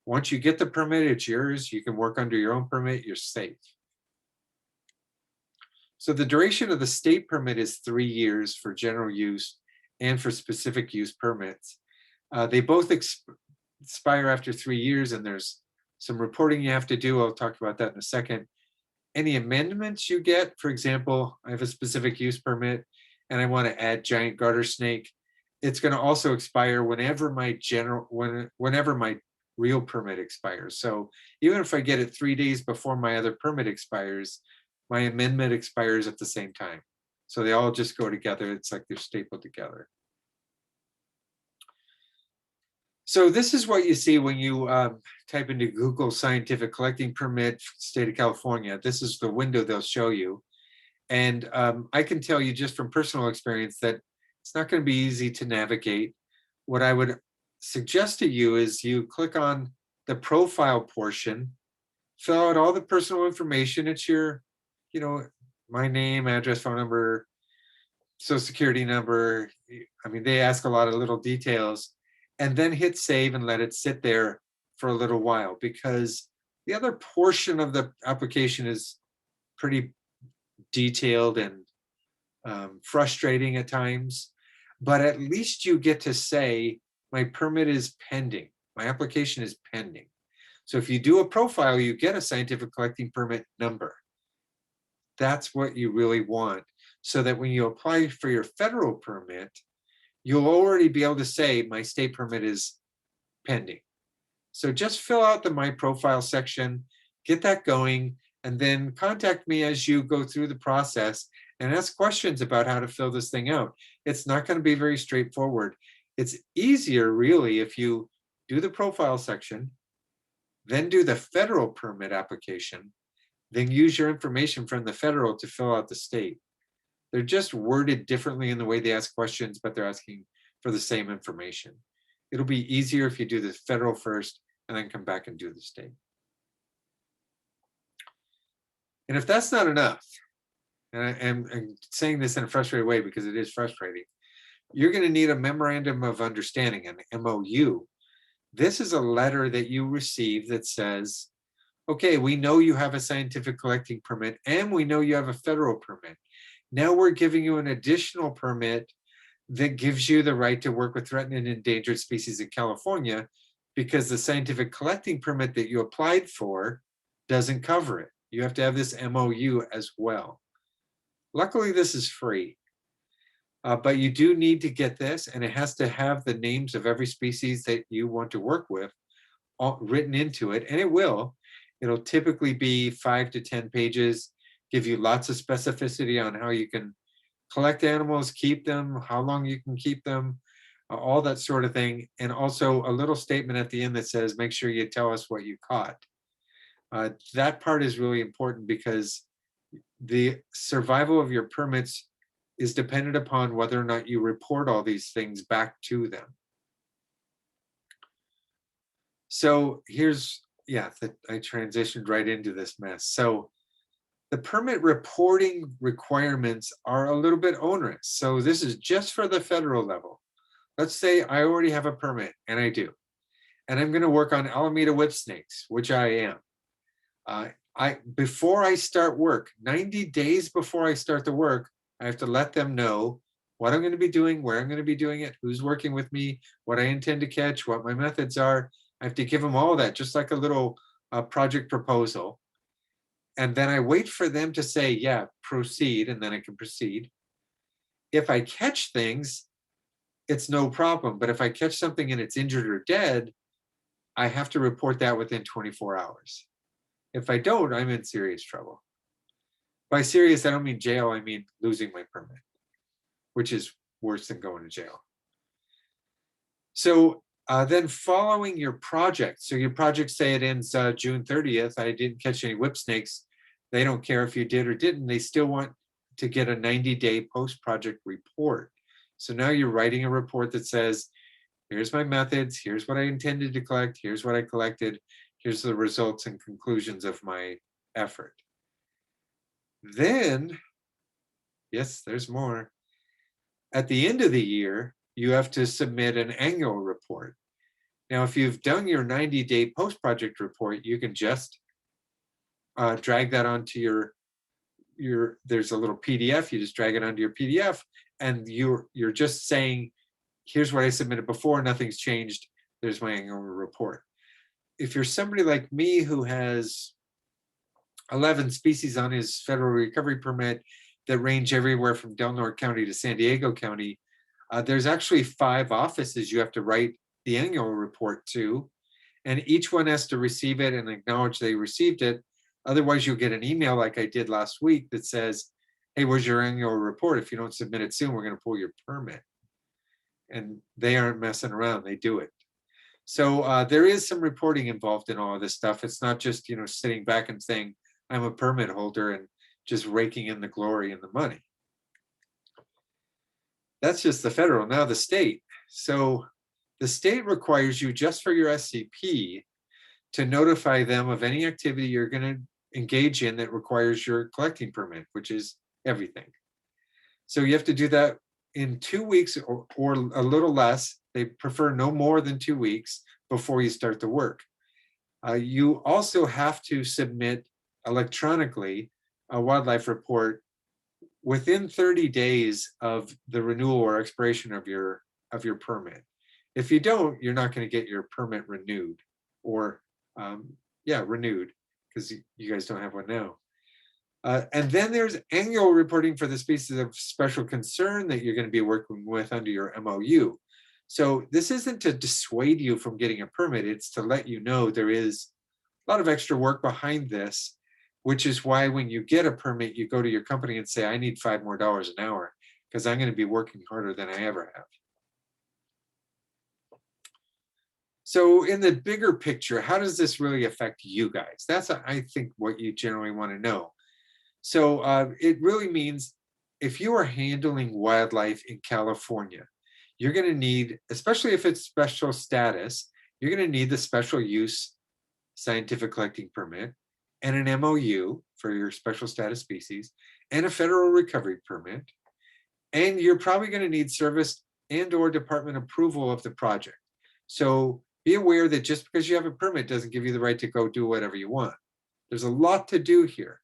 Once you get the permit, it's yours. You can work under your own permit. You're safe. So the duration of the state permit is 3 years for general use and for specific use permits. They both expire after 3 years, and there's some reporting you have to do. I'll talk about that in a second. Any amendments you get, for example, I have a specific use permit and I want to add giant garter snake. It's going to also expire whenever my real permit expires. So even if I get it 3 days before my other permit expires, my amendment expires at the same time. So they all just go together. It's like they're stapled together. So this is what you see when you type into Google scientific collecting permit, state of California. This is the window they'll show you. And I can tell you just from personal experience that it's not going to be easy to navigate. What I would suggest to you is you click on the profile portion, fill out all the personal information. It's your, you know, my name, address, phone number, social security number. I mean, they ask a lot of little details, and then hit save and let it sit there for a little while, because the other portion of the application is pretty detailed and frustrating at times, but at least you get to say, my permit is pending, my application is pending. So if you do a profile, you get a scientific collecting permit number. That's what you really want, so that when you apply for your federal permit, you'll already be able to say, my state permit is pending. So just fill out the My Profile section, get that going, and then contact me as you go through the process and ask questions about how to fill this thing out. It's not going to be very straightforward. It's easier, really, if you do the profile section, then do the federal permit application, then use your information from the federal to fill out the state. They're just worded differently in the way they ask questions, but they're asking for the same information. It'll be easier if you do the federal first and then come back and do the state. And if that's not enough, and I'm saying this in a frustrated way because it is frustrating, you're going to need a memorandum of understanding, an MOU. This is a letter that you receive that says, okay, we know you have a scientific collecting permit and we know you have a federal permit. Now we're giving you an additional permit that gives you the right to work with threatened and endangered species in California, because the scientific collecting permit that you applied for doesn't cover it. You have to have this MOU as well. Luckily, this is free, but you do need to get this, and it has to have the names of every species that you want to work with all written into it, and it will. It'll typically be 5 to 10 pages, give you lots of specificity on how you can collect animals, keep them, how long you can keep them, all that sort of thing. And also a little statement at the end that says, make sure you tell us what you caught. That part is really important because the survival of your permits is dependent upon whether or not you report all these things back to them. So here's, yeah, I transitioned right into this mess. So the permit reporting requirements are a little bit onerous. So this is just for the federal level. Let's say I already have a permit, and I do, and I'm going to work on Alameda whip snakes, which I am. Before I start work, 90 days before I start the work, I have to let them know what I'm going to be doing, where I'm going to be doing it, who's working with me, what I intend to catch, what my methods are. I have to give them all that, just like a little project proposal. And then I wait for them to say, yeah, proceed, and then I can proceed. If I catch things, it's no problem. But if I catch something and it's injured or dead, I have to report that within 24 hours. If I don't, I'm in serious trouble. By serious, I don't mean jail, I mean losing my permit, which is worse than going to jail. So then following your project, so your project, say it ends June 30th, I didn't catch any whip snakes. They don't care if you did or didn't, they still want to get a 90-day post-project report. So now you're writing a report that says, here's my methods, here's what I intended to collect, here's what I collected, here's the results and conclusions of my effort. Then, yes, there's more. At the end of the year, you have to submit an annual report. Now, if you've done your 90-day post-project report, you can just drag that onto your, there's a little PDF, you just drag it onto your PDF, and you're just saying, here's what I submitted before, nothing's changed, there's my annual report. If you're somebody like me who has 11 species on his federal recovery permit that range everywhere from Del Norte County to San Diego County, there's actually 5 offices you have to write the annual report to, and each one has to receive it and acknowledge they received it. Otherwise, you'll get an email like I did last week that says, hey, where's your annual report? If you don't submit it soon, we're going to pull your permit. And they aren't messing around, they do it. So there is some reporting involved in all of this stuff. It's not just, you know, sitting back and saying, I'm a permit holder and just raking in the glory and the money. That's just the federal. Now the state. So the state requires you, just for your SCP, to notify them of any activity you're going to engage in that requires your collecting permit, which is everything. So you have to do that in 2 weeks or a little less. They prefer no more than 2 weeks before you start the work. You also have to submit electronically a wildlife report within 30 days of the renewal or expiration of your permit. If you don't, you're not going to get your permit renewed, or renewed, because you guys don't have one now. And then there's annual reporting for the species of special concern that you're going to be working with under your MOU. So this isn't to dissuade you from getting a permit, it's to let you know there is a lot of extra work behind this, which is why when you get a permit, you go to your company and say, I need $5 more an hour because I'm going to be working harder than I ever have. So in the bigger picture, how does this really affect you guys? That's, I think, what you generally want to know. So it really means if you are handling wildlife in California, you're going to need, especially if it's special status, you're going to need the special use scientific collecting permit and an MOU for your special status species and a federal recovery permit. And you're probably going to need service and or department approval of the project. So be aware that just because you have a permit doesn't give you the right to go do whatever you want. There's a lot to do here.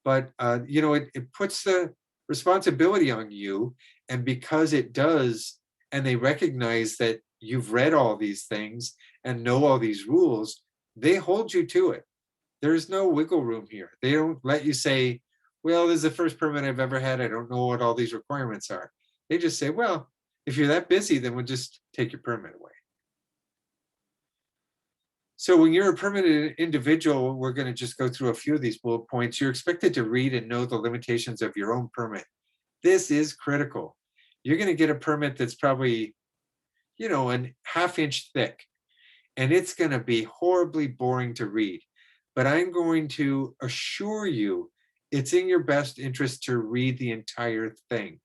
But you know, it puts the responsibility on you, and because it does, and they recognize that you've read all these things and know all these rules, they hold you to it. There's no wiggle room here. They don't let you say, well, this is the first permit I've ever had, I don't know what all these requirements are. They just say, well, if you're that busy, then we'll just take your permit away. So when you're a permitted individual, we're going to just go through a few of these bullet points. You're expected to read and know the limitations of your own permit. This is critical. You're going to get a permit that's probably, you know, a ½ inch thick, and it's going to be horribly boring to read. But I'm going to assure you it's in your best interest to read the entire thing,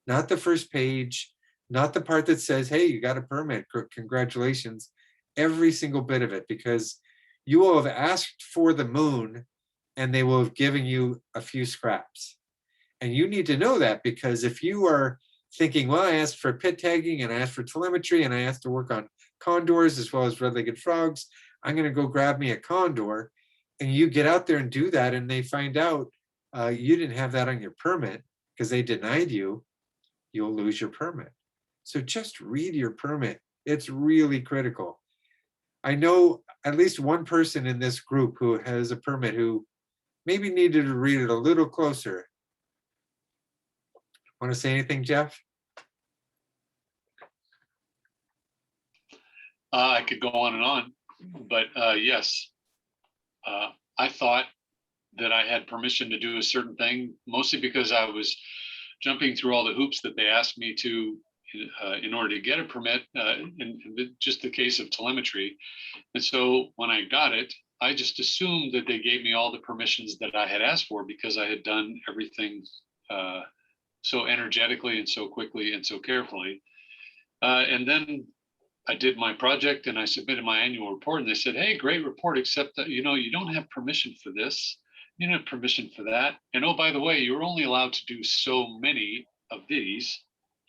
not the first page, not the part that says, hey, you got a permit, congratulations. Every single bit of it, because you will have asked for the moon and they will have given you a few scraps. And you need to know that, because if you are thinking, well, I asked for pit tagging and I asked for telemetry and I asked to work on condors as well as red-legged frogs, I'm going to go grab me a condor, and you get out there and do that and they find out you didn't have that on your permit because they denied you, you'll lose your permit. So just read your permit. It's really critical. I know at least one person in this group who has a permit who maybe needed to read it a little closer. Want to say anything, Jeff? I could go on and on, but yes, I thought that I had permission to do a certain thing, mostly because I was jumping through all the hoops that they asked me to in order to get a permit, in just the case of telemetry. And so when I got it, I just assumed that they gave me all the permissions that I had asked for because I had done everything so energetically and so quickly and so carefully. And then I did my project and I submitted my annual report, and they said, hey, great report, except that, you know, you don't have permission for this. You don't have permission for that. And oh, by the way, you're only allowed to do so many of these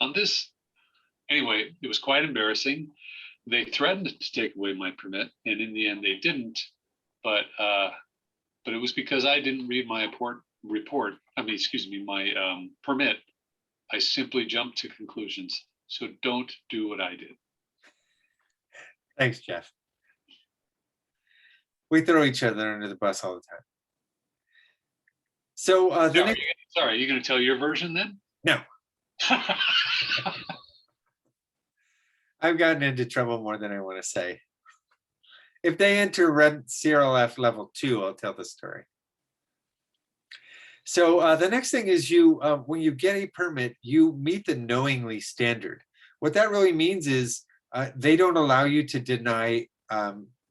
on this. Anyway, it was quite embarrassing. They threatened to take away my permit, and in the end they didn't. But it was because I didn't read my my permit. I simply jumped to conclusions. So don't do what I did. Thanks, Jeff. We throw each other under the bus all the time. So Sorry, are you going to tell your version then? No. I've gotten into trouble more than I want to say. If they enter red CRLF level 2, I'll tell the story. So the next thing is you, when you get a permit, you meet the knowingly standard. What that really means is they don't allow you to deny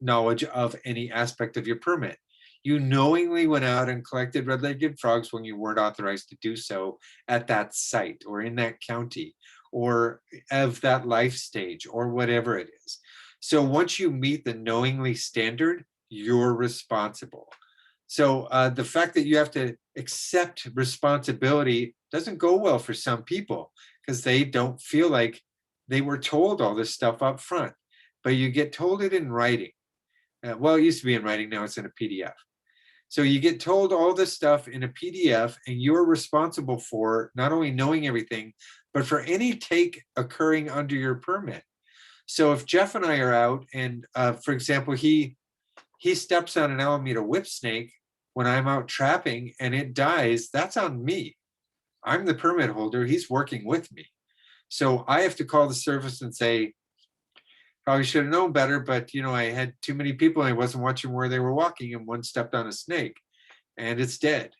knowledge of any aspect of your permit. You knowingly went out and collected red-legged frogs when you weren't authorized to do so at that site or in that county or of that life stage or whatever it is. So once you meet the knowingly standard, you're responsible. So the fact that you have to accept responsibility doesn't go well for some people because they don't feel like they were told all this stuff up front, but you get told it in writing. Well, it used to be in writing, now it's in a PDF. So you get told all this stuff in a PDF and you're responsible for not only knowing everything, but for any take occurring under your permit. So if Jeff and I are out and for example, he steps on an Alameda whip snake when I'm out trapping and it dies, that's on me. I'm the permit holder, he's working with me. So I have to call the service and say, probably should have known better, but you know, I had too many people and I wasn't watching where they were walking and one stepped on a snake and it's dead.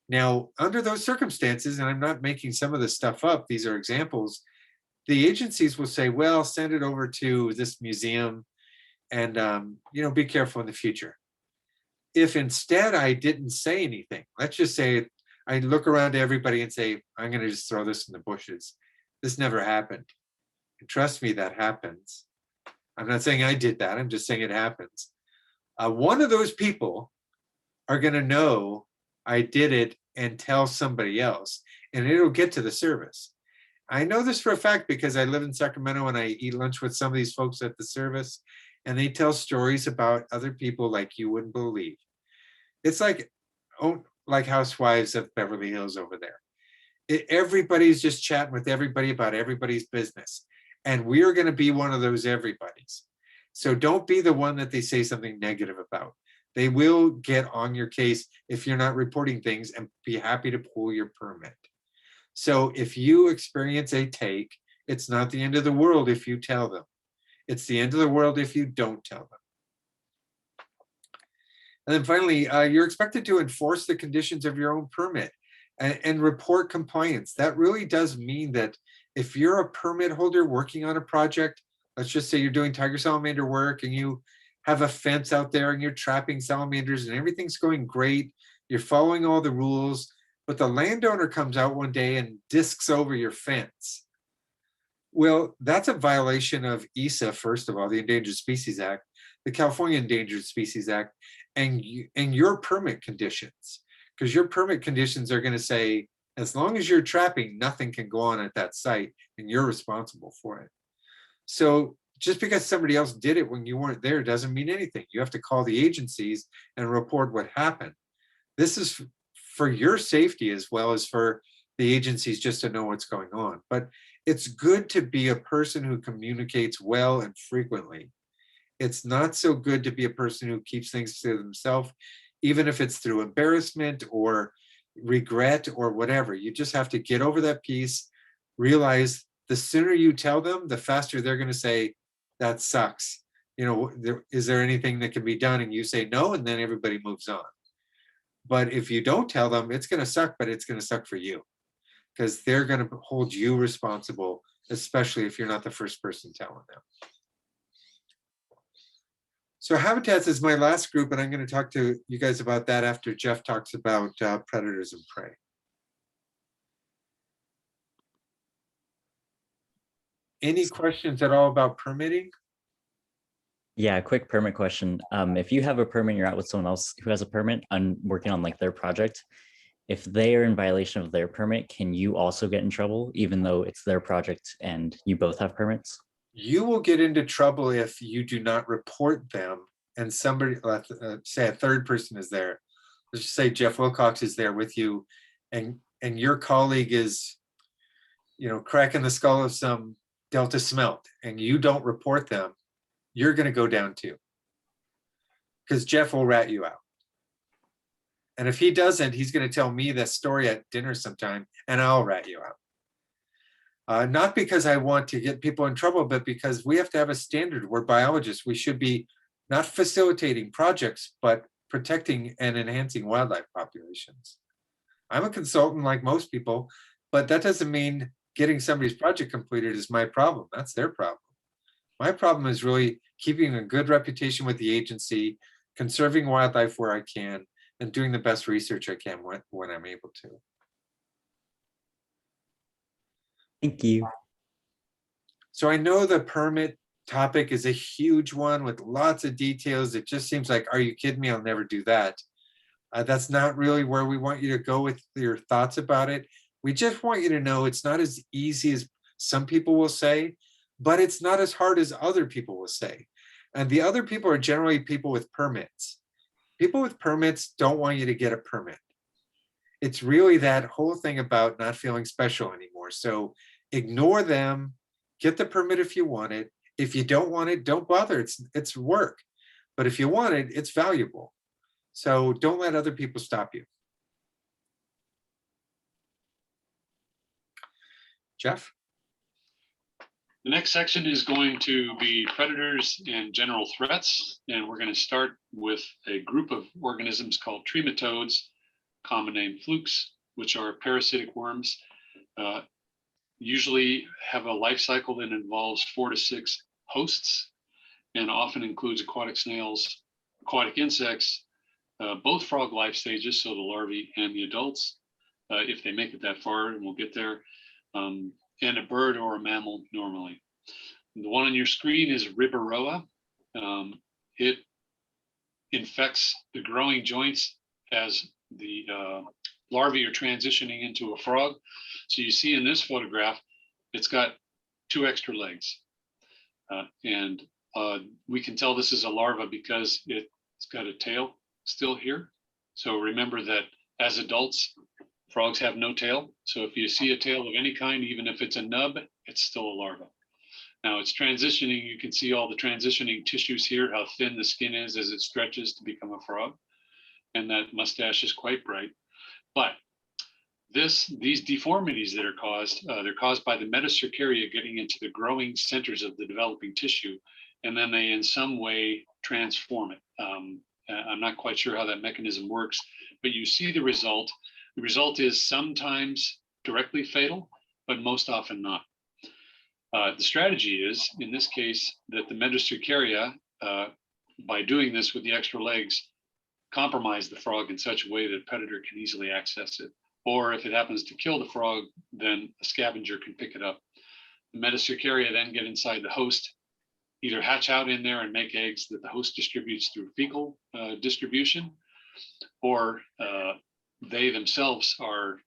Now, under those circumstances, and I'm not making some of this stuff up, these are examples, the agencies will say, well, send it over to this museum and you know, be careful in the future. If instead I didn't say anything, let's just say I look around to everybody and say, I'm gonna just throw this in the bushes. This never happened. And trust me, that happens. I'm not saying I did that, I'm just saying it happens. One of those people are gonna know I did it and tell somebody else, and it'll get to the service. I know this for a fact because I live in Sacramento and I eat lunch with some of these folks at the service, and they tell stories about other people like you wouldn't believe. It's like, oh, like Housewives of Beverly Hills over there. Everybody's just chatting with everybody about everybody's business. And we're going to be one of those everybody's. So don't be the one that they say something negative about. They will get on your case if you're not reporting things and be happy to pull your permit. So if you experience a take, it's not the end of the world if you tell them. It's the end of the world if you don't tell them. And then finally, you're expected to enforce the conditions of your own permit and report compliance. That really does mean that if you're a permit holder working on a project, let's just say you're doing tiger salamander work and you have a fence out there and you're trapping salamanders and everything's going great, you're following all the rules, but the landowner comes out one day and discs over your fence. Well, that's a violation of ESA, first of all, the Endangered Species Act, the California Endangered Species Act, and your permit conditions. Because your permit conditions are going to say, as long as you're trapping, nothing can go on at that site and you're responsible for it. So just because somebody else did it when you weren't there doesn't mean anything. You have to call the agencies and report what happened. This is for your safety as well as for the agencies just to know what's going on. But it's good to be a person who communicates well and frequently. It's not so good to be a person who keeps things to themselves, even if it's through embarrassment or regret or whatever. You just have to get over that piece, realize the sooner you tell them, the faster they're going to say, that sucks. You know, is there anything that can be done? And you say no, and then everybody moves on. But if you don't tell them, it's going to suck, but it's going to suck for you because they're going to hold you responsible, especially if you're not the first person telling them. So habitats is my last group, and I'm going to talk to you guys about that after Jeff talks about predators and prey. Any questions at all about permitting? Yeah, quick permit question. If you have a permit, you're out with someone else who has a permit and working on like their project, if they are in violation of their permit, can you also get in trouble even though it's their project and you both have permits? You will get into trouble if you do not report them and somebody, say a third person is there. Let's just say Jeff Wilcox is there with you and your colleague is, you know, cracking the skull of some Delta smelt and you don't report them, you're going to go down too. Because Jeff will rat you out. And if he doesn't, he's going to tell me that story at dinner sometime and I'll rat you out. Not because I want to get people in trouble, but because we have to have a standard. We're biologists. We should be not facilitating projects, but protecting and enhancing wildlife populations. I'm a consultant like most people, but that doesn't mean getting somebody's project completed is my problem. That's their problem. My problem is really keeping a good reputation with the agency, conserving wildlife where I can, and doing the best research I can when I'm able to. Thank you. So I know the permit topic is a huge one with lots of details. It just seems like, are you kidding me? I'll never do that. That's not really where we want you to go with your thoughts about it. We just want you to know it's not as easy as some people will say, but it's not as hard as other people will say. And the other people are generally people with permits. People with permits don't want you to get a permit. It's really that whole thing about not feeling special anymore. So ignore them, get the permit if you want it. If you don't want it, don't bother. It's work. But if you want it, it's valuable. So don't let other people stop you. Jeff? The next section is going to be predators and general threats. And we're going to start with a group of organisms called trematodes, common name flukes, which are parasitic worms. Usually have a life cycle that involves 4 to 6 hosts and often includes aquatic snails, aquatic insects, both frog life stages, so the larvae and the adults, if they make it that far, and we'll get there, and a bird or a mammal normally. The one on your screen is Riberoa. It infects the growing joints as the larvae are transitioning into a frog. So you see in this photograph, it's got 2 extra legs. And we can tell this is a larva because it's got a tail still here. So remember that as adults, frogs have no tail. So if you see a tail of any kind, even if it's a nub, it's still a larva. Now it's transitioning. You can see all the transitioning tissues here, how thin the skin is as it stretches to become a frog. And that mustache is quite bright. But these deformities that are caused, they're caused by the metacercaria getting into the growing centers of the developing tissue, and then they in some way transform it. I'm not quite sure how that mechanism works, but you see the result. The result is sometimes directly fatal, but most often not. The strategy is, in this case, that the metacercaria, by doing this with the extra legs, compromise the frog in such a way that a predator can easily access it. Or if it happens to kill the frog, then a scavenger can pick it up. The metacercaria then get inside the host, either hatch out in there and make eggs that the host distributes through fecal distribution, or they themselves are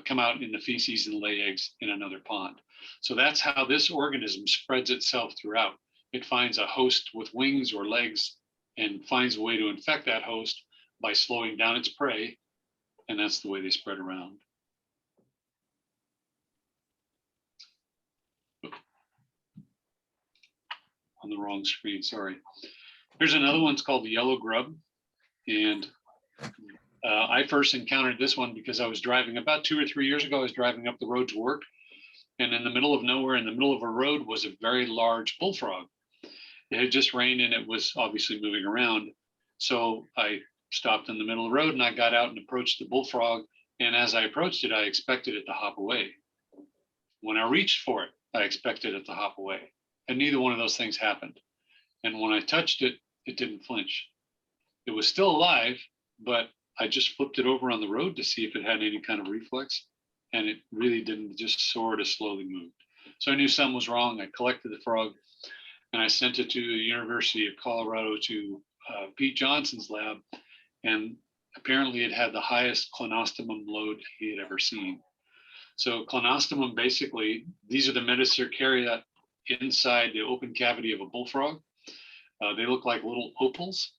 come out in the feces and lay eggs in another pond. So that's how this organism spreads itself throughout. It finds a host with wings or legs and finds a way to infect that host by slowing down its prey. And that's the way they spread around. On the wrong screen, sorry. Here's another one, it's called the yellow grub. And I first encountered this one because I was driving about 2 or 3 years ago. I was driving up the road to work. And in the middle of nowhere, in the middle of a road, was a very large bullfrog. It had just rained and it was obviously moving around. So I stopped in the middle of the road and I got out and approached the bullfrog. And as I approached it, I expected it to hop away. When I reached for it, I expected it to hop away. And neither one of those things happened. And when I touched it, it didn't flinch. It was still alive, but I just flipped it over on the road to see if it had any kind of reflex. And it really didn't, just sort of slowly moved. So I knew something was wrong. I collected the frog and I sent it to the University of Colorado to Pete Johnson's lab. And apparently it had the highest clonostomum load he had ever seen. So clonostomum, basically, these are the metacercaria inside the open cavity of a bullfrog. They look like little opals,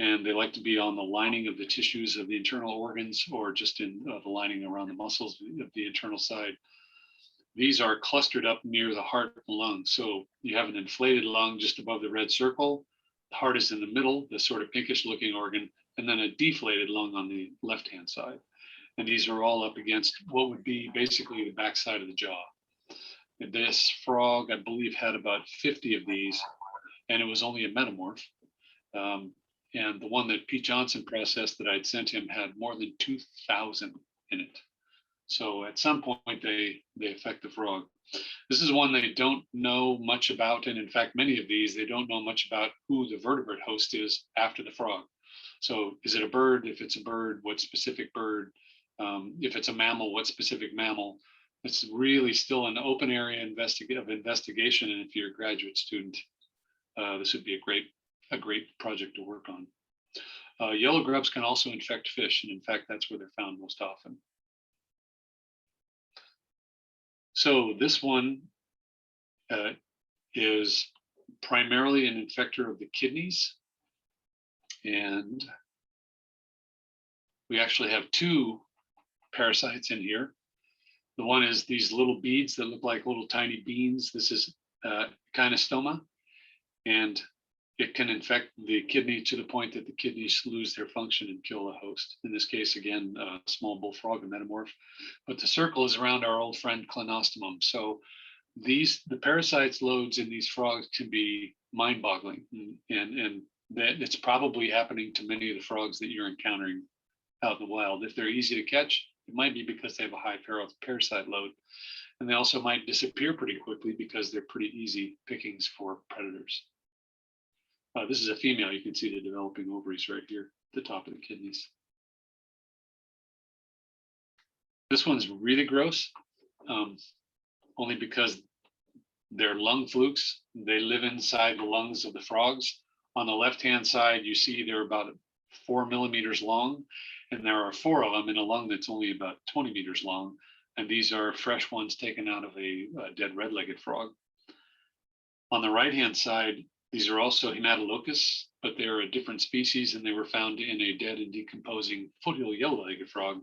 and they like to be on the lining of the tissues of the internal organs or just in the lining around the muscles of the internal side. These are clustered up near the heart and lung. So you have an inflated lung just above the red circle. The heart is in the middle, the sort of pinkish looking organ, and then a deflated lung on the left-hand side. And these are all up against what would be basically the backside of the jaw. And this frog, I believe, had about 50 of these, and it was only a metamorph. And the one that Pete Johnson processed that I'd sent him had more than 2,000 in it. So at some point they affect the frog. This is one they don't know much about, and in fact, many of these they don't know much about who the vertebrate host is after the frog. So is it a bird? If it's a bird, what specific bird? If it's a mammal, what specific mammal? It's really still an open area of investigation, and if you're a graduate student, this would be a great project to work on. Yellow grubs can also infect fish, and in fact, that's where they're found most often. So this one is primarily an infector of the kidneys, and we actually have two parasites in here. The one is these little beads that look like little tiny beans. This is kinostoma, and it can infect the kidney to the point that the kidneys lose their function and kill the host. In this case, again, a small bullfrog, a metamorph. But the circle is around our old friend Clinostomum. So the parasites loads in these frogs can be mind-boggling, and that it's probably happening to many of the frogs that you're encountering out in the wild. If they're easy to catch, it might be because they have a high parasite load. And they also might disappear pretty quickly because they're pretty easy pickings for predators. This is a female. You can see the developing ovaries right here at the top of the kidneys. This one's really gross, only because they're lung flukes. They live inside the lungs of the frogs. On the left-hand side, you see they're about 4 millimeters long, and there are 4 of them in a lung that's only about 20 meters long. And these are fresh ones taken out of a dead red-legged frog. On the right-hand side, these are also Hematolochus, but they're a different species, and they were found in a dead and decomposing foothill yellow-legged frog.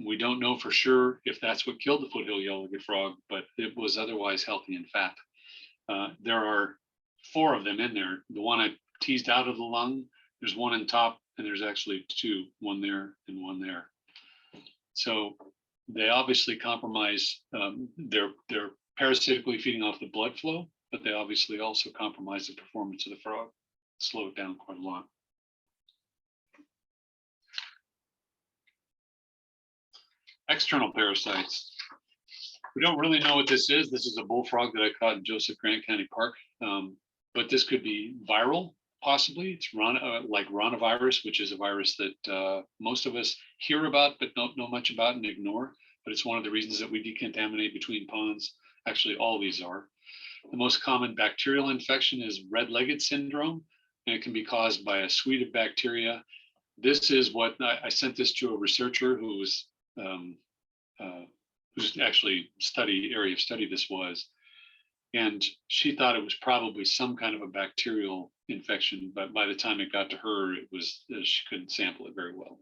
We don't know for sure if that's what killed the foothill yellow-legged frog, but it was otherwise healthy and fat. There are 4 of them in there. The one I teased out of the lung, there's one on top, and there's actually 2, one there and one there. So they obviously compromise, they're parasitically feeding off the blood flow, but they obviously also compromise the performance of the frog, slow it down quite a lot. External parasites. We don't really know what this is. This is a bullfrog that I caught in Joseph Grant County Park, but this could be viral, possibly. It's like ranavirus, which is a virus that most of us hear about but don't know much about and ignore. But it's one of the reasons that we decontaminate between ponds. Actually, all these are. The most common bacterial infection is red-legged syndrome, and it can be caused by a suite of bacteria. This is what I sent this to a researcher who was whose actually area of study this was, and she thought it was probably some kind of a bacterial infection, but by the time it got to her, it was she couldn't sample it very well.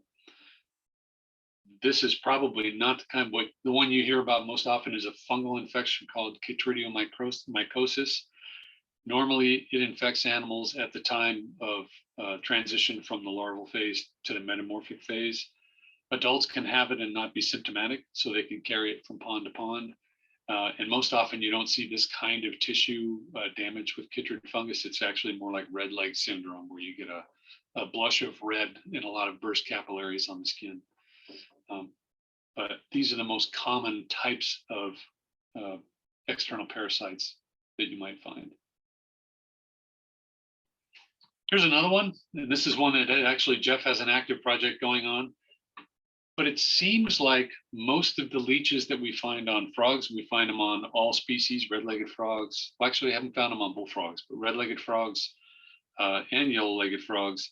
This is probably not the kind of the one you hear about most often is a fungal infection called chytridiomycosis. Normally, it infects animals at the time of transition from the larval phase to the metamorphic phase. Adults can have it and not be symptomatic, so they can carry it from pond to pond. And most often, you don't see this kind of tissue damage with chytrid fungus. It's actually more like red leg syndrome, where you get a blush of red and a lot of burst capillaries on the skin. But these are the most common types of external parasites that you might find. Here's another one, and this is one that actually Jeff has an active project going on. But it seems like most of the leeches that we find on frogs, we find them on all species, red-legged frogs. Well, actually, I haven't found them on bullfrogs, but red-legged frogs and yellow-legged frogs.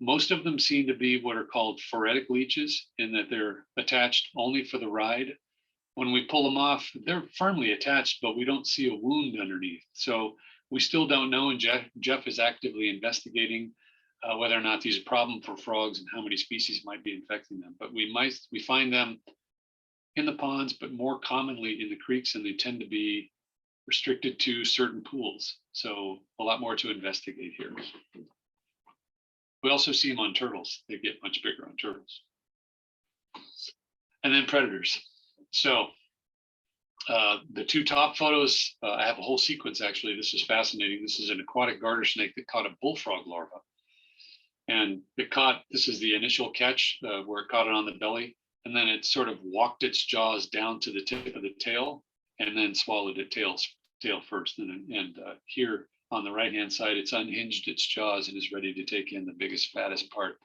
Most of them seem to be what are called phoretic leeches, in that they're attached only for the ride. When we pull them off, they're firmly attached, but we don't see a wound underneath. So we still don't know, and Jeff is actively investigating whether or not these are a problem for frogs and how many species might be infecting them. But we find them in the ponds, but more commonly in the creeks, and they tend to be restricted to certain pools. So a lot more to investigate here. We also see them on turtles. They get much bigger on turtles. And then predators. So the 2 top photos, I have a whole sequence actually. This is fascinating. This is an aquatic garter snake that caught a bullfrog larva. And this is the initial catch where it caught it on the belly. and then it sort of walked its jaws down to the tip of the tail and then swallowed it tail first. And here on the right-hand side, it's unhinged its jaws and is ready to take in the biggest, fattest part.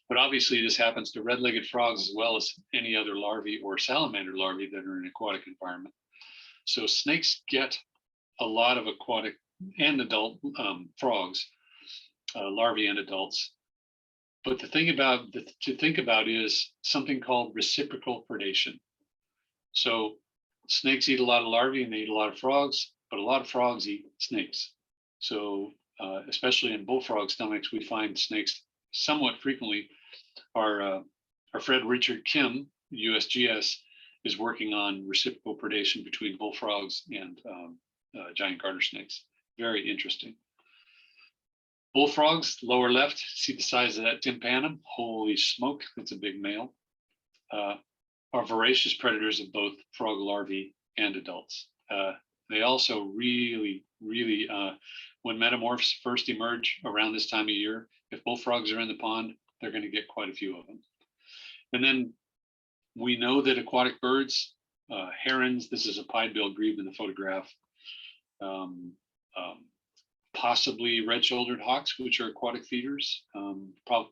But obviously this happens to red-legged frogs as well as any other larvae or salamander larvae that are in an aquatic environment. So snakes get a lot of aquatic and adult frogs, larvae and adults. But the thing to think about is something called reciprocal predation. So snakes eat a lot of larvae and they eat a lot of frogs, but a lot of frogs eat snakes. So especially in bullfrog stomachs, we find snakes somewhat frequently. Our friend Richard Kim, USGS, is working on reciprocal predation between bullfrogs and giant garter snakes. Very interesting. Bullfrogs, lower left, see the size of that tympanum? Holy smoke, that's a big male. Are voracious predators of both frog larvae and adults. They also really, when metamorphs first emerge around this time of year, if bullfrogs are in the pond, they're going to get quite a few of them. And then we know that aquatic birds, herons, this is a pied-billed grebe in the photograph, possibly red-shouldered hawks, which are aquatic feeders,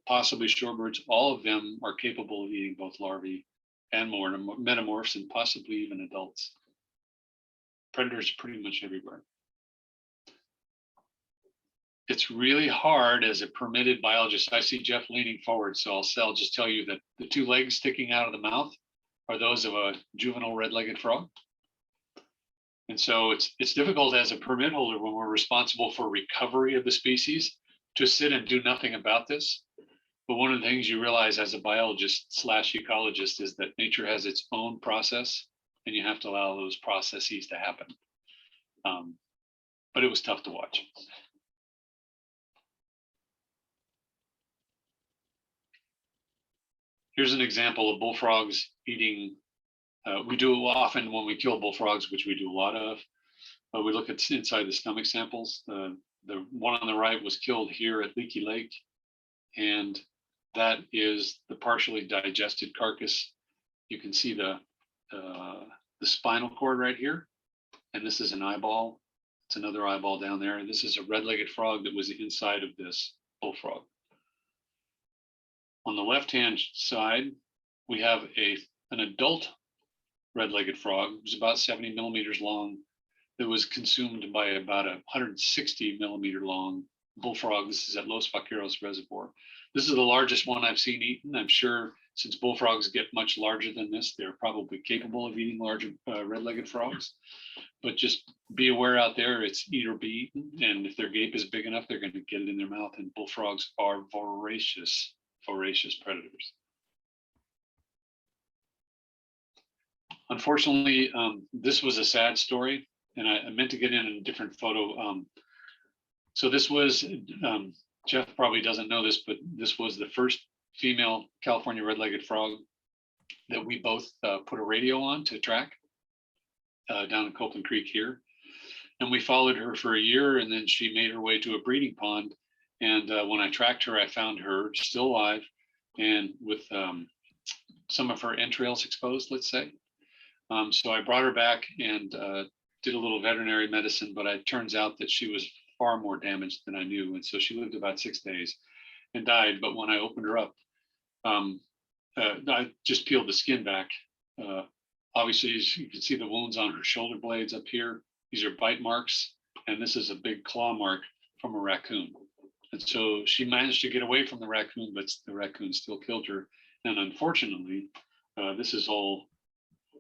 possibly shorebirds, all of them are capable of eating both larvae and more metamorphs and possibly even adults. Predators are pretty much everywhere. It's really hard as a permitted biologist. I see Jeff leaning forward, so I'll just tell you that the two legs sticking out of the mouth are those of a juvenile red-legged frog. And so it's difficult as a permit holder when we're responsible for recovery of the species to sit and do nothing about this. But one of the things you realize as a biologist / ecologist is that nature has its own process and you have to allow those processes to happen. But it was tough to watch. Here's an example of bullfrogs eating. We do often when we kill bullfrogs, which we do a lot of, but we look at inside the stomach samples. The one on the right was killed here at Leaky Lake, and that is the partially digested carcass. You can see the spinal cord right here, and this is an eyeball. It's another eyeball down there. And this is a red-legged frog that was inside of this bullfrog. On the left-hand side, we have an adult red-legged frog. It was about 70 millimeters long. That was consumed by about 160 millimeter long bullfrog. This is at Los Vaqueros Reservoir. This is the largest one I've seen eaten. I'm sure since bullfrogs get much larger than this, they're probably capable of eating larger red-legged frogs. But just be aware out there, it's eat or be eaten. And if their gape is big enough, they're going to get it in their mouth. And bullfrogs are voracious predators. Unfortunately, this was a sad story, and I meant to get in a different photo. So this was, Jeff probably doesn't know this, but this was the first female California red-legged frog that we both put a radio on to track down in Copeland Creek here. And we followed her for a year, and then she made her way to a breeding pond. And when I tracked her, I found her still alive and with some of her entrails exposed, let's say. So I brought her back and did a little veterinary medicine, but it turns out that she was far more damaged than I knew. And so she lived about 6 days and died. But when I opened her up, I just peeled the skin back. Obviously, as you can see the wounds on her shoulder blades up here. These are bite marks, and this is a big claw mark from a raccoon. And so she managed to get away from the raccoon, but the raccoon still killed her. And unfortunately,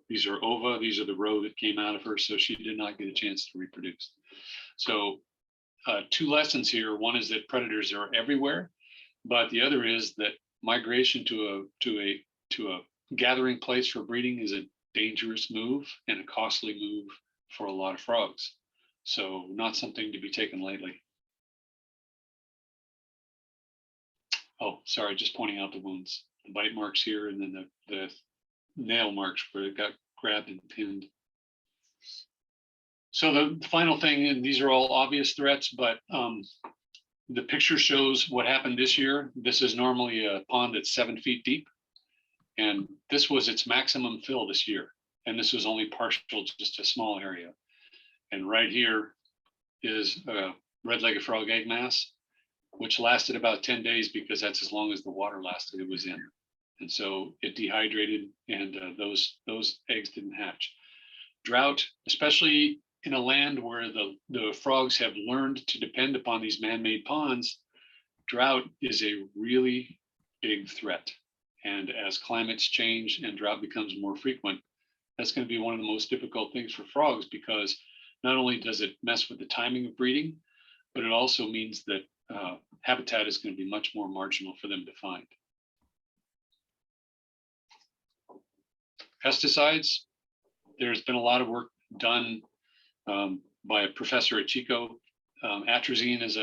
these are ova, these are the roe that came out of her, so she did not get a chance to reproduce. So two lessons here. One is that predators are everywhere, but the other is that migration to a gathering place for breeding is a dangerous move and a costly move for a lot of frogs. So not something to be taken lightly. Oh, sorry, just pointing out the wounds, the bite marks here, and then the nail marks where it got grabbed and pinned. So the final thing, and these are all obvious threats, but the picture shows what happened this year. This is normally a pond that's 7 feet deep. And this was its maximum fill this year. And this was only partial, just a small area. And right here is a red-legged frog egg mass, which lasted about 10 days because that's as long as the water lasted it was in. And so it dehydrated, and those eggs didn't hatch. Drought, especially in a land where the frogs have learned to depend upon these man-made ponds, drought is a really big threat. And as climates change and drought becomes more frequent, that's going to be one of the most difficult things for frogs, because not only does it mess with the timing of breeding, but it also means that habitat is going to be much more marginal for them to find. Pesticides, there's been a lot of work done by a professor at Chico. Atrazine is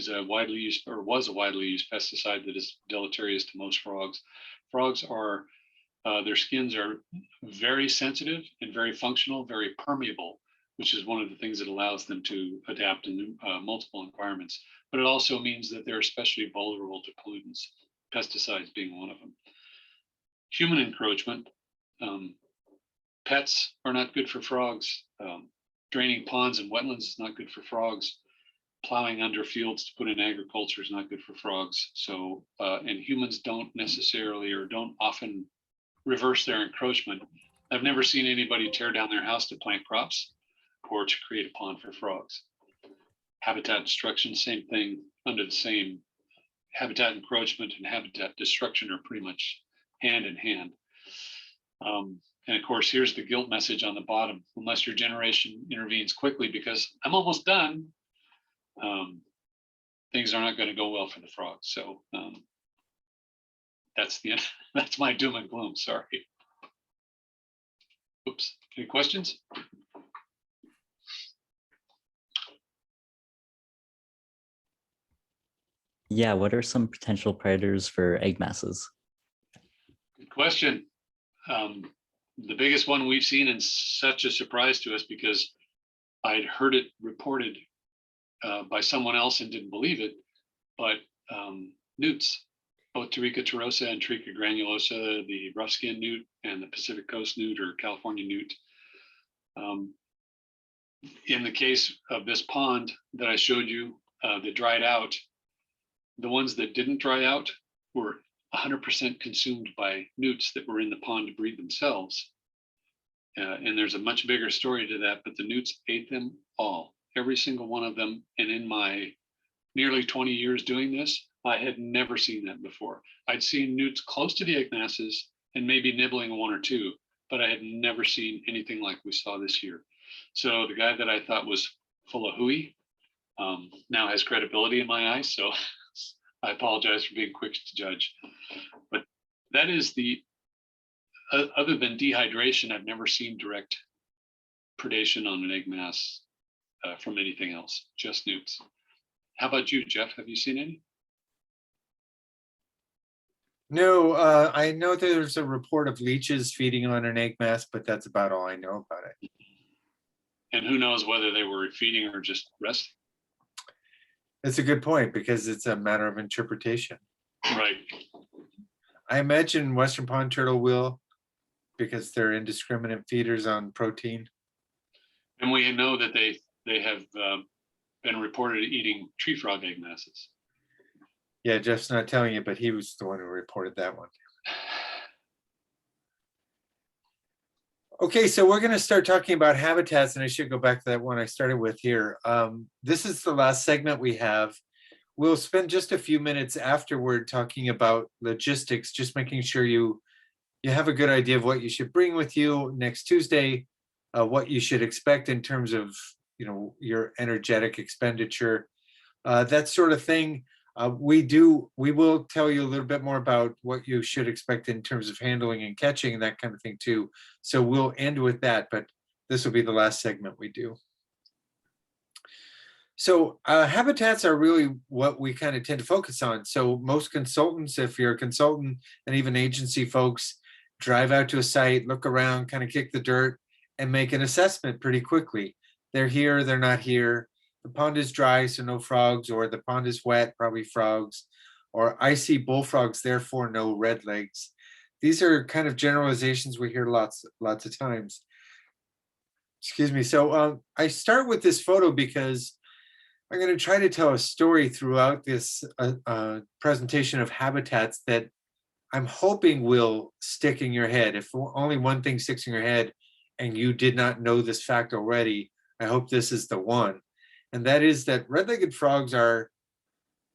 a widely used, or was a widely used pesticide that is deleterious to most frogs. Frogs are, their skins are very sensitive and very functional, very permeable, which is one of the things that allows them to adapt in multiple environments. But it also means that they're especially vulnerable to pollutants, pesticides being one of them. Human encroachment. Pets are not good for frogs. Draining ponds and wetlands is not good for frogs. Plowing under fields to put in agriculture is not good for frogs. So, and humans don't necessarily, or don't often, reverse their encroachment. I've never seen anybody tear down their house to plant crops or to create a pond for frogs. Habitat destruction, same thing, under the same. Habitat encroachment and habitat destruction are pretty much hand in hand. And of course, here's the guilt message on the bottom: unless your generation intervenes quickly, because I'm almost done, things are not going to go well for the frogs. So that's the end. That's my doom and gloom. Sorry. Oops. Any questions? Yeah, what are some potential predators for egg masses? Good question. The biggest one we've seen, and such a surprise to us because I'd heard it reported by someone else and didn't believe it, but newts, both Tarica turosa and Tarica granulosa, the rough-skinned newt and the Pacific Coast newt or California newt. In the case of this pond that I showed you that dried out, the ones that didn't dry out were 100% consumed by newts that were in the pond to breed themselves. And there's a much bigger story to that, but the newts ate them all, every single one of them. And in my nearly 20 years doing this, I had never seen that before. I'd seen newts close to the egg masses and maybe nibbling one or two, but I had never seen anything like we saw this year. So the guy that I thought was full of hooey now has credibility in my eyes. So I apologize for being quick to judge, but that is the, other than dehydration, I've never seen direct predation on an egg mass from anything else, just newts. How about you, Jeff? Have you seen any? No, I know there's a report of leeches feeding on an egg mass, but that's about all I know about it. And who knows whether they were feeding or just resting? That's a good point, because it's a matter of interpretation. Right. I imagine Western pond turtle will, because they're indiscriminate feeders on protein. And we know that they have been reported eating tree frog egg masses. Yeah, Jeff's not telling you, but he was the one who reported that one. Okay, so we're going to start talking about habitats, and I should go back to that one I started with here. This is the last segment we have. We'll spend just a few minutes afterward talking about logistics, just making sure you have a good idea of what you should bring with you next Tuesday, what you should expect in terms of, you know, your energetic expenditure, that sort of thing. We will tell you a little bit more about what you should expect in terms of handling and catching and that kind of thing too. So we'll end with that, but this will be the last segment we do. So habitats are really what we kind of tend to focus on. So most consultants, if you're a consultant and even agency folks, drive out to a site, look around, kind of kick the dirt and make an assessment pretty quickly. They're here, they're not here. The pond is dry, so no frogs, or the pond is wet, probably frogs, or I see bullfrogs, therefore no redlegs. these are kind of generalizations we hear lots of times. Excuse me. So I start with this photo because I'm going to try to tell a story throughout this presentation of habitats that I'm hoping will stick in your head. If only one thing sticks in your head and you did not know this fact already, I hope this is the one. And that is that red-legged frogs are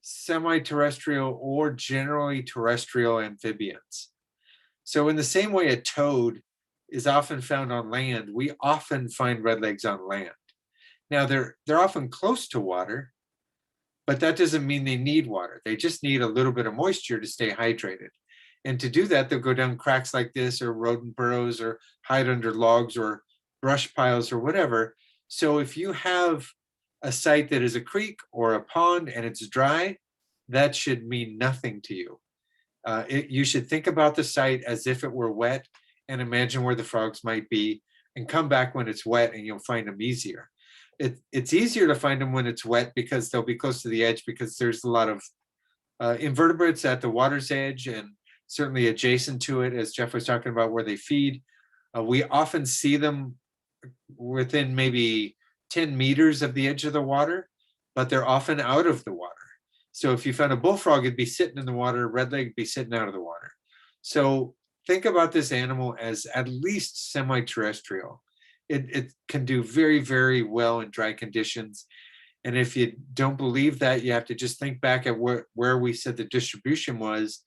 semi-terrestrial or generally terrestrial amphibians. So in the same way a toad is often found on land, we often find redlegs on land. Now they're often close to water, but that doesn't mean they need water. They just need a little bit of moisture to stay hydrated. And to do that, they'll go down cracks like this or rodent burrows or hide under logs or brush piles or whatever. So if you have a site that is a creek or a pond and it's dry, that should mean nothing to you. You should think about the site as if it were wet and imagine where the frogs might be and come back when it's wet and you'll find them easier. It's easier to find them when it's wet because they'll be close to the edge because there's a lot of invertebrates at the water's edge and certainly adjacent to it, as Jeff was talking about, where they feed. We often see them within maybe 10 meters of the edge of the water, but they're often out of the water. So if you found a bullfrog, it'd be sitting in the water, redleg would be sitting out of the water. So think about this animal as at least semi-terrestrial. It can do very, very well in dry conditions. And if you don't believe that, you have to just think back at where we said the distribution was,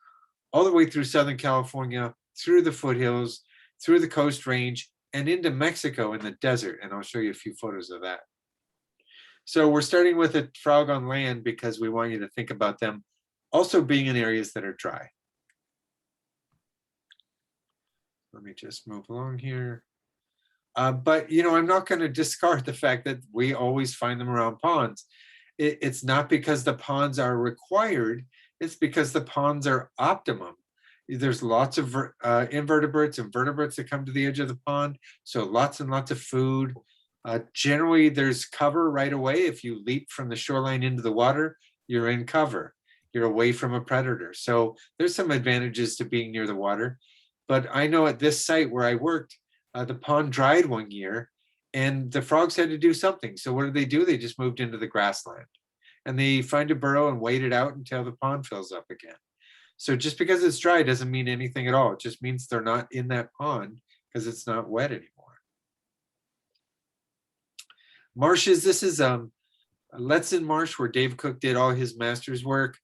all the way through Southern California, through the foothills, through the Coast Range, and into Mexico in the desert. And I'll show you a few photos of that. So we're starting with a frog on land because we want you to think about them also being in areas that are dry. Let me just move along here. But, you know, I'm not going to discard the fact that we always find them around ponds. It's not because the ponds are required. It's because the ponds are optimum. There's lots of invertebrates and vertebrates that come to the edge of the pond. So lots and lots of food. Generally, there's cover right away. If you leap from the shoreline into the water, you're in cover. You're away from a predator. So there's some advantages to being near the water. But I know at this site where I worked, the pond dried one year and the frogs had to do something. So what do? They just moved into the grassland and they find a burrow and wait it out until the pond fills up again. So just because it's dry doesn't mean anything at all. It just means they're not in that pond because it's not wet anymore. Marshes, this is Letson Marsh where Dave Cook did all his master's work.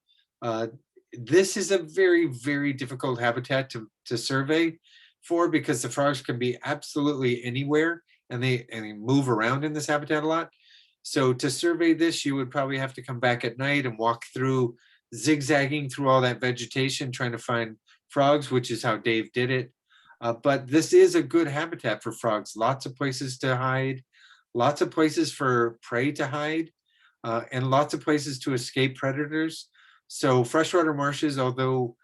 This is a very, very difficult habitat to survey for because the frogs can be absolutely anywhere and they move around in this habitat a lot. So to survey this, you would probably have to come back at night and walk through, zigzagging through all that vegetation, trying to find frogs, which is how Dave did it. But this is a good habitat for frogs. Lots of places to hide, lots of places for prey to hide, and lots of places to escape predators. So freshwater marshes, although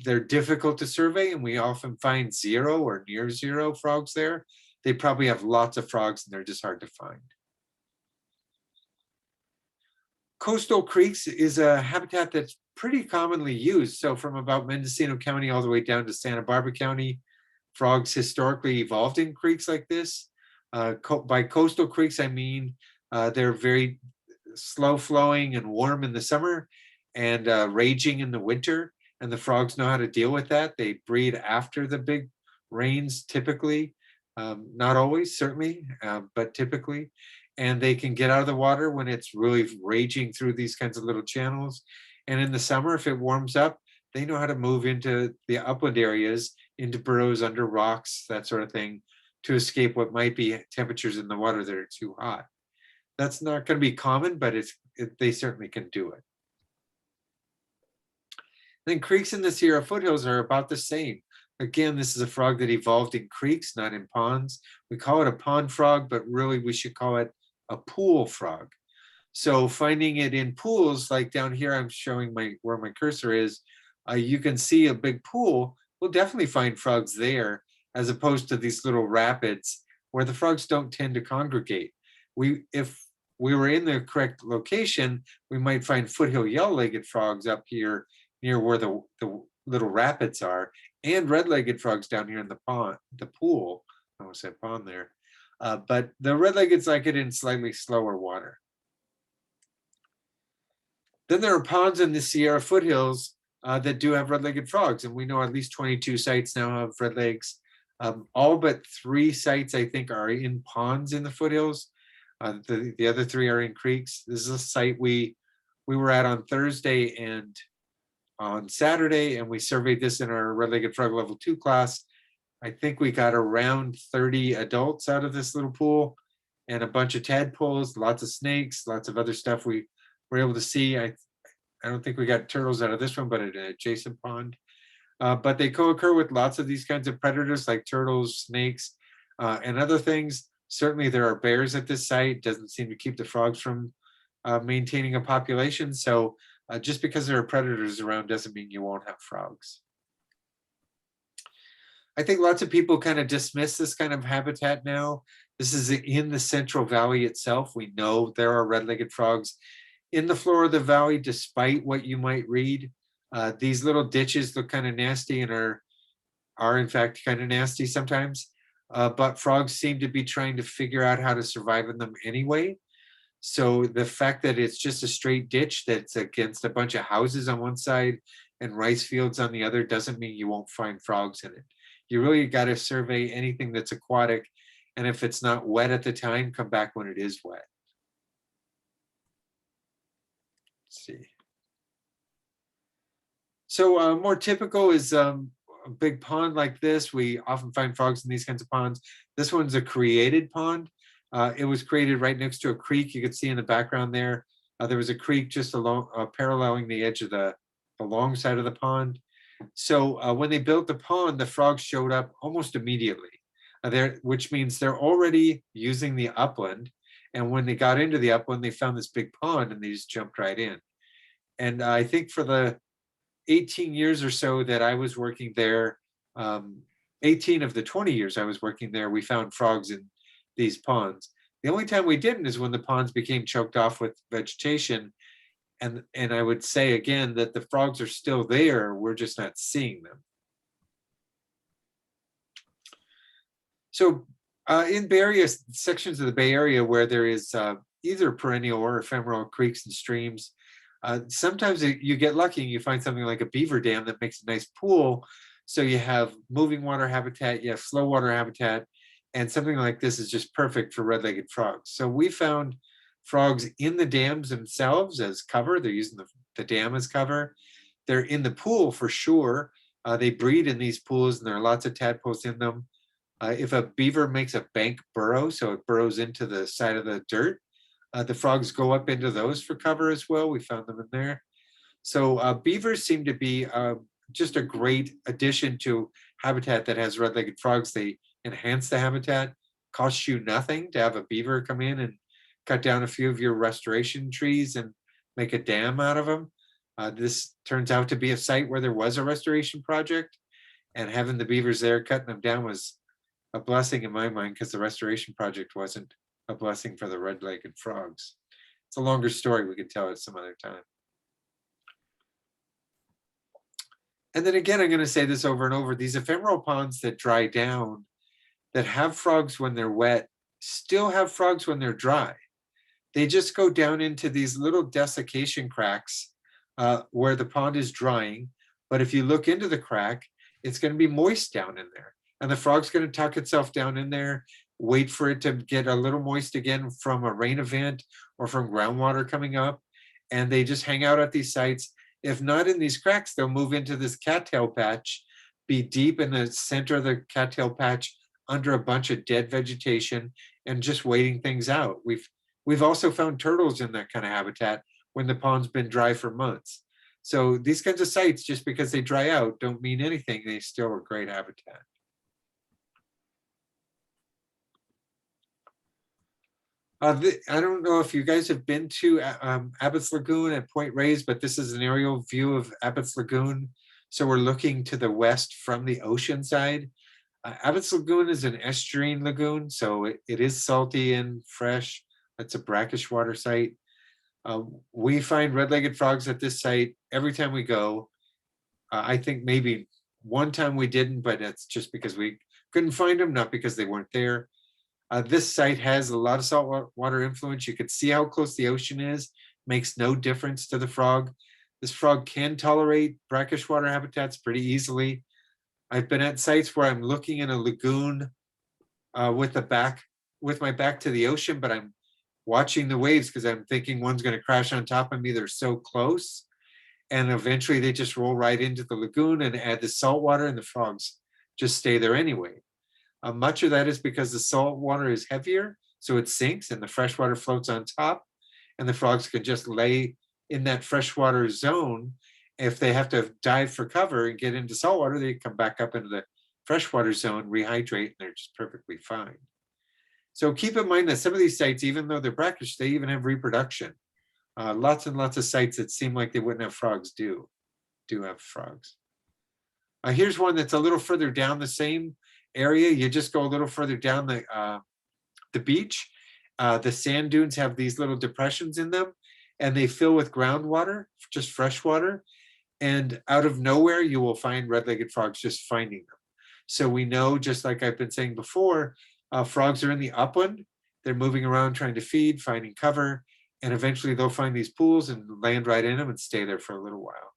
they're difficult to survey and we often find 0 or near 0 frogs there, they probably have lots of frogs and they're just hard to find. Coastal creeks is a habitat that's pretty commonly used. So from about Mendocino County all the way down to Santa Barbara County, frogs historically evolved in creeks like this. By coastal creeks, I mean they're very slow flowing and warm in the summer and raging in the winter. And the frogs know how to deal with that. They breed after the big rains typically, not always, certainly, but typically. And they can get out of the water when it's really raging through these kinds of little channels. And in the summer, if it warms up, they know how to move into the upland areas, into burrows, under rocks, that sort of thing, to escape what might be temperatures in the water that are too hot. That's not going to be common, but they certainly can do it. Then creeks in the Sierra foothills are about the same. Again, this is a frog that evolved in creeks, not in ponds. We call it a pond frog, but really we should call it a pool frog. So finding it in pools, like down here, I'm showing where my cursor is, you can see a big pool. We'll definitely find frogs there, as opposed to these little rapids where the frogs don't tend to congregate. If we were in the correct location, we might find foothill yellow-legged frogs up here near where the little rapids are, and red-legged frogs down here in the pond, the pool. I almost said pond there. But the red-leggeds like it in slightly slower water. Then there are ponds in the Sierra foothills that do have red-legged frogs, and we know at least 22 sites now have red legs. All but 3 sites, I think, are in ponds in the foothills. The other 3 are in creeks. This is a site we were at on Thursday and on Saturday, and we surveyed this in our red-legged frog level 2 class. I think we got around 30 adults out of this little pool and a bunch of tadpoles, lots of snakes, lots of other stuff we were able to see. I don't think we got turtles out of this one, but an adjacent pond. But they co-occur with lots of these kinds of predators like turtles, snakes, and other things. Certainly there are bears at this site. Doesn't seem to keep the frogs from maintaining a population. So just because there are predators around doesn't mean you won't have frogs. I think lots of people kind of dismiss this kind of habitat now. This is in the Central Valley itself. We know there are red-legged frogs in the floor of the valley, despite what you might read. These little ditches look kind of nasty and are in fact kind of nasty sometimes. But frogs seem to be trying to figure out how to survive in them anyway. So the fact that it's just a straight ditch that's against a bunch of houses on one side and rice fields on the other doesn't mean you won't find frogs in it. You really got to survey anything that's aquatic. And if it's not wet at the time, come back when it is wet. Let's see. So more typical is a big pond like this. We often find frogs in these kinds of ponds. This one's a created pond. It was created right next to a creek. You could see in the background there. There was a creek just along, paralleling the edge of the long side of the pond. So when they built the pond, the frogs showed up almost immediately, which means they're already using the upland. And when they got into the upland, they found this big pond and they just jumped right in. And I think for the 18 years or so that I was working there, 18 of the 20 years I was working there, we found frogs in these ponds. The only time we didn't is when the ponds became choked off with vegetation. And I would say again that the frogs are still there, we're just not seeing them. So in Bay Area, sections of the Bay Area where there is either perennial or ephemeral creeks and streams, sometimes you get lucky and you find something like a beaver dam that makes a nice pool. So you have moving water habitat, you have slow water habitat, and something like this is just perfect for red-legged frogs. So we found frogs in the dams themselves as cover. They're using the dam as cover. They're in the pool for sure. They breed in these pools and there are lots of tadpoles in them. If a beaver makes a bank burrow, so it burrows into the side of the dirt, the frogs go up into those for cover as well. We found them in there. So beavers seem to be just a great addition to habitat that has red-legged frogs. They enhance the habitat. Costs you nothing to have a beaver come in and cut down a few of your restoration trees and make a dam out of them. This turns out to be a site where there was a restoration project, and having the beavers there cutting them down was a blessing in my mind, because the restoration project wasn't a blessing for the red-legged frogs. It's a longer story, we could tell it some other time. And then again, I'm going to say this over and over, these ephemeral ponds that dry down, that have frogs when they're wet, still have frogs when they're dry. They just go down into these little desiccation cracks where the pond is drying. But if you look into the crack, it's going to be moist down in there. And the frog's going to tuck itself down in there, wait for it to get a little moist again from a rain event or from groundwater coming up. And they just hang out at these sites. If not in these cracks, they'll move into this cattail patch, be deep in the center of the cattail patch under a bunch of dead vegetation and just waiting things out. We've also found turtles in that kind of habitat when the pond's been dry for months. So these kinds of sites, just because they dry out, don't mean anything. They still are great habitat. I don't know if you guys have been to Abbott's Lagoon at Point Reyes, but this is an aerial view of Abbott's Lagoon. So we're looking to the west from the ocean side. Abbott's Lagoon is an estuarine lagoon, so it is salty and fresh. It's a brackish water site. We find red-legged frogs at this site every time we go. I think maybe one time we didn't, but it's just because we couldn't find them, not because they weren't there. This site has a lot of salt water influence. You can see how close the ocean is. Makes no difference to the frog. This frog can tolerate brackish water habitats pretty easily. I've been at sites where I'm looking in a lagoon with my back to the ocean, but I'm watching the waves because I'm thinking one's going to crash on top of me. They're so close. And eventually they just roll right into the lagoon and add the salt water, and the frogs just stay there anyway. Much of that is because the salt water is heavier, so it sinks and the fresh water floats on top, and the frogs can just lay in that freshwater zone. If they have to dive for cover and get into salt water, they come back up into the freshwater zone, rehydrate, and they're just perfectly fine. So keep in mind that some of these sites, even though they're brackish, they even have reproduction. Lots and lots of sites that seem like they wouldn't have frogs do have frogs. Here's one that's a little further down the same area. You just go a little further down the beach. The sand dunes have these little depressions in them, and they fill with groundwater, just fresh water. And out of nowhere, you will find red-legged frogs just finding them. So we know, just like I've been saying before, frogs are in the upland. They're moving around trying to feed, finding cover, and eventually they'll find these pools and land right in them and stay there for a little while.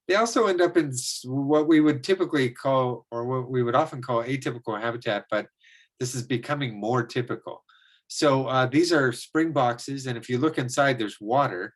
They also end up in what we would typically call, or what we would often call, atypical habitat, but this is becoming more typical. So these are spring boxes, and if you look inside, there's water.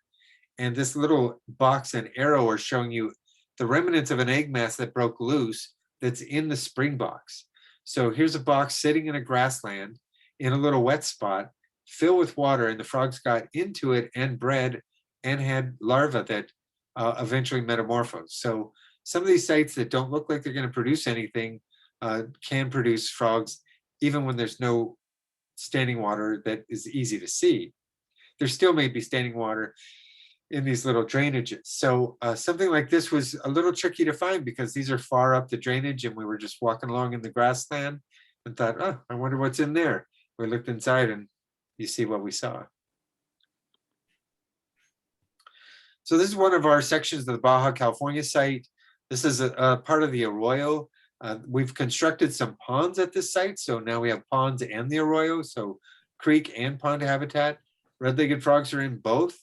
And this little box and arrow are showing you the remnants of an egg mass that broke loose that's in the spring box. So here's a box sitting in a grassland in a little wet spot, filled with water, and the frogs got into it and bred and had larvae that eventually metamorphosed. So some of these sites that don't look like they're going to produce anything can produce frogs, even when there's no standing water that is easy to see. There still may be standing water in these little drainages. So something like this was a little tricky to find because these are far up the drainage, and we were just walking along in the grassland and thought, oh, I wonder what's in there. We looked inside and you see what we saw. So this is one of our sections of the Baja California site. This is a part of the arroyo. We've constructed some ponds at this site. So now we have ponds and the arroyo, so creek and pond habitat. Red-legged frogs are in both.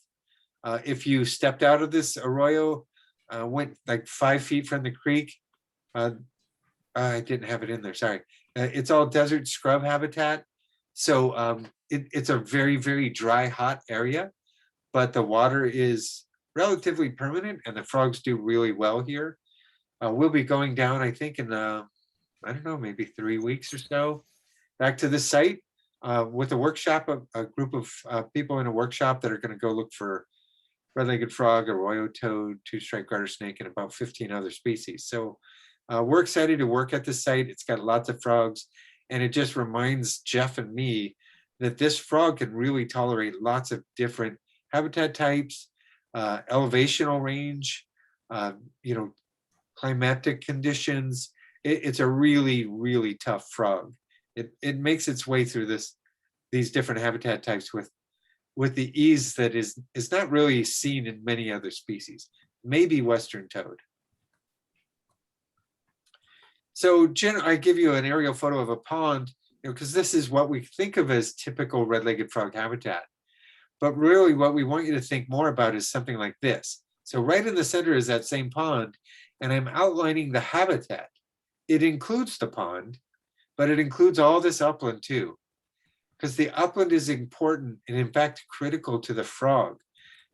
If you stepped out of this arroyo, went like 5 feet from the creek, I didn't have it in there, sorry. It's all desert scrub habitat. So it's a very, very dry, hot area, but the water is relatively permanent and the frogs do really well here. We'll be going down, I think, in, I don't know, maybe 3 weeks or so, back to this site with a workshop, a group of people in a workshop that are going to go look for red-legged frog, arroyo toad, two-striped garter snake, and about 15 other species. So we're excited to work at this site. It's got lots of frogs, and it just reminds Jeff and me that this frog can really tolerate lots of different habitat types, elevational range, climatic conditions. It's a really, really tough frog. It makes its way through these different habitat types with the ease that is not really seen in many other species, maybe western toad. So I give you an aerial photo of a pond, because this is what we think of as typical red-legged frog habitat. But really what we want you to think more about is something like this. So right in the center is that same pond, and I'm outlining the habitat. It includes the pond, but it includes all this upland too, because the upland is important and in fact critical to the frog.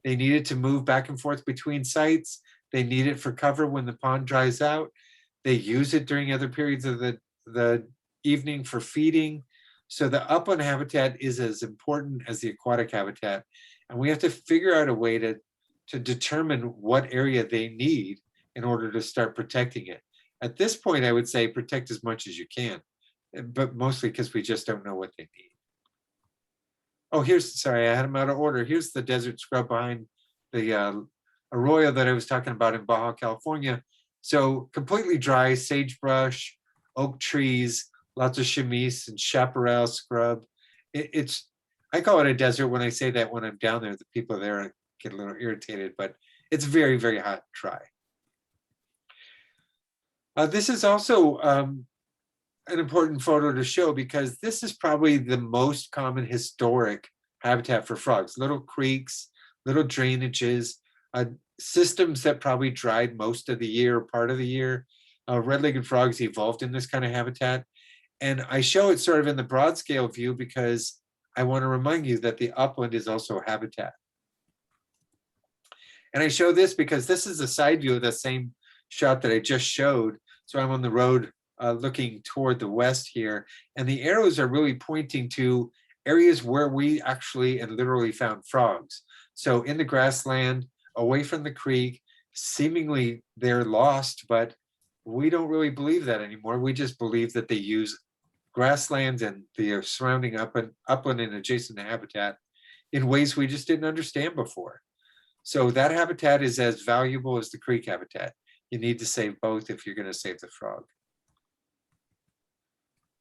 They need it to move back and forth between sites. They need it for cover when the pond dries out. They use it during other periods of the evening for feeding. So the upland habitat is as important as the aquatic habitat. And we have to figure out a way to determine what area they need in order to start protecting it. At this point, I would say protect as much as you can, but mostly because we just don't know what they need. Oh, sorry, I had them out of order. Here's the desert scrub behind the arroyo that I was talking about in Baja California. So completely dry, sagebrush, oak trees, lots of chamise and chaparral scrub. I call it a desert when I say that when I'm down there. The people there get a little irritated, but It's very, very hot and dry. This is also an important photo to show because this is probably the most common historic habitat for frogs. Little creeks, little drainages, systems that probably dried most of the year, part of the year. Red-legged frogs evolved in this kind of habitat. And I show it sort of in the broad scale view because I want to remind you that the upland is also a habitat. And I show this because this is a side view of the same shot that I just showed. So I'm on the road looking toward the west here, and the arrows are really pointing to areas where we actually and literally found frogs. So in the grassland, away from the creek, seemingly they're lost, but we don't really believe that anymore. We just believe that they use grasslands and the surrounding upland and adjacent habitat in ways we just didn't understand before. So that habitat is as valuable as the creek habitat. You need to save both if you're going to save the frog.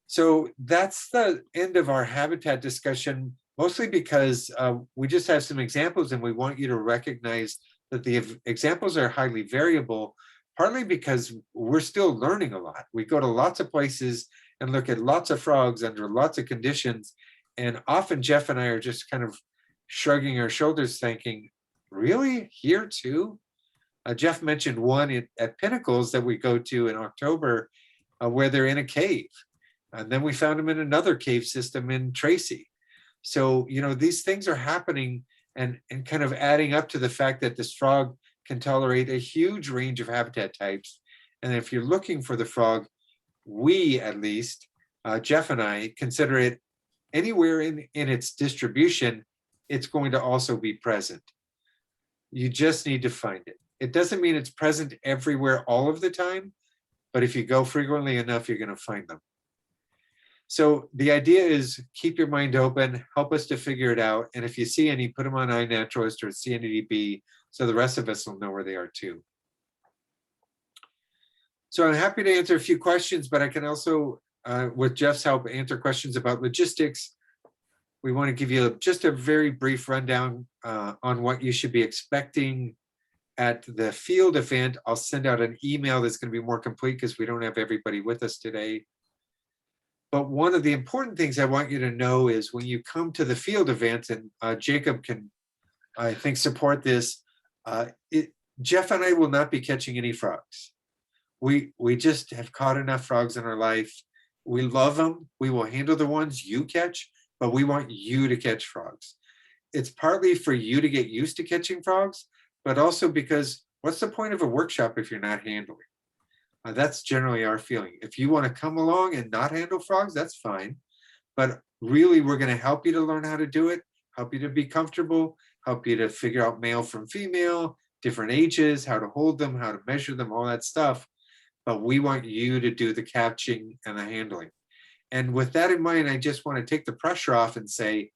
So that's the end of our habitat discussion, mostly because we just have some examples and we want you to recognize that the examples are highly variable, partly because we're still learning a lot. We go to lots of places and look at lots of frogs under lots of conditions. And often Jeff and I are just kind of shrugging our shoulders thinking, really, here too? Jeff mentioned one at Pinnacles that we go to in October where they're in a cave. And then we found them in another cave system in Tracy. So, you know, these things are happening and kind of adding up to the fact that this frog can tolerate a huge range of habitat types. And if you're looking for the frog, we at least, Jeff and I, consider it anywhere in its distribution, it's going to also be present. You just need to find it. It doesn't mean it's present everywhere all of the time, but if you go frequently enough, you're going to find them. So the idea is keep your mind open, help us to figure it out. And if you see any, put them on iNaturalist or CNDB so the rest of us will know where they are too. So I'm happy to answer a few questions, but I can also, with Jeff's help, answer questions about logistics. We want to give you just a very brief rundown on what you should be expecting at the field event. I'll send out an email that's going to be more complete because we don't have everybody with us today. But one of the important things I want you to know is when you come to the field event, and Jacob can, I think, support this, Jeff and I will not be catching any frogs. We just have caught enough frogs in our life. We love them. We will handle the ones you catch, but we want you to catch frogs. It's partly for you to get used to catching frogs, but also because what's the point of a workshop if you're not handling? That's generally our feeling. If you want to come along and not handle frogs, that's fine. But really, we're going to help you to learn how to do it, help you to be comfortable, help you to figure out male from female, different ages, how to hold them, how to measure them, all that stuff. But we want you to do the catching and the handling. And with that in mind, I just want to take the pressure off and say,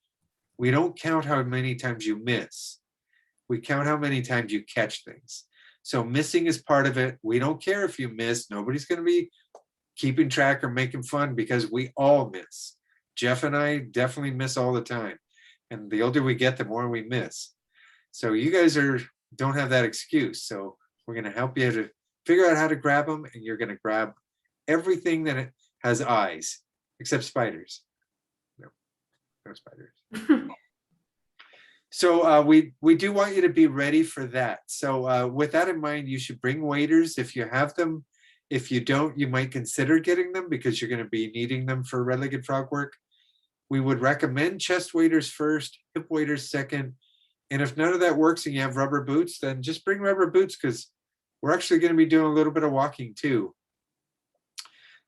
we don't count how many times you miss. We count how many times you catch things. So missing is part of it. We don't care if you miss. Nobody's going to be keeping track or making fun because we all miss. Jeff and I definitely miss all the time. And the older we get, the more we miss. So you guys don't have that excuse. So we're going to help you to figure out how to grab them. And you're going to grab everything that has eyes, except spiders. No spiders. So we do want you to be ready for that. So with that in mind, you should bring waders if you have them. If you don't, you might consider getting them because you're going to be needing them for red-legged frog work. We would recommend chest waders first, hip waders second. And if none of that works and you have rubber boots, then just bring rubber boots because we're actually going to be doing a little bit of walking too.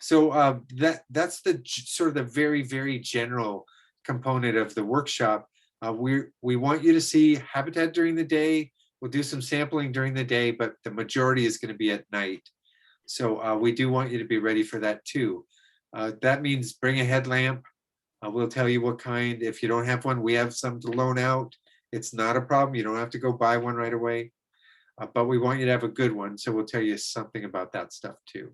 So that's the sort of the very, very general component of the workshop. We want you to see habitat during the day. We'll do some sampling during the day, but the majority is going to be at night. So we do want you to be ready for that too. That means bring a headlamp. We'll tell you what kind. If you don't have one, we have some to loan out. It's not a problem. You don't have to go buy one right away. But we want you to have a good one. So we'll tell you something about that stuff too.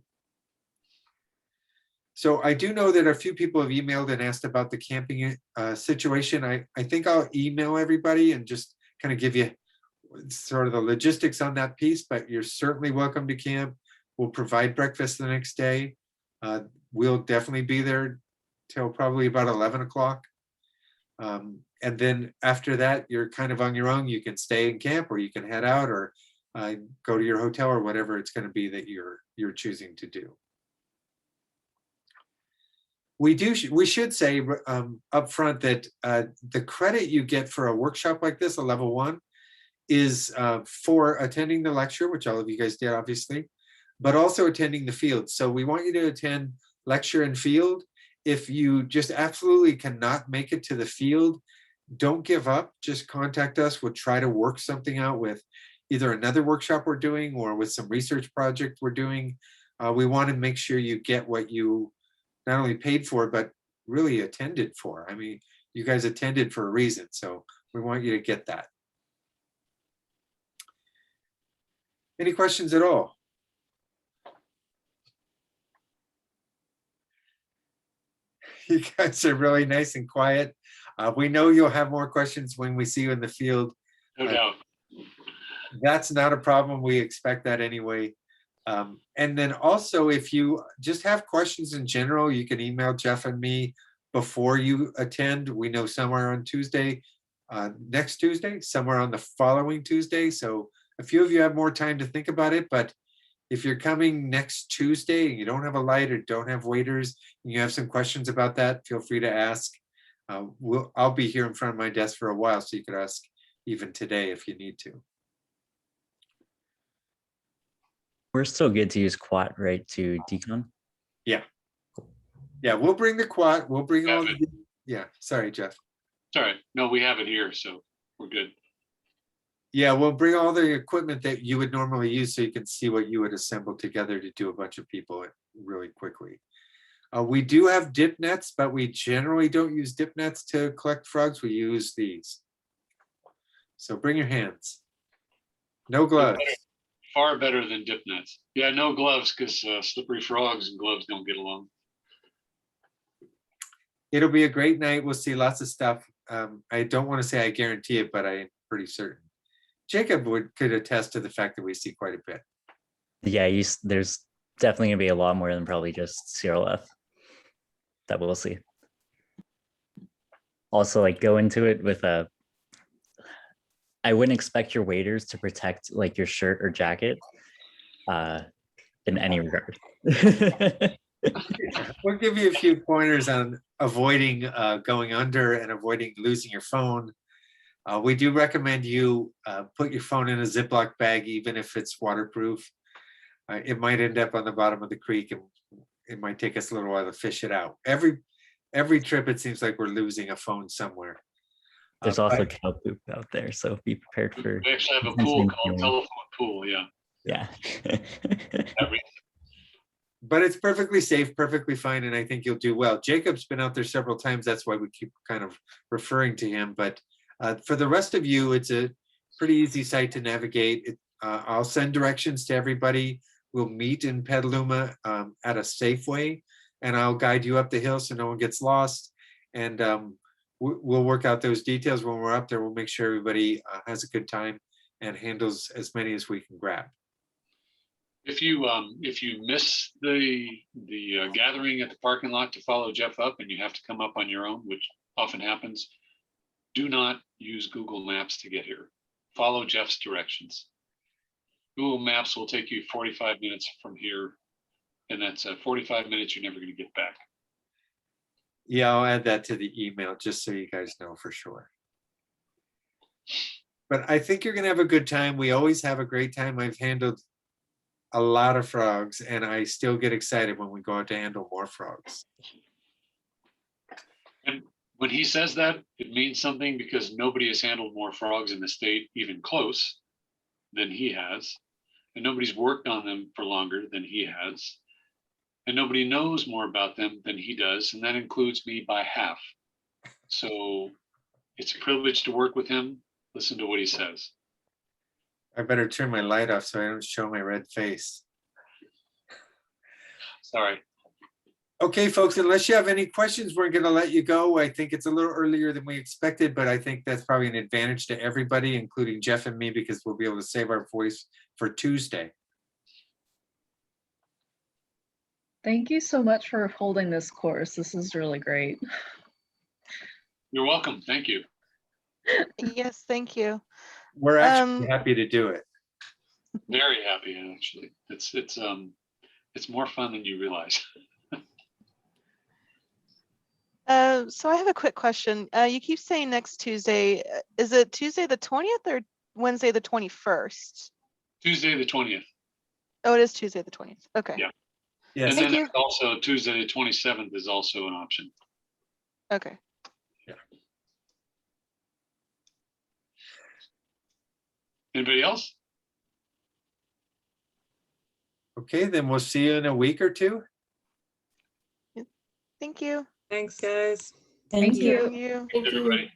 So I do know that a few people have emailed and asked about the camping situation. I think I'll email everybody and just kind of give you sort of the logistics on that piece, but you're certainly welcome to camp. We'll provide breakfast the next day. We'll definitely be there till probably about 11 o'clock. And then after that, you're kind of on your own. You can stay in camp, or you can head out, or go to your hotel, or whatever it's going to be that you're choosing to do. We should say up front that the credit you get for a workshop like this, a level 1, is for attending the lecture, which all of you guys did, obviously, but also attending the field. So we want you to attend lecture and field. If you just absolutely cannot make it to the field, don't give up. Just contact us. We'll try to work something out with either another workshop we're doing or with some research project we're doing. We want to make sure you get what you not only paid for, but really attended for. I mean, you guys attended for a reason, so we want you to get that. Any questions at all? You guys are really nice and quiet. We know you'll have more questions when we see you in the field. No doubt. That's not a problem. We expect that anyway. And then also, if you just have questions in general, you can email Jeff and me before you attend. We know somewhere on Tuesday, next Tuesday, somewhere on the following Tuesday. So a few of you have more time to think about it, but if you're coming next Tuesday and you don't have a light or don't have waiters, and you have some questions about that, feel free to ask. I'll be here in front of my desk for a while, so you could ask even today if you need to. We're still good to use quat, right, to decon? Yeah. Yeah, we'll bring the quat. We'll bring all the, yeah, sorry, Jeff. It's all right. No, we have it here, so we're good. Yeah, we'll bring all the equipment that you would normally use so you can see what you would assemble together to do a bunch of people really quickly. We do have dip nets, but we generally don't use dip nets to collect frogs. We use these. So bring your hands. No gloves. Far better than dip nets. Yeah, no gloves, because slippery frogs and gloves don't get along. It'll be a great night. We'll see lots of stuff. I don't want to say I guarantee it, but I'm pretty certain. Jacob could attest to the fact that we see quite a bit. Yeah, there's definitely gonna be a lot more than probably just CRLF that we'll see. Also, like, go into it with I wouldn't expect your waders to protect like your shirt or jacket in any regard. We'll give you a few pointers on avoiding going under and avoiding losing your phone. We do recommend you put your phone in a Ziploc bag, even if it's waterproof. It might end up on the bottom of the creek, and it might take us a little while to fish it out. Every trip, it seems like we're losing a phone somewhere. There's also cow poop out there, so be prepared for. We actually have a pool called telephone pool. Yeah. Yeah. But it's perfectly safe, perfectly fine, and I think you'll do well. Jacob's been out there several times. That's why we keep kind of referring to him. But for the rest of you, it's a pretty easy site to navigate. I'll send directions to everybody. We'll meet in Petaluma at a Safeway, and I'll guide you up the hill so no one gets lost. And we'll work out those details when we're up there. We'll make sure everybody has a good time and handles as many as we can grab. If you miss the gathering at the parking lot to follow Jeff up, and you have to come up on your own, which often happens, do not use Google Maps to get here. Follow Jeff's directions. Google Maps will take you 45 minutes from here, and that's 45 minutes you're never going to get back. Yeah, I'll add that to the email just so you guys know for sure. But I think you're going to have a good time. We always have a great time. I've handled a lot of frogs, and I still get excited when we go out to handle more frogs. And when he says that, it means something, because nobody has handled more frogs in the state, even close, than he has. And nobody's worked on them for longer than he has. And nobody knows more about them than he does. And that includes me by half. So it's a privilege to work with him. Listen to what he says. I better turn my light off so I don't show my red face. Sorry. Okay, folks, unless you have any questions, we're going to let you go. I think it's a little earlier than we expected, but I think that's probably an advantage to everybody, including Jeff and me, because we'll be able to save our voice for Tuesday. Thank you so much for holding this course. This is really great. You're welcome. Thank you. Yes, thank you. We're actually happy to do it. Very happy, actually. It's more fun than you realize. So I have a quick question. You keep saying next Tuesday. Is it Tuesday the 20th or Wednesday the 21st? Tuesday the 20th. Oh, it is Tuesday the 20th. Okay. Yeah. Yes. And Thank then you. there's also Tuesday the 27th is also an option. Okay. Anybody else? Okay, then we'll see you in a week or two. Thank you. Thanks, guys. Thank you. Thank you. Everybody.